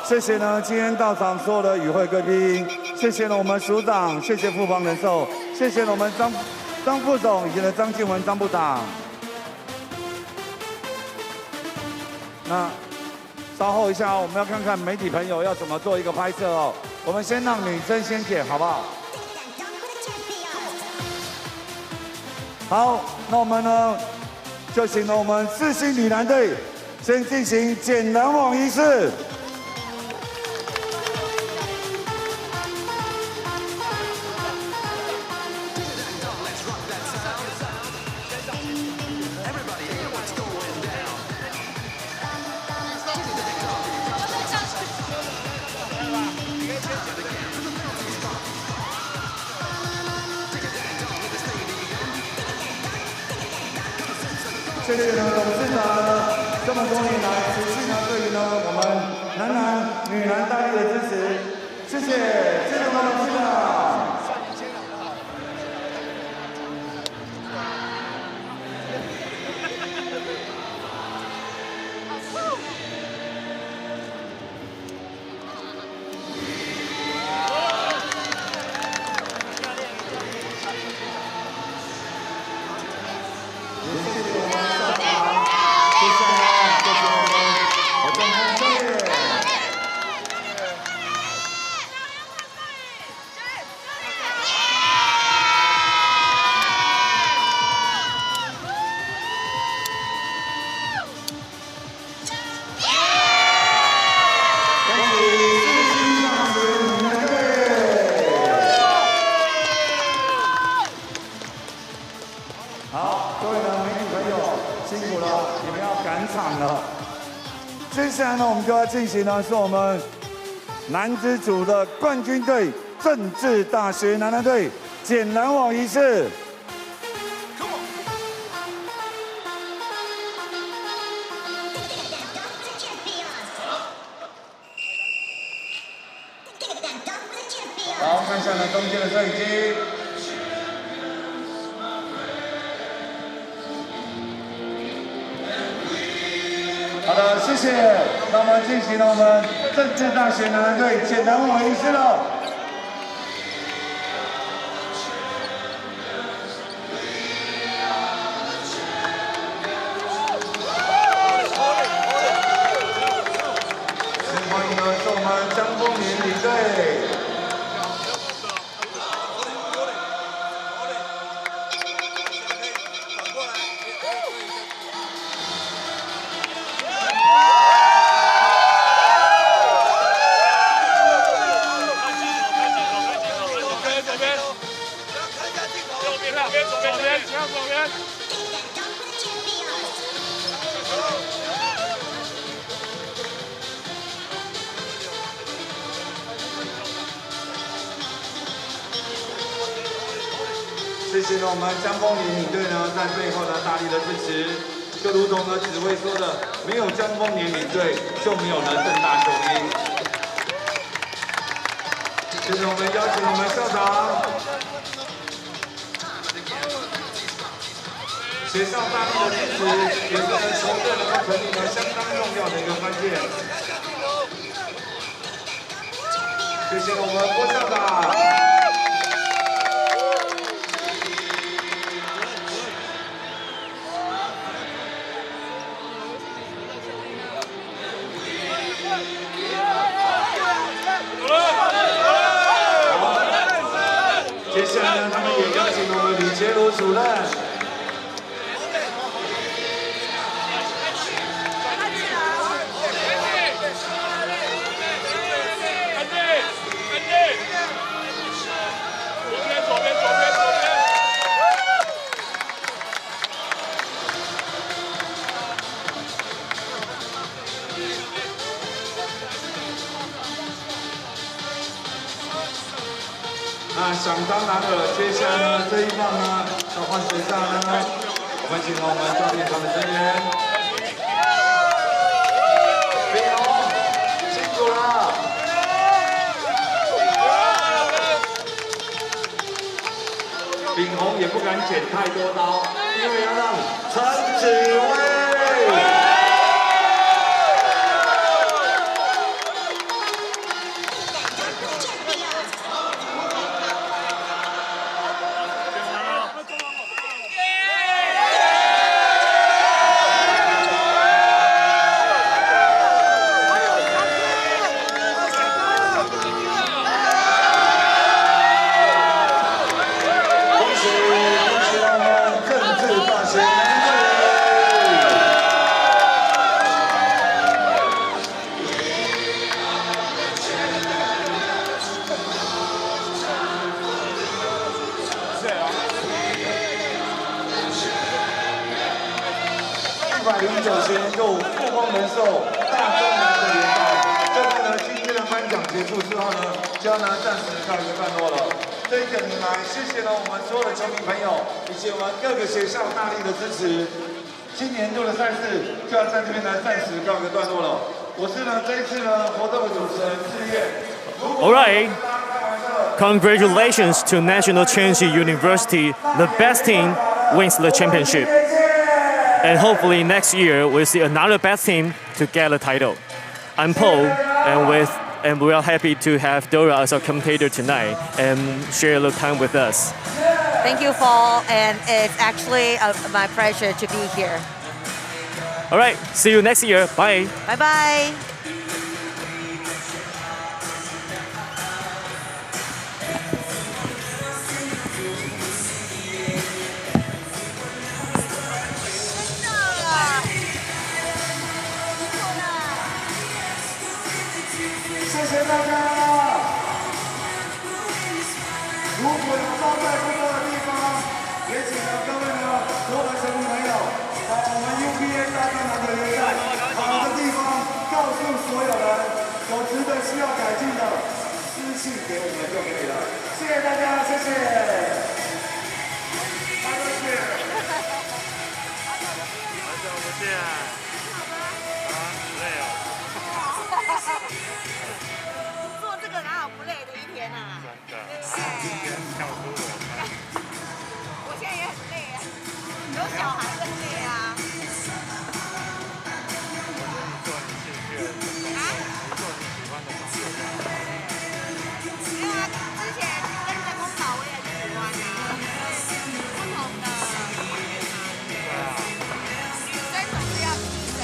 谢谢呢，今天到场所有的与会贵宾，谢谢呢我们署长，谢谢富邦人寿，谢谢呢我们张副总以及呢张静文张部长。那稍后一下我们要看看媒体朋友要怎么做一个拍摄哦。我们先让女生先剪，好不好？好，那我们呢就请了我们4星女篮队先进行捡篮网仪式。谢谢呢，董事长这么多年来持续呢对于呢我们男篮、女篮大力的支持，谢谢，谢谢我们董事长。接下来呢，我们就要进行呢，是我们男子组的冠军队政治大学男篮队捡篮网仪式。好，看一下呢中间的摄影机。好的，谢谢。那我们进行了我们政治大学男篮队捡篮网仪式了。欢迎呢是我们江丰年女队。谢谢呢，我们江丰年女队呢在背后呢大力的支持，就如同呢指挥说的，没有江丰年女队就没有呢政大雄鹰。接着我们邀请我们校长，学校大力的支持，也是呢球队能够成立呢相当重要的一个关键。谢谢我们郭校长。接下来呢，他们也邀请我们李杰罗主任。那想当然了，接下来呢这一棒呢要换谁上呢？我们请我们教练团的成员，炳宏辛苦了。炳宏也不敢剪太多刀，因为要让陈子威。 109前就富邦人寿大中南的联赛，这个呢，今天的颁奖结束之后呢，就要呢暂时告一个段落了。这一整年来，谢谢了我们所有的球迷朋友以及我们各个学校大力的支持。今年度的赛事就要在这边呢暂时告一个段落了。我是呢这一次呢活动的主持人志业。All right. Congratulations to National Chengchi University. The best team wins the championship. And hopefully next year we'll see another best team to get the title. I'm Paul, and we are happy to have Dora as our commentator tonight and share the time with us. Thank you, Paul, and it's actually my pleasure to be here. All right, see you next year. Bye. Bye bye. 谢谢大家。如果有招待不多的地方，也请各位呢所有的球迷朋友，把我们 UBA 大专篮的联赛好的地方告诉所有人，有值得需要改进的，私信给我们就可以了。谢谢大家，谢谢。拜拜见。好久不见。啊，累哦。做这个哪有不累的一天啊？真的。跳出我们。我现在也很累啊，有小孩更累啊。做你兴趣的工作，做你喜欢的工作。没有啊，之前跟人工岛我也喜欢啊，不同的。对啊。女生总是要牺牲。